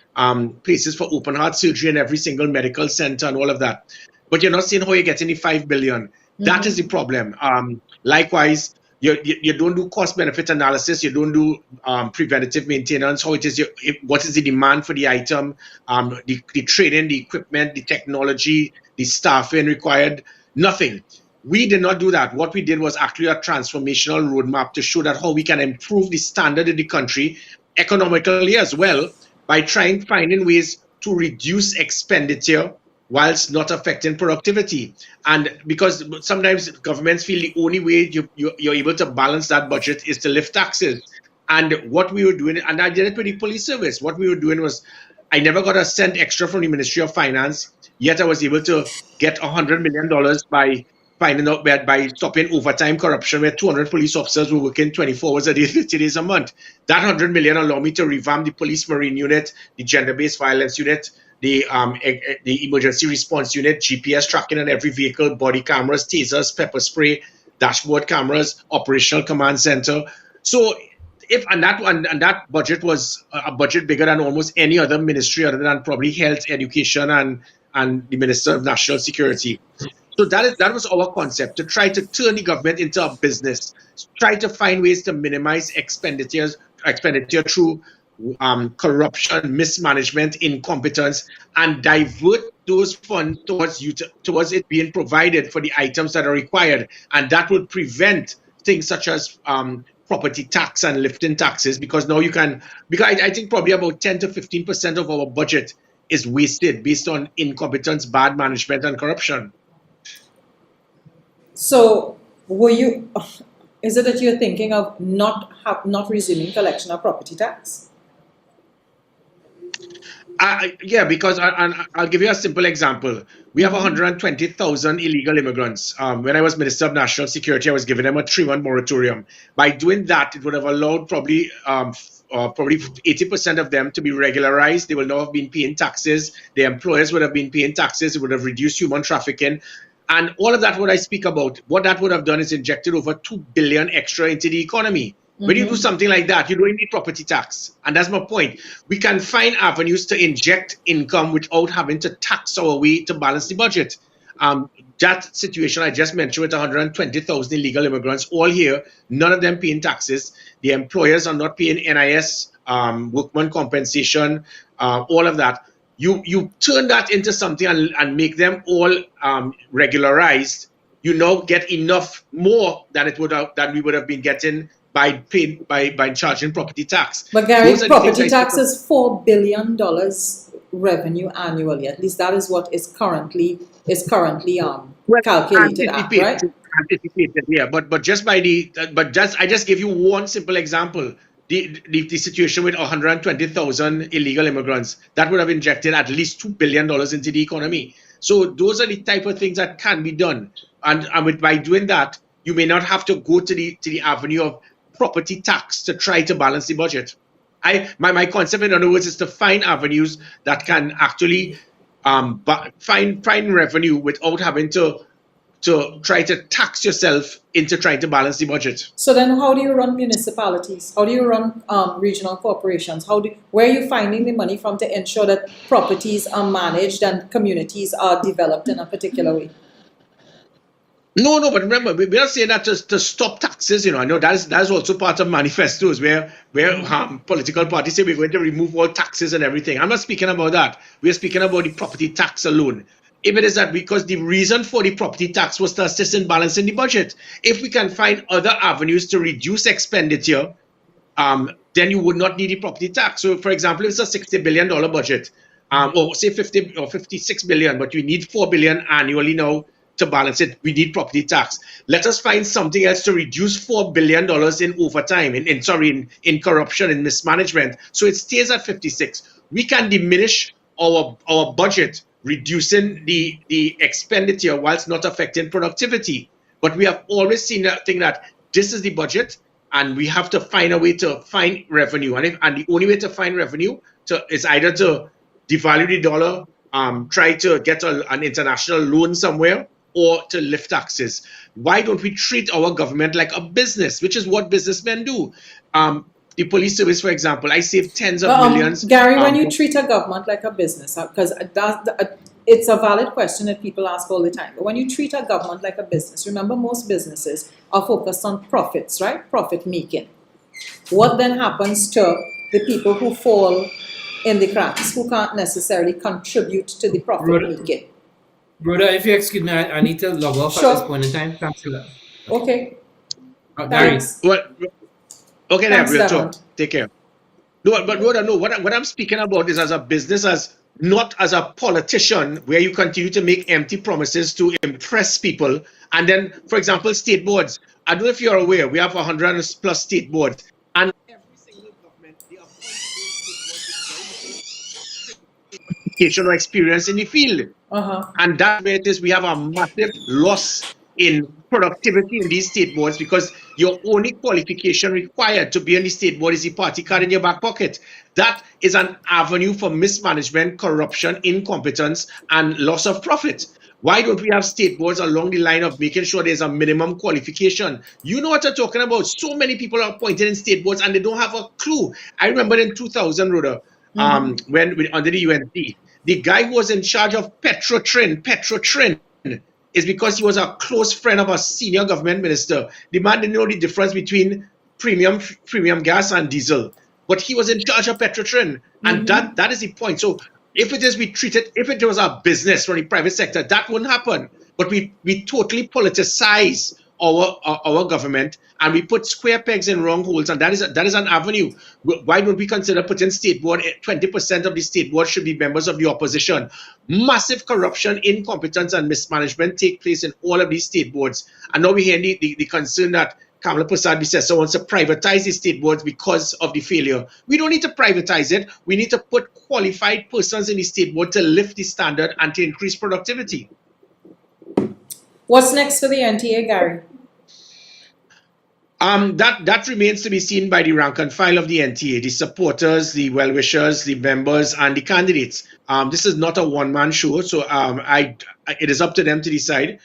places for open heart surgery in every single medical center and all of that. But you're not saying how you're getting the $5 billion. That is the problem. Likewise, you don't do cost benefit analysis. You don't do preventative maintenance. How it is? What is the demand for the item? The training, the equipment, the technology, the staffing required. Nothing. We did not do that. What we did was actually a transformational roadmap to show that how we can improve the standard in the country economically as well by finding ways to reduce expenditure whilst not affecting productivity. And because sometimes governments feel the only way you're able to balance that budget is to lift taxes. And what we were doing, and I did it with the police service, what we were doing was, I never got a cent extra from the Ministry of Finance, yet I was able to get $100 million by finding out that by stopping overtime corruption, where 200 police officers were working 24 hours a day, 50 days a month. That $100 million allowed me to revamp the police marine unit, the gender-based violence unit, the emergency response unit, GPS tracking on every vehicle, body cameras, tasers, pepper spray, dashboard cameras, operational command center. So that budget was a budget bigger than almost any other ministry other than probably health, education, and the Minister of National Security. So that was our concept, to try to turn the government into a business, try to find ways to minimize expenditure through corruption, mismanagement, incompetence, and divert those funds towards it being provided for the items that are required. And that would prevent things such as property tax and lifting taxes, because now I think probably about 10 to 15% of our budget is wasted based on incompetence, bad management, and corruption. So, is it that you're thinking of not resuming collection of property tax? Yeah, because I'll give you a simple example. We have 120,000 illegal immigrants. When I was Minister of National Security, I was giving them a 3-month moratorium. By doing that, it would have allowed probably 80% of them to be regularized. They will now have been paying taxes. Their employers would have been paying taxes. It would have reduced human trafficking. And all of that, what I speak about, what that would have done is injected over $2 billion extra into the economy. When you do something like that, you don't need property tax. And that's my point. We can find avenues to inject income without having to tax our way to balance the budget. That situation I just mentioned with 120,000 illegal immigrants, all here, none of them paying taxes. The employers are not paying NIS, workman compensation, all of that. You turn that into something and make them all regularized. You now get enough more than we would have been getting by charging property tax. But Gary, property tax is $4 billion revenue annually. At least that is what is currently calculated at, right? Anticipated, yeah. But I just gave you one simple example. The situation with 120,000 illegal immigrants, that would have injected at least $2 billion into the economy. So those are the type of things that can be done. And by doing that, you may not have to go to the avenue of property tax to try to balance the budget. My concept, in other words, is to find avenues that can actually find revenue without having to try to tax yourself into trying to balance the budget. So then how do you run municipalities? How do you run regional corporations? Where are you finding the money from to ensure that properties are managed and communities are developed in a particular way? No, but remember, we're not saying that to stop taxes. I know that's also part of manifestos where political parties say we're going to remove all taxes and everything. I'm not speaking about that. We're speaking about the property tax alone. If it is that because the reason for the property tax was to assist in balancing the budget, if we can find other avenues to reduce expenditure, then you would not need the property tax. So, for example, if it's a $60 billion budget, or say 50 or 56 billion, but you need $4 billion annually now to balance it, we need property tax. Let us find something else to reduce $4 billion in overtime, in corruption, in mismanagement, so it stays at 56. We can diminish our budget, reducing the expenditure whilst not affecting productivity. But we have always seen that thing that this is the budget, and we have to find a way to find revenue. And the only way to find revenue is either to devalue the dollar, try to get an international loan somewhere, or to lift taxes. Why don't we treat our government like a business, which is what businessmen do? The police service, for example, I save tens of millions. Gary, when you treat a government like a business, because it's a valid question that people ask all the time, but when you treat a government like a business, remember most businesses are focused on profits, right? Profit making. What then happens to the people who fall in the cracks, who can't necessarily contribute to the profit making? Brother, if you excuse me, I need to log off at this point in time. Thanks a lot. Okay. Gary. Thanks. Okay, Thanks, then we'll Devant. talk. Take care. No, but Rhoda, no. What I'm speaking about is as a business, not as a politician, where you continue to make empty promises to impress people. And then, for example, state boards. I don't know if you're aware, we have 100 plus state boards, and every qualification or experience in the field. Uh-huh. And that's where it is. We have a massive loss in productivity in these state boards because your only qualification required to be on the state board is the party card in your back pocket. That is an avenue for mismanagement, corruption, incompetence, and loss of profit. Why don't we have state boards along the line of making sure there's a minimum qualification? You know what I'm talking about. So many people are appointed in state boards and they don't have a clue. I remember in 2000, Rhoda, when under the UNC, the guy who was in charge of Petrotrin is because he was a close friend of a senior government minister. The man didn't know the difference between premium gas and diesel, but he was in charge of Petrotrin, and that is the point. So if it was a business from the private sector, that wouldn't happen. But we totally politicize our government, and we put square pegs in round holes, and that is an avenue. Why don't we consider putting state board? 20% of the state board should be members of the opposition. Massive corruption, incompetence, and mismanagement take place in all of these state boards. And now we hear the concern that Kamala Prasad says wants to privatize the state boards because of the failure. We don't need to privatize it. We need to put qualified persons in the state board to lift the standard and to increase productivity. What's next for the NTA, Gary? That remains to be seen by the rank and file of the NTA, the supporters, the well-wishers, the members, and the candidates. This is not a one-man show, so it is up to them to decide.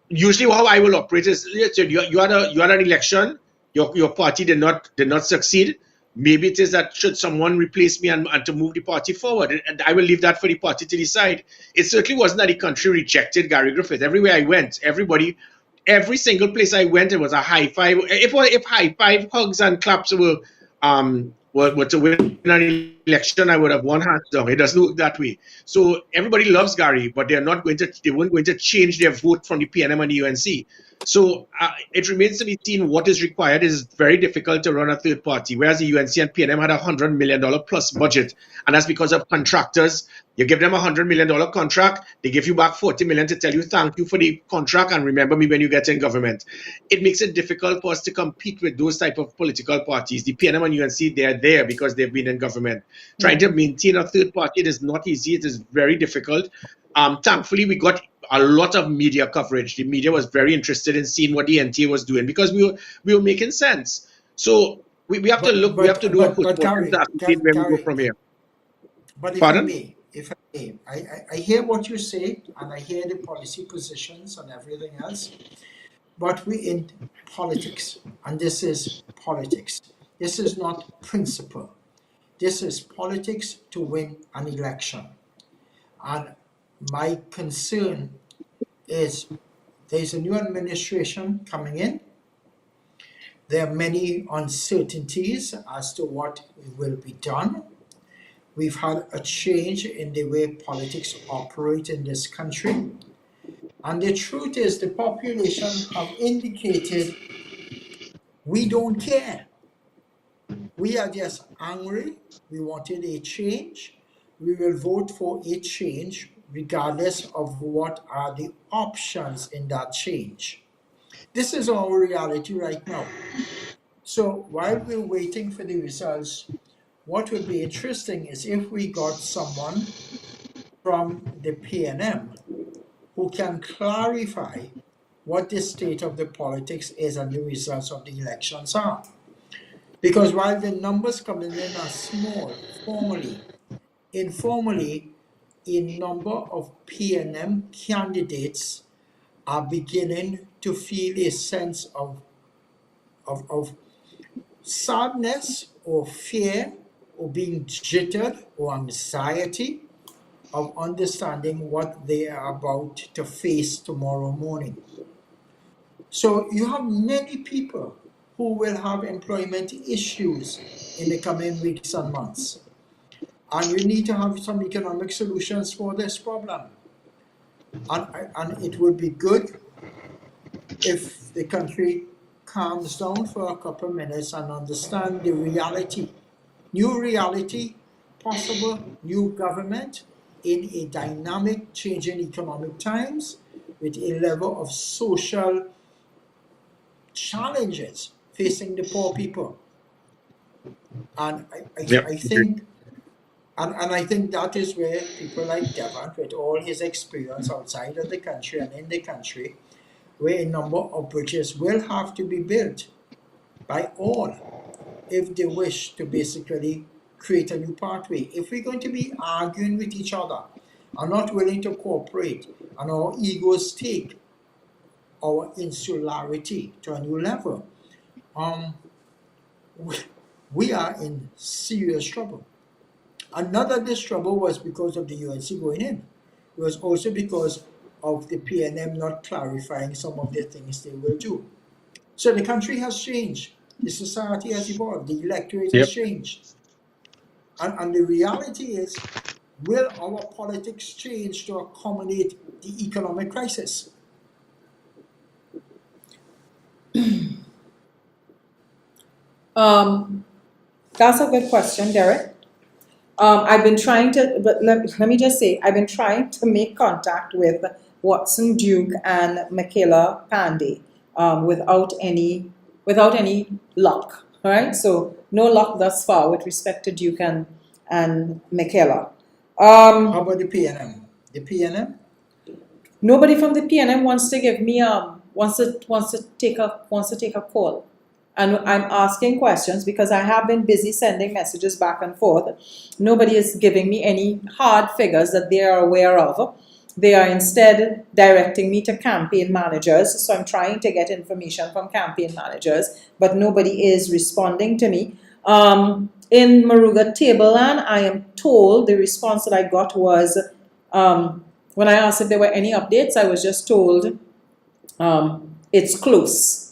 Usually, how I will operate is: you had an election, your party did not succeed. Maybe it is that should someone replace me and to move the party forward, and I will leave that for the party to decide. It certainly wasn't that the country rejected Gary Griffith. Everywhere I went, every single place I went, it was a high five. If high five, hugs, and claps were to win an election, I would have won hands down. It doesn't look that way. So everybody loves Gary, but they weren't going to change their vote from the PNM and the UNC. So it remains to be seen what is required. It is very difficult to run a third party, whereas the UNC and PNM had $100 million plus budget, and that's because of contractors. You give them $100 million contract, they give you back $40 million to tell you thank you for the contract and remember me when you get in government. It makes it difficult for us to compete with those type of political parties. The PNM and UNC, they're there because they've been in government. Trying to maintain a third party, it is not easy. It is very difficult. Thankfully, we got a lot of media coverage. The media was very interested in seeing what the NTA was doing because we were making sense. So we have to look. We have to do a postmortem to ascertain where we go from here. But if I may, I hear what you say, and I hear the policy positions and everything else. But we in politics, and this is politics. This is not principle. This is politics to win an election. And my concern is there's a new administration coming in. There are many uncertainties as to what will be done. We've had a change in the way politics operate in this country. And the truth is the population have indicated we don't care. We are just angry. We wanted a change. We will vote for a change regardless of what are the options in that change. This is our reality right now. So while we're waiting for the results, what would be interesting is if we got someone from the PNM who can clarify what the state of the politics is and the results of the elections are. Because while the numbers coming in are small, formally, informally, a number of PNM candidates are beginning to feel a sense of sadness or fear or being jittered or anxiety of understanding what they are about to face tomorrow morning. So you have many people who will have employment issues in the coming weeks and months. And you need to have some economic solutions for this problem. And it would be good if the country calms down for a couple of minutes and understand the reality. New reality, possible new government in a dynamic, changing economic times with a level of social challenges facing the poor people. And I think And I think that is where people like Devant, with all his experience outside of the country and in the country, where a number of bridges will have to be built by all if they wish to basically create a new pathway. If we're going to be arguing with each other and not willing to cooperate, and our egos take our insularity to a new level, we are in serious trouble. And not that this trouble was because of the UNC going in. It was also because of the PNM not clarifying some of the things they will do. So the country has changed. The society has evolved. The electorate has changed. And the reality is, will our politics change to accommodate the economic crisis? That's a good question, Dereck. I've been trying to, but let me just say, I've been trying to make contact with Watson Duke and Mickela Panday without any luck. All right, so no luck thus far with respect to Duke and Mickela. How about the PNM? The PNM? Nobody from the PNM wants to give me wants to take a call. And I'm asking questions because I have been busy sending messages back and forth. Nobody is giving me any hard figures that they are aware of. They are instead directing me to campaign managers. So I'm trying to get information from campaign managers, but nobody is responding to me. In Maruga Tableland, I am told the response that I got was, when I asked if there were any updates, I was just told it's close.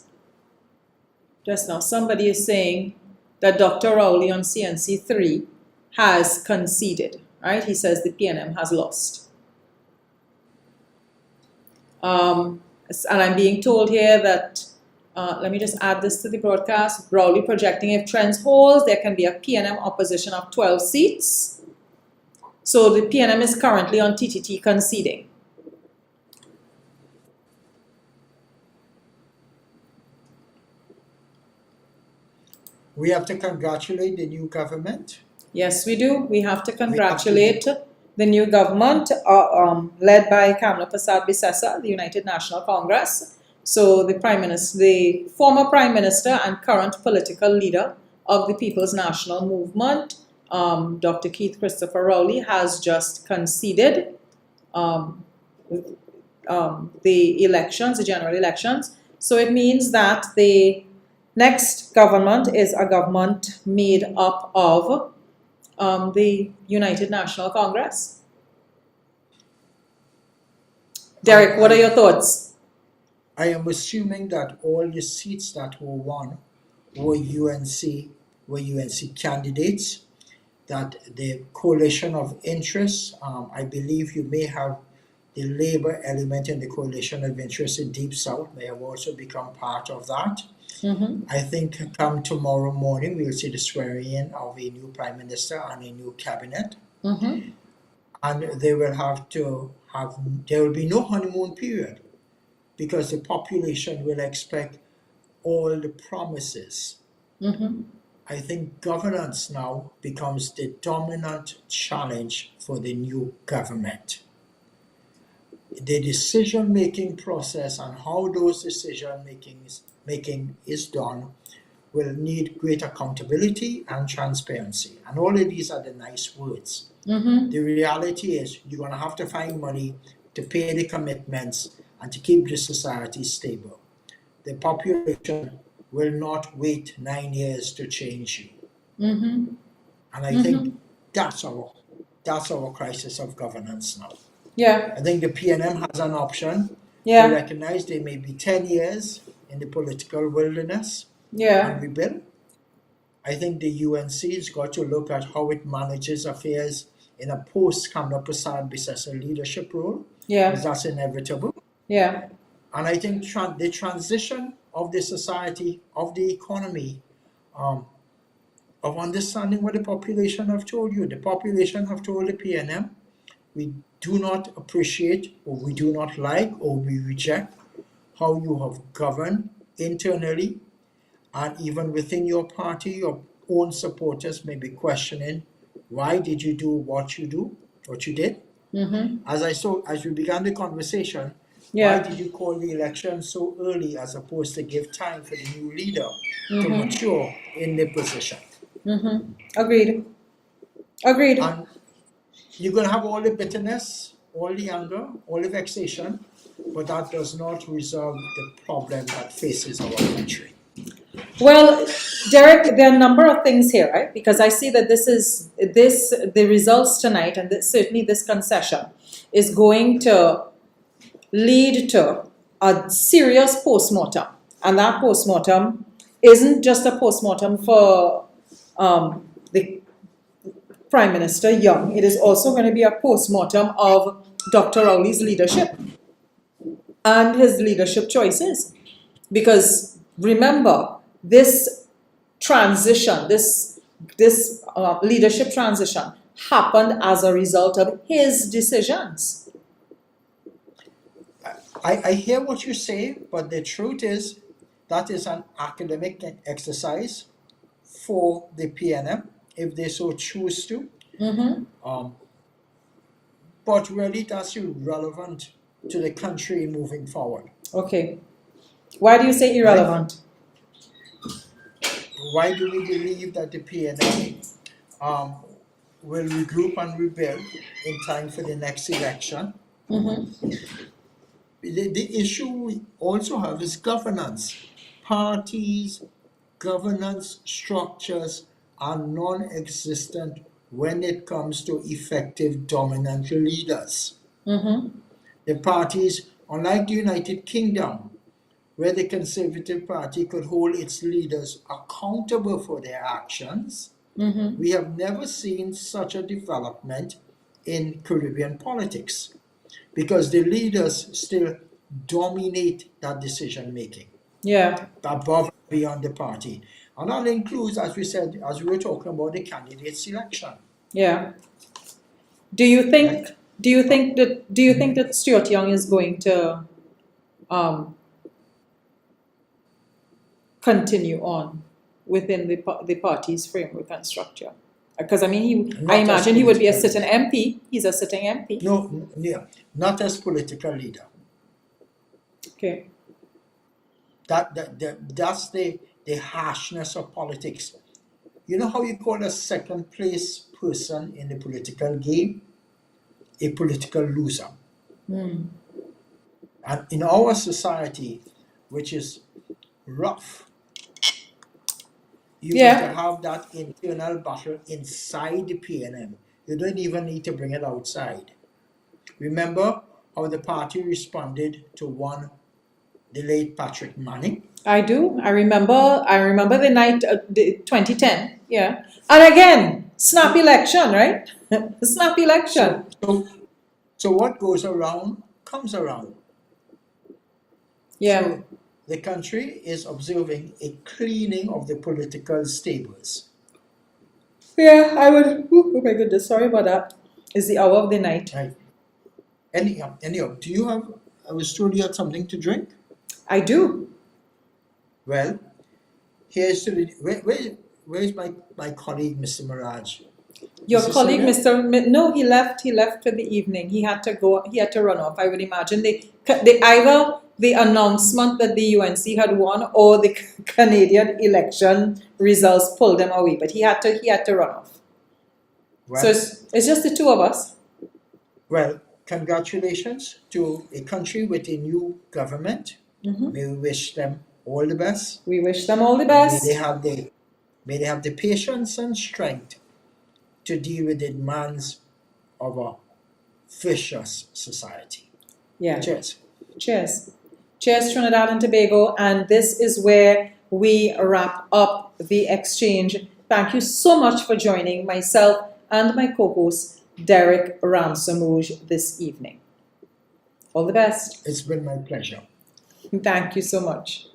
Just now, somebody is saying that Dr. Rowley on CNC 3 has conceded, right? He says the PNM has lost. And I'm being told here that, let me just add this to the broadcast, Rowley projecting if trends holds, there can be a PNM opposition of 12 seats. So the PNM is currently on TTT conceding. We have to congratulate the new government. Yes, we do. We have to congratulate the new government led by Kamla Persad-Bissessar, the United National Congress. So the Prime Minister, the former Prime Minister and current political leader of the People's National Movement, Dr. Keith Christopher Rowley, has just conceded the elections, the general elections. So it means that the next government is a government made up of the United National Congress. Dereck, what are your thoughts? I am assuming that all the seats that were won were UNC candidates, that the coalition of interests, I believe you may have the Labour element in the coalition of interest in Deep South may have also become part of that. Mm-hmm. I think come tomorrow morning, we'll see the swearing in of a new Prime Minister and a new cabinet. Mm-hmm. And there will be no honeymoon period because the population will expect all the promises. Mm-hmm. I think governance now becomes the dominant challenge for the new government. The decision-making process and how those decision-making is done will need great accountability and transparency. And all of these are the nice words. Mm-hmm. The reality is you're going to have to find money to pay the commitments and to keep the society stable. The population will not wait 9 years to change you. Mm-hmm. And I think that's our crisis of governance now. Yeah. I think the PNM has an option. Yeah. They recognize they may be 10 years in the political wilderness and rebuild. I think the UNC has got to look at how it manages affairs in a post-Kamla Persad-Bissessar leadership role. Yeah. Because that's inevitable. Yeah. And I think the transition of the society, of the economy, of understanding what the population have told you. The population have told the PNM, we do not appreciate or we do not like or we reject how you have governed internally, and even within your party, your own supporters may be questioning why did you do what you did? As we began the conversation, why did you call the election so early as opposed to give time for the new leader to mature in the position? Agreed. And you're going to have all the bitterness, all the anger, all the vexation, but that does not resolve the problem that faces our country. Well, Dereck, there are a number of things here, right? Because I see that the results tonight, and certainly this concession, is going to lead to a serious postmortem. And that postmortem isn't just a postmortem for the Prime Minister Young. It is also going to be a postmortem of Dr. Rowley's leadership and his leadership choices. Because remember, this transition, this leadership transition happened as a result of his decisions. I hear what you say, but the truth is that is an academic exercise for the PNM, if they so choose to. But really that's irrelevant to the country moving forward. Okay. Why do you say irrelevant? Why do we believe that the PNM will regroup and rebuild in time for the next election? The issue we also have is governance. Parties, governance structures are non-existent when it comes to effective dominant leaders. The parties, unlike the United Kingdom, where the Conservative Party could hold its leaders accountable for their actions, we have never seen such a development in Caribbean politics, because the leaders still dominate that decision making. Above and beyond the party. And that includes, as we said, as we were talking about the candidate selection. Do you think that Stuart Young is going to continue on within the party's framework and structure? Because I imagine he would be a sitting MP. He's a sitting MP. No, not as political leader. Okay. That's the harshness of politics. You know how you call a second place person in the political game a political loser? And in our society, which is rough, you have to have that internal battle inside the PNM. You don't even need to bring it outside. Remember how the party responded to the late Patrick Manning? I do. I remember the night, 2010. Yeah. And again, snap election, right? Snap election. So what goes around comes around. So the country is observing a cleaning of the political stables. Oh my goodness, sorry about that. It's the hour of the night. Right. Anyhow, do you have, I was told you had something to drink? I do. Well, here's where's my colleague, Mr. Maharaj? Your colleague, no, he left for the evening. He had to run off. I would imagine either the announcement that the UNC had won or the Canadian election results pulled him away, but he had to run off. Well, so it's just the two of us. Well, congratulations to a country with a new government. May we wish them all the best. We wish them all the best. May they have the patience and strength to deal with the demands of a vicious society. Cheers. Cheers, Trinidad and Tobago. And this is where we wrap up the exchange. Thank you so much for joining myself and my co-host, Dereck Ramsamooj, this evening. All the best. It's been my pleasure. Thank you so much.